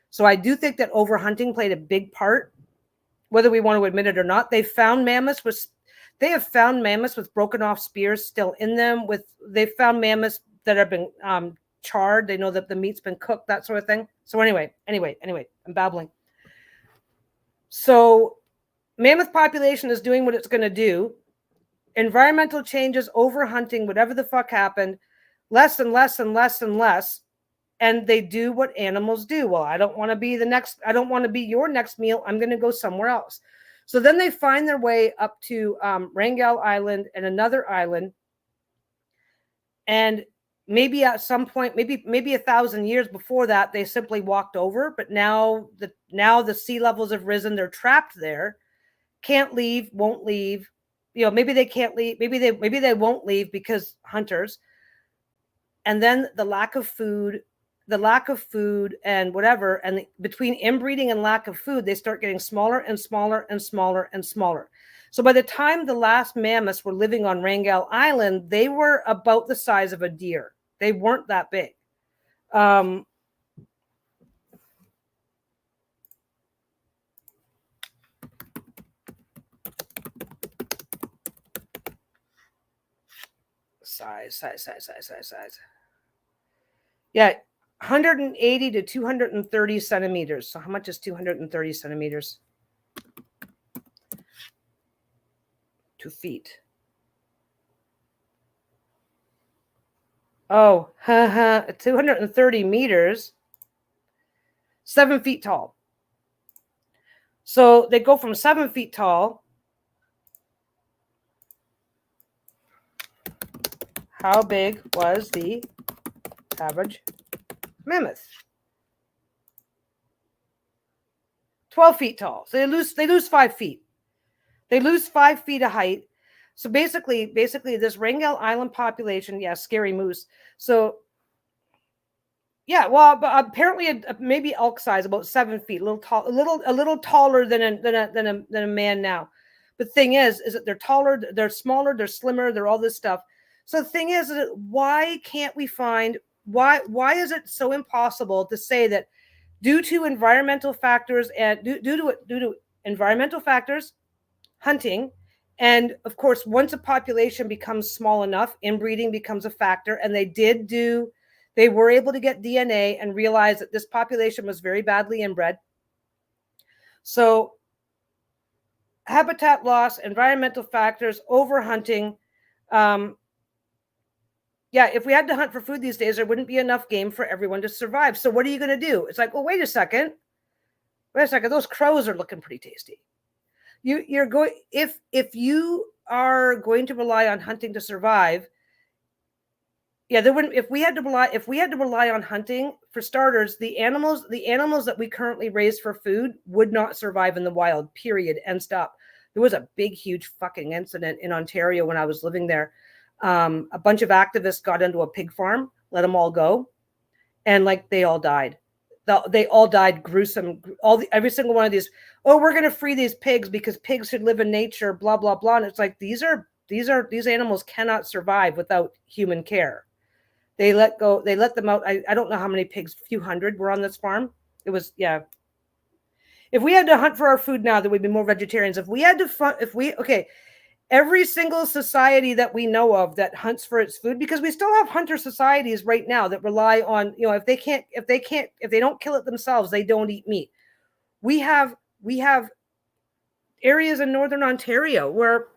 So I do think that overhunting played a big part, whether we want to admit it or not. They have found mammoths with broken off spears still in them. They've found mammoths that have been charred. They know that the meat's been cooked, that sort of thing. So anyway, I'm babbling. So mammoth population is doing what it's going to do. Environmental changes, overhunting, whatever the fuck happened, less and less and less and less. And they do what animals do. Well, I don't want to be your next meal. I'm going to go somewhere else. So then they find their way up to Wrangell Island and another island. And maybe at some point, maybe 1,000 years before that, they simply walked over. But now the sea levels have risen. They're trapped there. Can't leave, won't leave. Maybe they can't leave. Maybe they won't leave because hunters. And then the lack of food and whatever, and between inbreeding and lack of food, they start getting smaller and smaller and smaller and smaller. So by the time the last mammoths were living on Wrangell Island, they were about the size of a deer. They weren't that big. Size. Yeah, 180 to 230 centimeters. So how much is 230 centimeters? 2 feet. Oh, 230 meters, 7 feet tall. So they go from 7 feet tall. How big was the average mammoth? 12 feet tall. So they lose 5 feet. They lose 5 feet of height. So basically this Wrangell Island population, yeah, scary moose. So yeah, well, but apparently maybe elk size, about 7 feet, a little taller than a man now. But the thing is that they're taller, they're smaller, they're slimmer, they're all this stuff. So the thing is that why can't we find why is it so impossible to say that due to environmental factors and due to environmental factors, hunting, and of course, once a population becomes small enough, inbreeding becomes a factor, and they were able to get DNA and realize that this population was very badly inbred. So habitat loss, environmental factors, overhunting. Yeah, if we had to hunt for food these days, there wouldn't be enough game for everyone to survive. So what are you going to do? It's like, well, wait a second. Those crows are looking pretty tasty. You're going if you are going to rely on hunting to survive. Yeah, there wouldn't. If we had to rely on hunting, for starters, the animals that we currently raise for food would not survive in the wild. Period. End stop. There was a big, huge fucking incident in Ontario when I was living there. A bunch of activists got into a pig farm, let them all go, and they all died. They all died gruesome. Every single one of these. Oh, we're going to free these pigs because pigs should live in nature. Blah blah blah. And it's like these animals cannot survive without human care. They let them out. I don't know how many pigs, a few hundred were on this farm. It was, yeah. If we had to hunt for our food now, there would be more vegetarians. Every single society that we know of that hunts for its food, because we still have hunter societies right now that rely on, if they don't kill it themselves, they don't eat meat. We have areas in northern Ontario where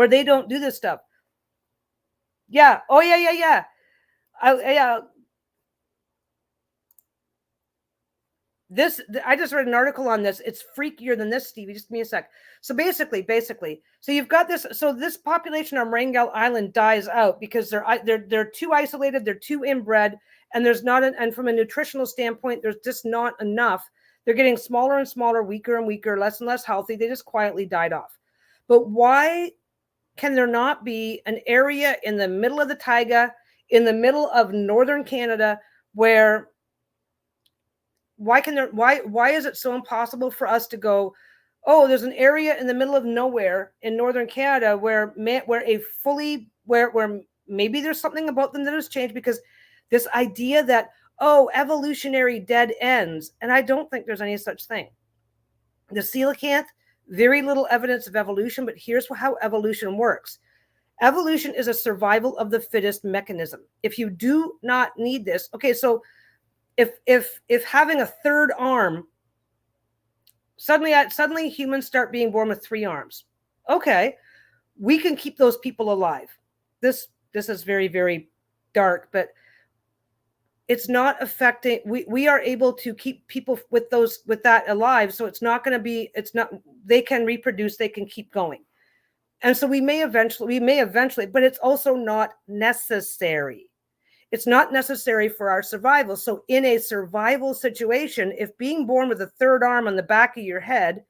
they don't do this stuff. Yeah. Oh yeah. I just read an article on this. It's freakier than this, Stevie. Just give me a sec. So basically, so you've got this. So this population on Wrangell Island dies out because they're too isolated, they're too inbred, and and from a nutritional standpoint, there's just not enough. They're getting smaller and smaller, weaker and weaker, less and less healthy. They just quietly died off. But why can there not be an area in the middle of the taiga, in the middle of northern Canada, where why is it so impossible for us to go, oh, there's an area in the middle of nowhere in northern Canada where maybe there's something about them that has changed, because this idea that, oh, evolutionary dead ends, and I don't think there's any such thing. The coelacanth, very little evidence of evolution, but here's how evolution works. Evolution is a survival of the fittest mechanism. If you do not need this, okay, so if having a third arm Suddenly humans start being born with 3 arms. Okay, we can keep those people alive. This is very, very dark, but it's not affecting, we are able to keep people with that alive, so it's not going to be, it's not, they can reproduce, they can keep going. And so we may eventually, but it's also not necessary. It's not necessary for our survival. So in a survival situation, if being born with a 3rd arm on the back of your head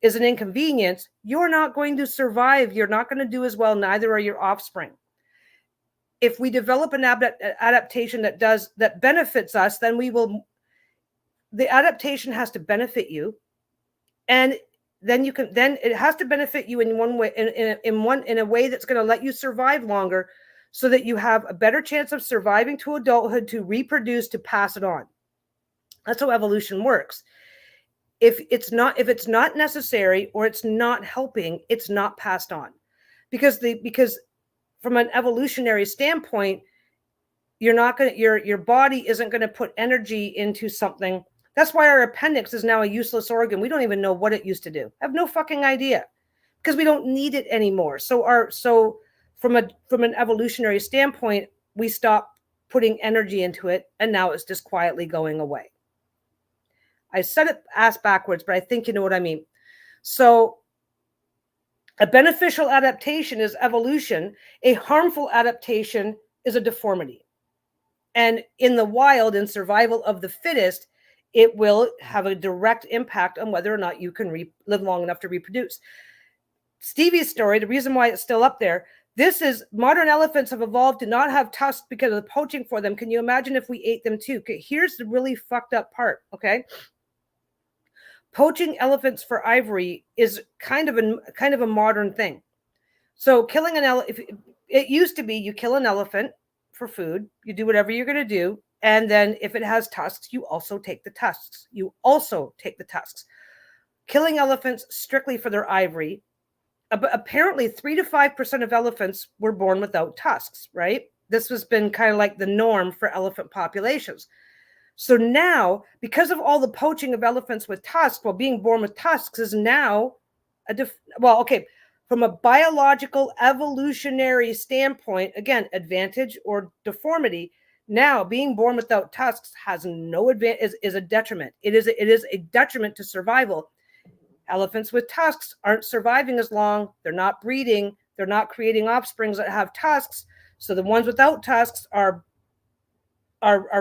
is an inconvenience, you're not going to survive. You're not going to do as well. Neither are your offspring. If we develop an adaptation that benefits us, then the adaptation has to benefit you. And then it has to benefit you in one way, in a way that's going to let you survive longer, so that you have a better chance of surviving to adulthood, to reproduce, to pass it on. That's how evolution works. If it's not necessary, or it's not helping, it's not passed on. Because from an evolutionary standpoint, your body isn't going to put energy into something. That's why our appendix is now a useless organ. We don't even know what it used to do. I have no fucking idea, because we don't need it anymore. So from an evolutionary standpoint, we stop putting energy into it, and now it's just quietly going away. I said it ass backwards, but I think you know what I mean. So a beneficial adaptation is evolution. A harmful adaptation is a deformity. And in the wild, in survival of the fittest, it will have a direct impact on whether or not you can live long enough to reproduce. Stevie's story, the reason why it's still up there, this is modern elephants have evolved to not have tusks because of the poaching for them. Can you imagine if we ate them too? Okay, here's the really fucked up part, okay? Poaching elephants for ivory is kind of a modern thing. So killing an elephant, it used to be you kill an elephant for food, you do whatever you're going to do, and then if it has tusks, you also take the tusks. Killing elephants strictly for their ivory. Apparently 3 to 5% of elephants were born without tusks, right? This has been kind of like the norm for elephant populations. So now, because of all the poaching of elephants with tusks, well, being born with tusks is now from a biological evolutionary standpoint, again, advantage or deformity. Now, being born without tusks has no advantage, is a detriment. It is a detriment to survival. Elephants with tusks aren't surviving as long. They're not breeding. They're not creating offsprings that have tusks. So the ones without tusks are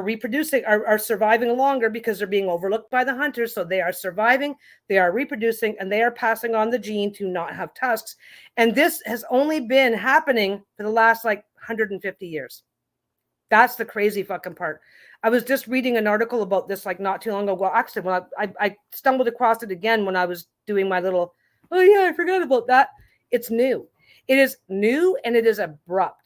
reproducing, are surviving longer because they're being overlooked by the hunters. So they are surviving, they are reproducing, and they are passing on the gene to not have tusks. And this has only been happening for the last 150 years. That's the crazy fucking part. I was just reading an article about this not too long ago. Well, actually, when I stumbled across it again when I was doing my little, oh yeah, I forgot about that. It's new. It is new, and it is abrupt.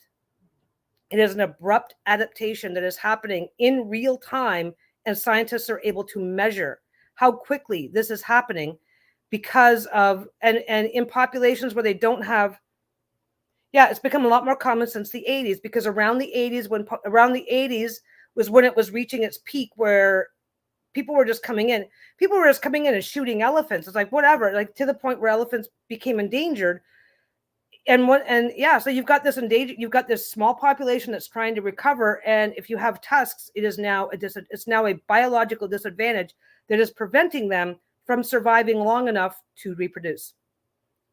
It is an abrupt adaptation that is happening in real time, and scientists are able to measure how quickly this is happening because of, and in populations where they don't have, it's become a lot more common since the 80s, because around the 80s was when it was reaching its peak, where people were just coming in and shooting elephants. It's whatever, to the point where elephants became endangered. So you've got this small population that's trying to recover, and if you have tusks, it is now it's now a biological disadvantage that is preventing them from surviving long enough to reproduce.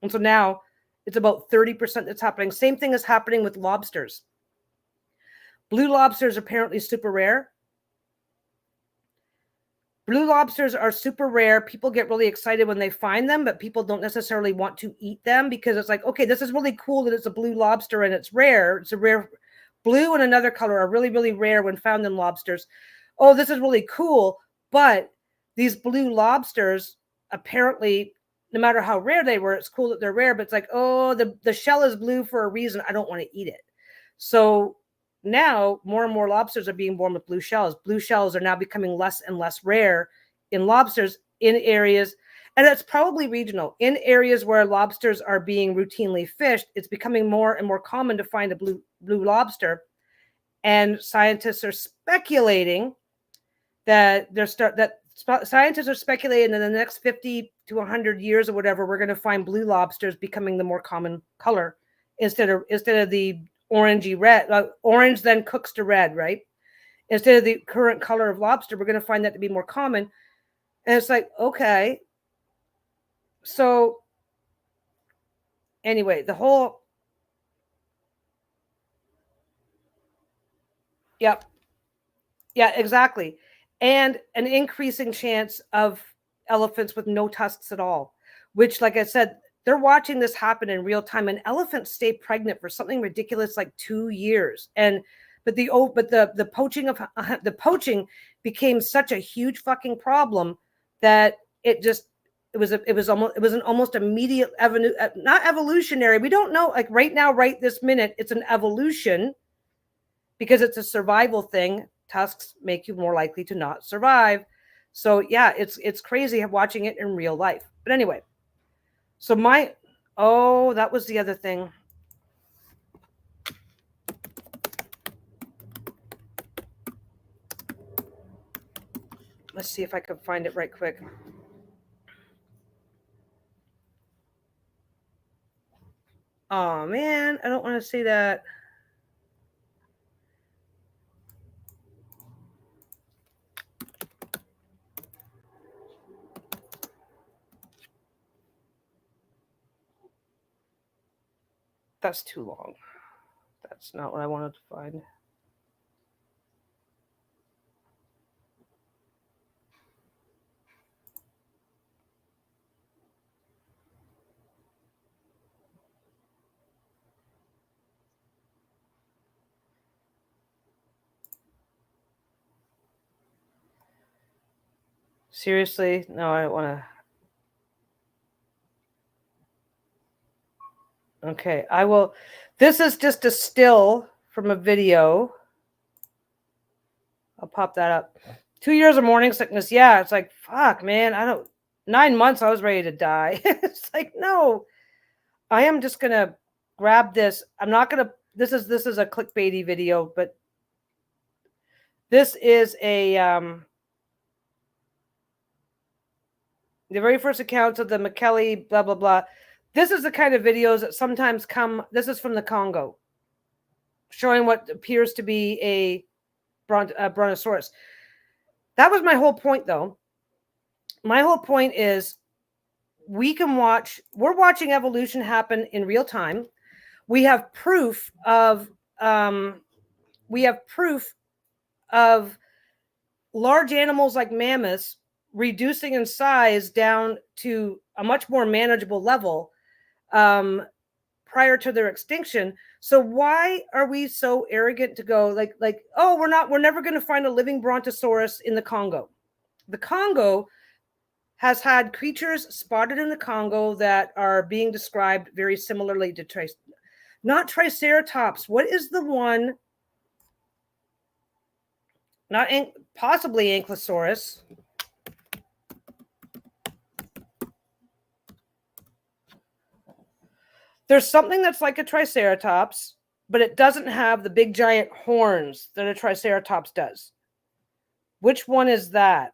And so now it's about 30% that's happening. Same thing is happening with lobsters. Blue lobsters are apparently super rare. Blue lobsters are super rare. People get really excited when they find them, but people don't necessarily want to eat them, because it's okay, this is really cool that it's a blue lobster and it's rare. It's a rare. Blue and another color are really, really rare when found in lobsters. Oh, this is really cool. But these blue lobsters, apparently, no matter how rare they were, it's cool that they're rare, but it's oh, the shell is blue for a reason. I don't want to eat it. So now more and more lobsters are being born with blue shells. Blue shells are now becoming less and less rare in lobsters in areas, and it's probably regional. In areas where lobsters are being routinely fished, it's becoming more and more common to find a blue lobster. And scientists are speculating that Scientists are speculating in the next 50 to 100 years or whatever, we're going to find blue lobsters becoming the more common color instead of the orangey red. Orange then cooks to red, right? Instead of the current color of lobster, we're going to find that to be more common. And it's like, okay. So anyway, the whole, yep. Yeah, exactly. And an increasing chance of elephants with no tusks at all, which, like I said, they're watching this happen in real time. And elephants stay pregnant for something ridiculous like 2 years. But the poaching became such a huge fucking problem that it was an almost immediate not evolutionary. We don't know, like right now, right this minute, it's an evolution because it's a survival thing. Tusks make you more likely to not survive. So yeah, it's crazy watching it in real life. But anyway, so that was the other thing. Let's see if I can find it right quick. Oh man, I don't want to see that. That's too long. That's not what I wanted to find. Seriously? No, I don't want to. Okay, I will. This is just a still from a video. I'll pop that up. 2 years of morning sickness. Yeah, it's like, fuck, man. 9 months, I was ready to die. It's like, no, I am just going to grab this. I'm not going to, this is a clickbaity video, but this is the very first accounts of the McKelly, blah, blah, blah. This is the kind of videos that sometimes come, this is from the Congo, showing what appears to be a brontosaurus. That was my whole point, though. My whole point is we're watching evolution happen in real time. We have proof of large animals like mammoths reducing in size down to a much more manageable level prior to their extinction. So why are we so arrogant to go like, oh, we're never going to find a living brontosaurus in the Congo? The Congo has had creatures spotted in the Congo that are being described very similarly to not Triceratops. What is the one? Possibly Ankylosaurus. There's something that's like a Triceratops, but it doesn't have the big giant horns that a Triceratops does. Which one is that?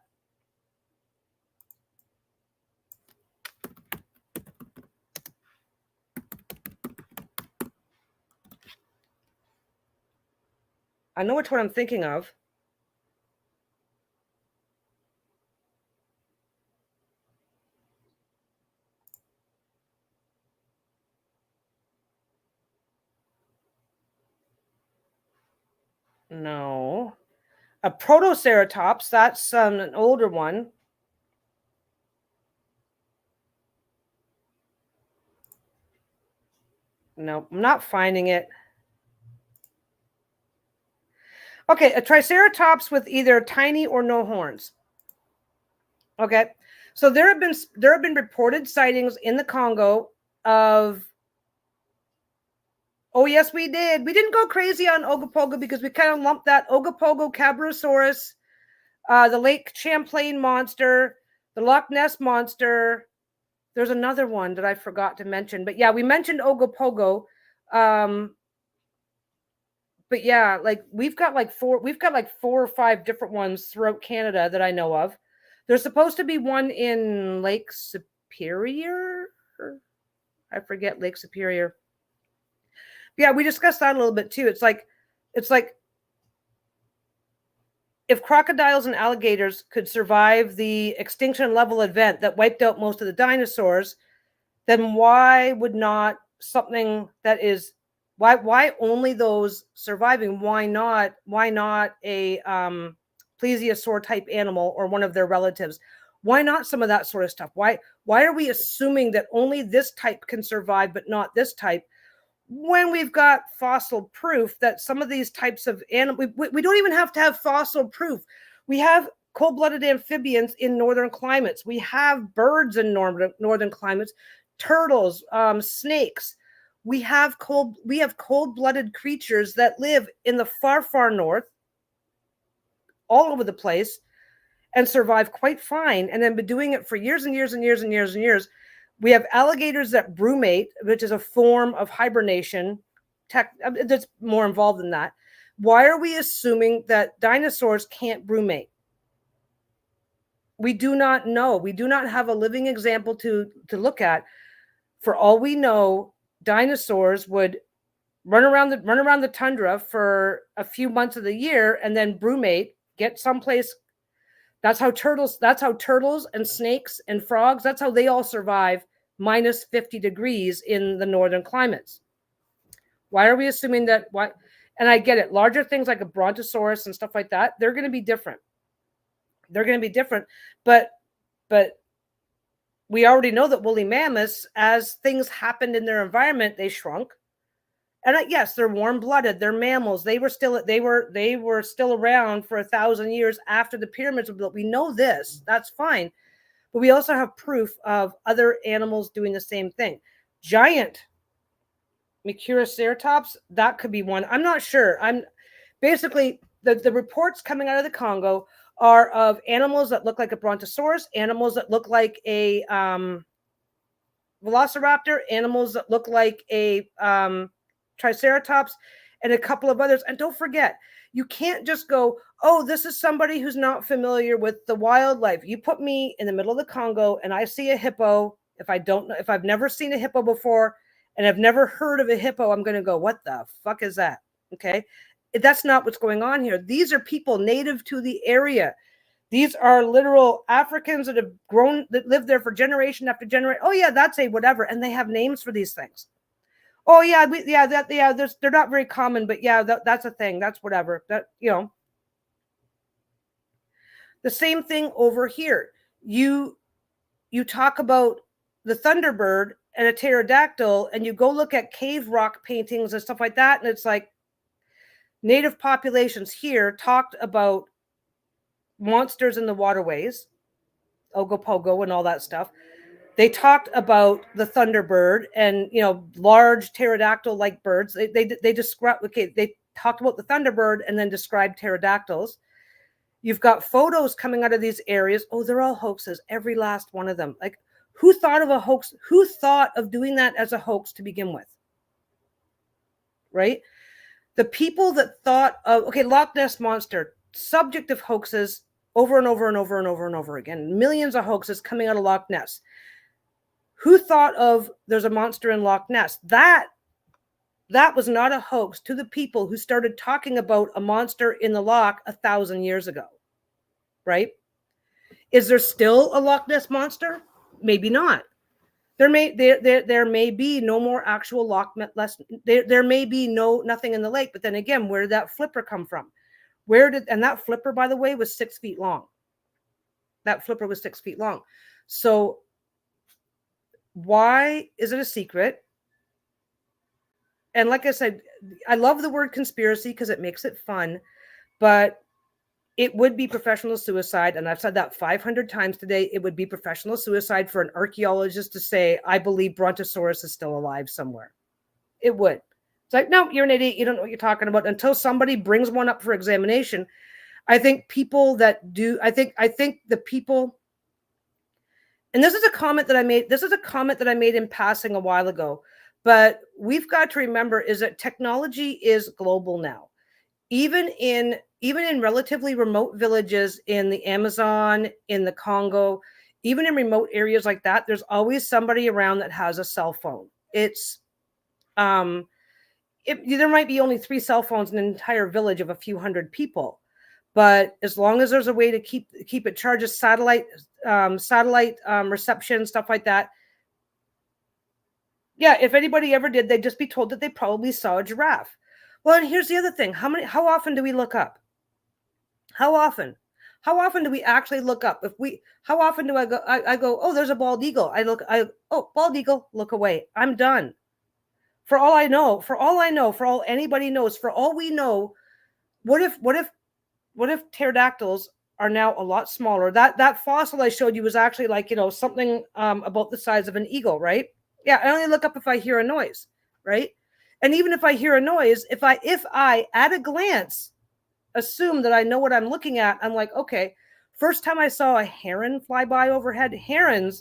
I know which one I'm thinking of. No. A Protoceratops, that's an older one. No, I'm not finding it. Okay, a Triceratops with either tiny or no horns. Okay, so there have been reported sightings in the Congo of. Oh yes, we did. We didn't go crazy on Ogopogo because we kind of lumped that Ogopogo, Cabrosaurus, the Lake Champlain monster, the Loch Ness monster. There's another one that I forgot to mention, but yeah, we mentioned Ogopogo. But yeah, like we've got like 4 or 5 different ones throughout Canada that I know of. There's supposed to be one in Lake Superior. I forget Lake Superior. Yeah, we discussed that a little bit too. It's like if crocodiles and alligators could survive the extinction level event that wiped out most of the dinosaurs, then why would not something that is why only those surviving? Why not a plesiosaur type animal or one of their relatives? Why not some of that sort of stuff? Why are we assuming that only this type can survive but not this type, when we've got fossil proof that some of these types of animals, we don't even have to have fossil proof. We have cold-blooded amphibians in northern climates. We have birds in northern climates, turtles, snakes. We have cold-blooded creatures that live in the far, far north, all over the place, and survive quite fine, and then been doing it for years and years and years and years and years. We have alligators that brumate, which is a form of hibernation. That's more involved than that. Why are we assuming that dinosaurs can't brumate? We do not know. We do not have a living example to look at. For all we know, dinosaurs would run around the tundra for a few months of the year and then brumate, get someplace. That's how turtles and snakes and frogs, that's how they all survive minus 50 degrees in the northern climates. Why are we assuming that? Why? And I get it. Larger things like a brontosaurus and stuff like that, they're going to be different. They're going to be different. But we already know that woolly mammoths, as things happened in their environment, they shrunk. And yes, they're warm-blooded. They're mammals. They were still around for 1,000 years after the pyramids were built. We know this. That's fine. But we also have proof of other animals doing the same thing. Giant Microceratops, that could be one. I'm not sure. I'm basically the reports coming out of the Congo are of animals that look like a brontosaurus, animals that look like a velociraptor, animals that look like a triceratops, and a couple of others. And don't forget, you can't just go, oh, this is somebody who's not familiar with the wildlife. You put me in the middle of the Congo and I see a hippo. If I've never seen a hippo before and I've never heard of a hippo, I'm going to go, what the fuck is that? Okay. That's not what's going on here. These are people native to the area. These are literal Africans that lived there for generation after generation. Oh yeah, that's a whatever. And they have names for these things. Oh yeah, they're not very common, but yeah, that's a thing. That's whatever. That, you know. The same thing over here. You talk about the thunderbird and a pterodactyl, and you go look at cave rock paintings and stuff like that, and it's like native populations here talked about monsters in the waterways, Ogopogo and all that stuff. They talked about the thunderbird and, you know, large pterodactyl-like birds. They described, okay, they talked about the thunderbird and then described pterodactyls. You've got photos coming out of these areas. Oh, they're all hoaxes, every last one of them. Like, who thought of a hoax? Who thought of doing that as a hoax to begin with? Right? The people that thought of, okay, Loch Ness Monster, subject of hoaxes over and over and over and over and over again. Millions of hoaxes coming out of Loch Ness. Who thought of there's a monster in Loch Ness? That was not a hoax to the people who started talking about a monster in the loch 1,000 years ago, right? Is there still a Loch Ness monster? Maybe not. There may be no more actual Loch Ness. There may be nothing in the lake. But then again, where did that flipper come from? And that flipper, by the way, was 6 feet long. That flipper was 6 feet long. So why is it a secret? And like I said, I love the word conspiracy because it makes it fun, but it would be professional suicide. And I've said that 500 times today. It would be professional suicide for an archaeologist to say, I believe Brontosaurus is still alive somewhere. It would. It's like, no, you're an idiot. You don't know what you're talking about. Until somebody brings one up for examination. I think people that do, I think the people, and this is a comment that I made in passing a while ago, but we've got to remember is that technology is global now. even in relatively remote villages in the Amazon, in the Congo, even in remote areas like that, there's always somebody around that has a cell phone. It's there might be only 3 cell phones in an entire village of a few hundred people, but as long as there's a way to keep it charged, satellite reception, stuff like that. Yeah, if anybody ever did, they'd just be told that they probably saw a giraffe. Well, and here's the other thing: how often do we look up? How often do we actually look up? How often do I go? I go, oh, there's a bald eagle. Oh, bald eagle, look away. I'm done. For all I know, for all anybody knows, for all we know, what if pterodactyls are now a lot smaller? That fossil I showed you was actually like, something about the size of an eagle, right? Yeah, I only look up if I hear a noise, right? And even if I hear a noise, if I at a glance assume that I know what I'm looking at, I'm like, okay, first time I saw a heron fly by overhead, a heron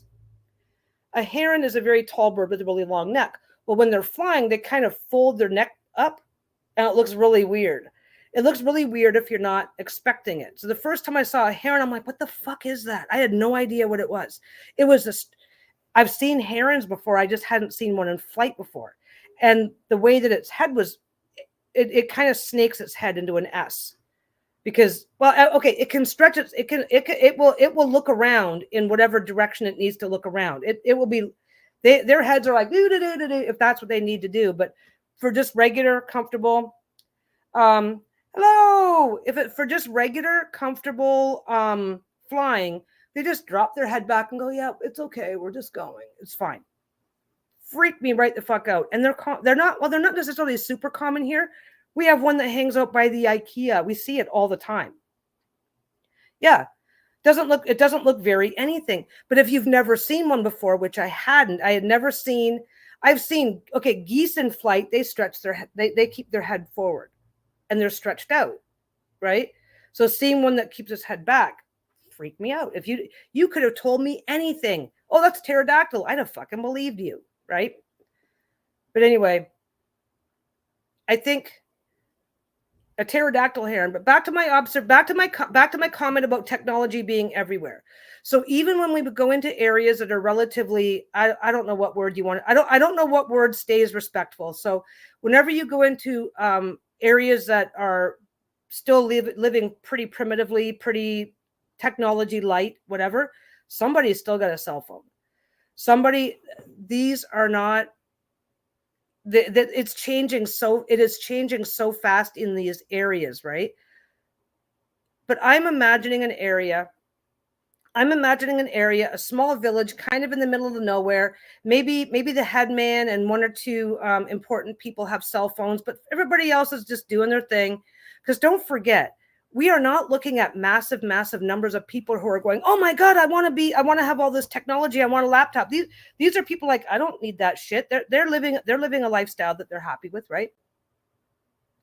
is a very tall bird with a really long neck. Well, when they're flying, they kind of fold their neck up and it looks really weird. It looks really weird if you're not expecting it. So the first time I saw a heron, I'm like, what the fuck is that? I had no idea what it was. It was just, I've seen herons before. I just hadn't seen one in flight before. And the way that its head was, it kind of snakes its head into an S. Because, well, okay, it can stretch it will look around in whatever direction it needs to look around. It will be, their heads are like, if that's what they need to do. But for just regular, comfortable, hello, for just regular, comfortable flying, they just drop their head back and go, yeah, it's okay, we're just going, it's fine. Freak me right the fuck out. And they're not necessarily super common here. We have one that hangs out by the IKEA. We see it all the time. Yeah, it doesn't look very anything. But if you've never seen one before, which I had never seen. I've seen, okay, geese in flight. They stretch their head. They keep their head forward, and they're stretched out, right? So seeing one that keeps its head back freaked me out. If you could have told me anything. Oh, that's a pterodactyl. I'd have fucking believed you, right? But anyway, I think a pterodactyl heron. But back to my comment about technology being everywhere. So even when we would go into areas that are relatively, I don't know what word you want. I don't know what word stays respectful. So whenever you go into areas that are still living pretty primitively, pretty technology light, whatever, somebody's still got a cell phone. These are not. That it's changing, so it is changing so fast in these areas, right? But I'm imagining an area, a small village, kind of in the middle of nowhere. Maybe the headman and 1 or 2 important people have cell phones, but everybody else is just doing their thing. Because don't forget, we are not looking at massive numbers of people who are going, oh my God, I want to have all this technology. I want a laptop. These are people like, I don't need that shit. They're living a lifestyle that they're happy with, right?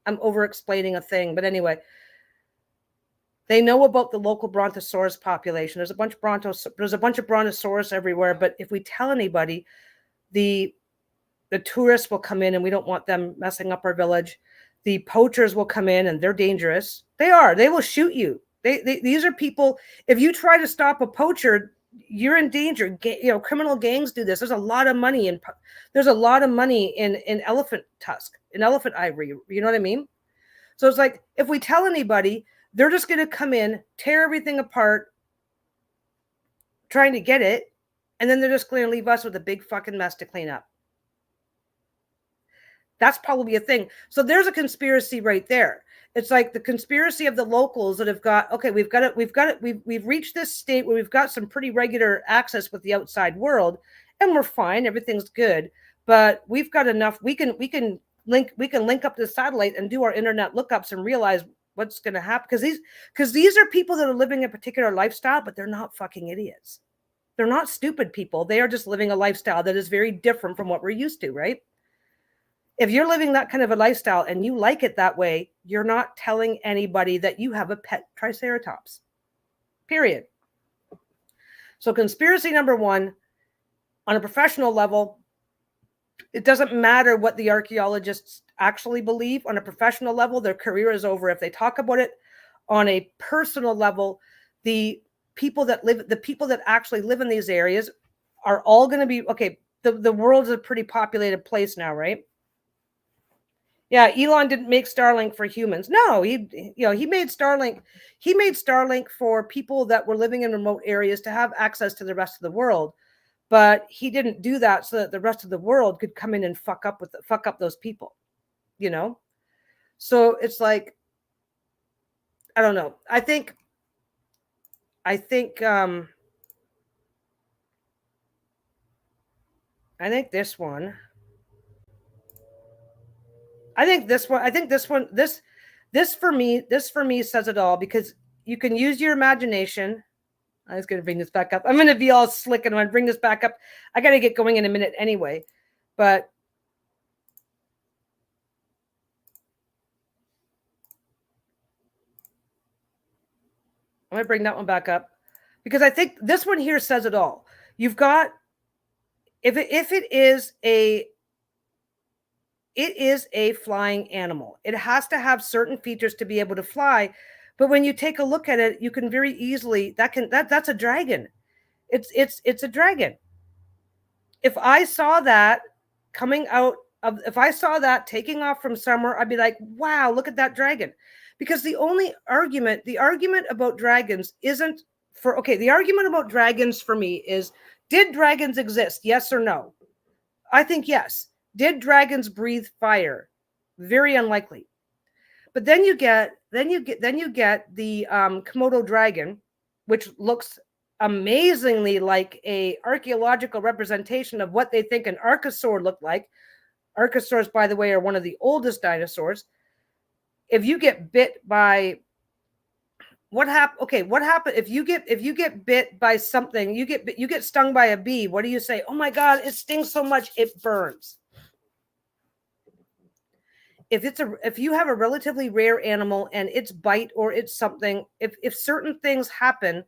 I'm over explaining a thing, but anyway, they know about the local brontosaurus population. There's a bunch of brontosaurus everywhere. But if we tell anybody, the tourists will come in and we don't want them messing up our village. The poachers will come in and they're dangerous. They will shoot you. These are people. If you try to stop a poacher, you're in danger. Criminal gangs do this. There's a lot of money in elephant tusk, in elephant ivory. You know what I mean? So it's like, if we tell anybody, they're just going to come in, tear everything apart, trying to get it. And then they're just going to leave us with a big fucking mess to clean up. That's probably a thing. So there's a conspiracy right there. It's like the conspiracy of the locals that have got, okay, we've reached this state where we've got some pretty regular access with the outside world and we're fine. Everything's good, but we've got enough. We can link up to the satellite and do our internet lookups and realize what's going to happen. Because these are people that are living a particular lifestyle, but they're not fucking idiots. They're not stupid people. They are just living a lifestyle that is very different from what we're used to, right? If you're living that kind of a lifestyle and you like it that way, you're not telling anybody that you have a pet triceratops. Period. So conspiracy number 1, on a professional level, it doesn't matter what the archaeologists actually believe on a professional level, their career is over. If they talk about it on a personal level, the people that actually live in these areas are all going to be okay. The world's a pretty populated place now, right? Yeah, Elon didn't make Starlink for humans. No, he made Starlink. He made Starlink for people that were living in remote areas to have access to the rest of the world. But he didn't do that so that the rest of the world could come in and fuck up those people, you know? So it's like, I don't know. I think I think this one. This for me says it all, because you can use your imagination. I was going to bring this back up. I'm going to be all slick and when I bring this back up, I got to get going in a minute anyway. But I'm going to bring that one back up because I think this one here says it all. You've got, if it is a flying animal, it has to have certain features to be able to fly. But when you take a look at it, you can very easily, that's a dragon. It's a dragon. If I saw that if I saw that taking off from somewhere, I'd be like, wow, look at that dragon. Because the argument about dragons isn't the argument about dragons for me is, did dragons exist? Yes or no? I think yes. Did dragons breathe fire? Very unlikely. But then you get the Komodo dragon, which looks amazingly like a archaeological representation of what they think an archosaur looked like. Archosaurs, by the way, are one of the oldest dinosaurs. If you get bit by what happened if you get bit by something, you get stung by a bee, what do you say? Oh my God, it stings so much it burns. If you have a relatively rare animal and its bite or it's something, if certain things happen,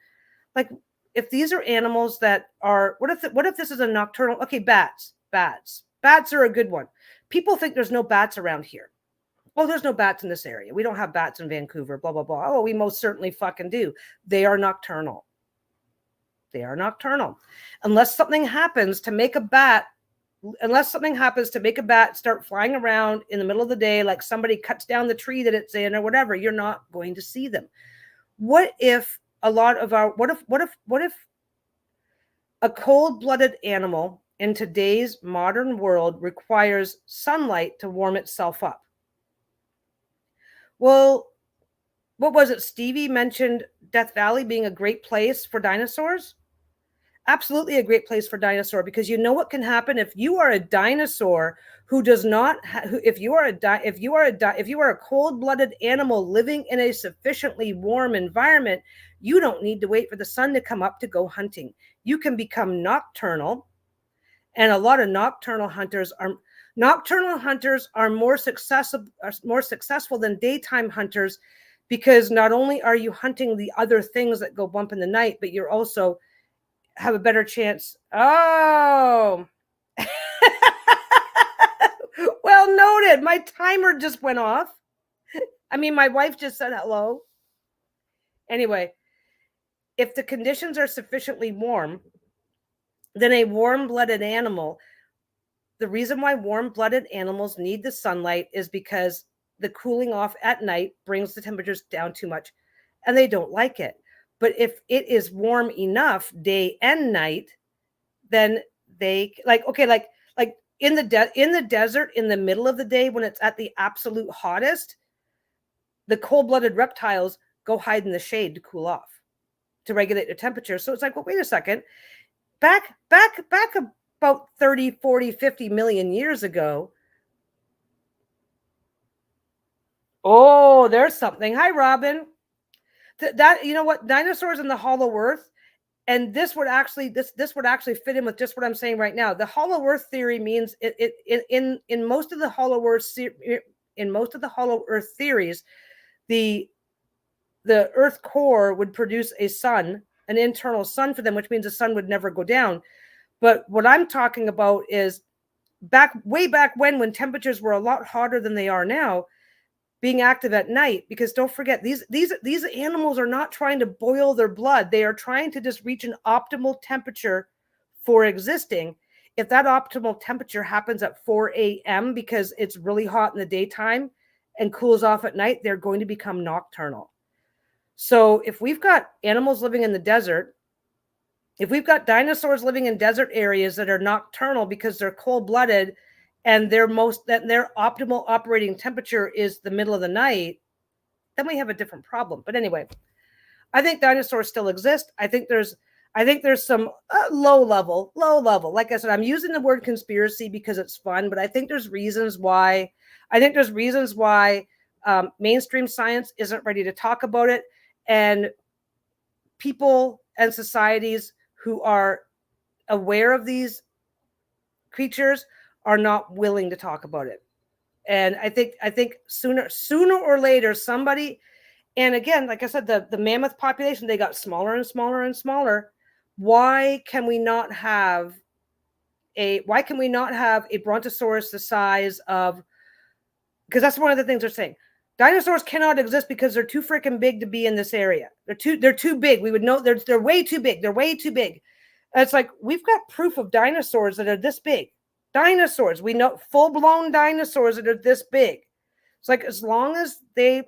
like if these are animals that are, what if this is a nocturnal, bats are a good one. People think there's no bats around here. Oh, there's no bats in this area. We don't have bats in Vancouver, blah, blah, blah. Oh, we most certainly fucking do. They are nocturnal. Unless something happens to make a bat start flying around in the middle of the day, like somebody cuts down the tree that it's in or whatever, you're not going to see them. What if a cold-blooded animal in today's modern world requires sunlight to warm itself up? Well, what was it? Stevie mentioned Death Valley being a great place for dinosaurs. Absolutely a great place for dinosaur, because you know what can happen if you are a dinosaur who does not if you are a cold-blooded animal living in a sufficiently warm environment, you don't need to wait for the sun to come up to go hunting. You can become nocturnal, and a lot of nocturnal hunters are more successful than daytime hunters, because not only are you hunting the other things that go bump in the night, but you're also have a better chance. Oh, well noted. My timer just went off. I mean, my wife just said hello. Anyway, if the conditions are sufficiently warm, then a warm-blooded animal, the reason why warm-blooded animals need the sunlight is because the cooling off at night brings the temperatures down too much, and they don't like it. But if it is warm enough day and night, then they like in the desert in the middle of the day when it's at the absolute hottest, the cold-blooded reptiles go hide in the shade to cool off, to regulate their temperature. So it's like, well, wait a second. Back about 30, 40, 50 million years ago. Oh, there's something. Hi, Robin. That you know what, dinosaurs in the hollow earth, and this would actually fit in with just what I'm saying right now. The hollow earth theory means in most of the hollow earth theories, the earth core would produce an internal sun for them, which means the sun would never go down. But what I'm talking about is way back when temperatures were a lot hotter than they are now, being active at night. Because don't forget, these animals are not trying to boil their blood. They are trying to just reach an optimal temperature for existing. If that optimal temperature happens at 4 a.m. because it's really hot in the daytime and cools off at night, they're going to become nocturnal. So if we've got animals living in the desert, if we've got dinosaurs living in desert areas that are nocturnal because they're cold-blooded and their optimal operating temperature is the middle of the night, then we have a different problem. But anyway, I think dinosaurs still exist. I think there's some low level. Like I said, I'm using the word conspiracy because it's fun, but I think there's reasons why. Mainstream science isn't ready to talk about it, and people and societies who are aware of these creatures are not willing to talk about it. And I think sooner or later somebody. And again, like I said, the mammoth population, they got smaller and smaller and smaller. Why can we not have a brontosaurus the size of, because that's one of the things they're saying. Dinosaurs cannot exist because they're too freaking big to be in this area. They're too big. We would know they're way too big. They're way too big. And it's like, we've got proof of dinosaurs that are this big. Dinosaurs, we know full-blown dinosaurs that are this big. It's like, as long as they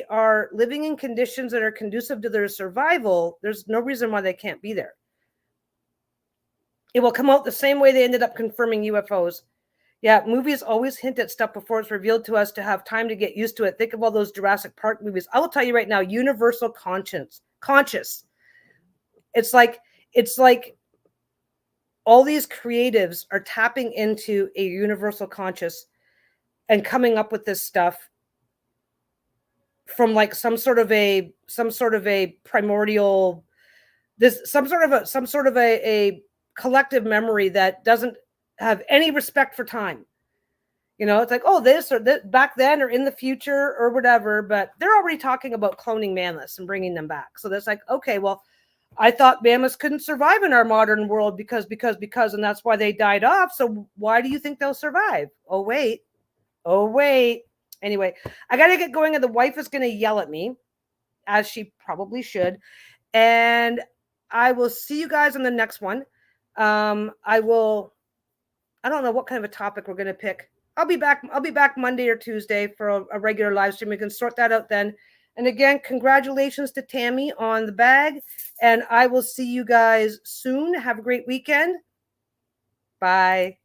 are living in conditions that are conducive to their survival, there's no reason why they can't be there. It will come out the same way they ended up confirming UFOs. Yeah, movies always hint at stuff before it's revealed to us to have time to get used to it. Think of all those Jurassic Park movies. I will tell you right now, universal conscious. It's like all these creatives are tapping into a universal conscious and coming up with this stuff from like some sort of a primordial, some sort of a collective memory that doesn't have any respect for time. You know, it's like, oh, this or that back then or in the future or whatever, but they're already talking about cloning mammoths and bringing them back. So that's like, okay, well, I thought mammoths couldn't survive in our modern world because, and that's why they died off. So why do you think they'll survive? Oh, wait. Anyway, I got to get going, and the wife is going to yell at me, as she probably should. And I will see you guys on the next one. I don't know what kind of a topic we're going to pick. I'll be back Monday or Tuesday for a regular live stream. We can sort that out then. And again, congratulations to Tammy on the bag. And I will see you guys soon. Have a great weekend. Bye.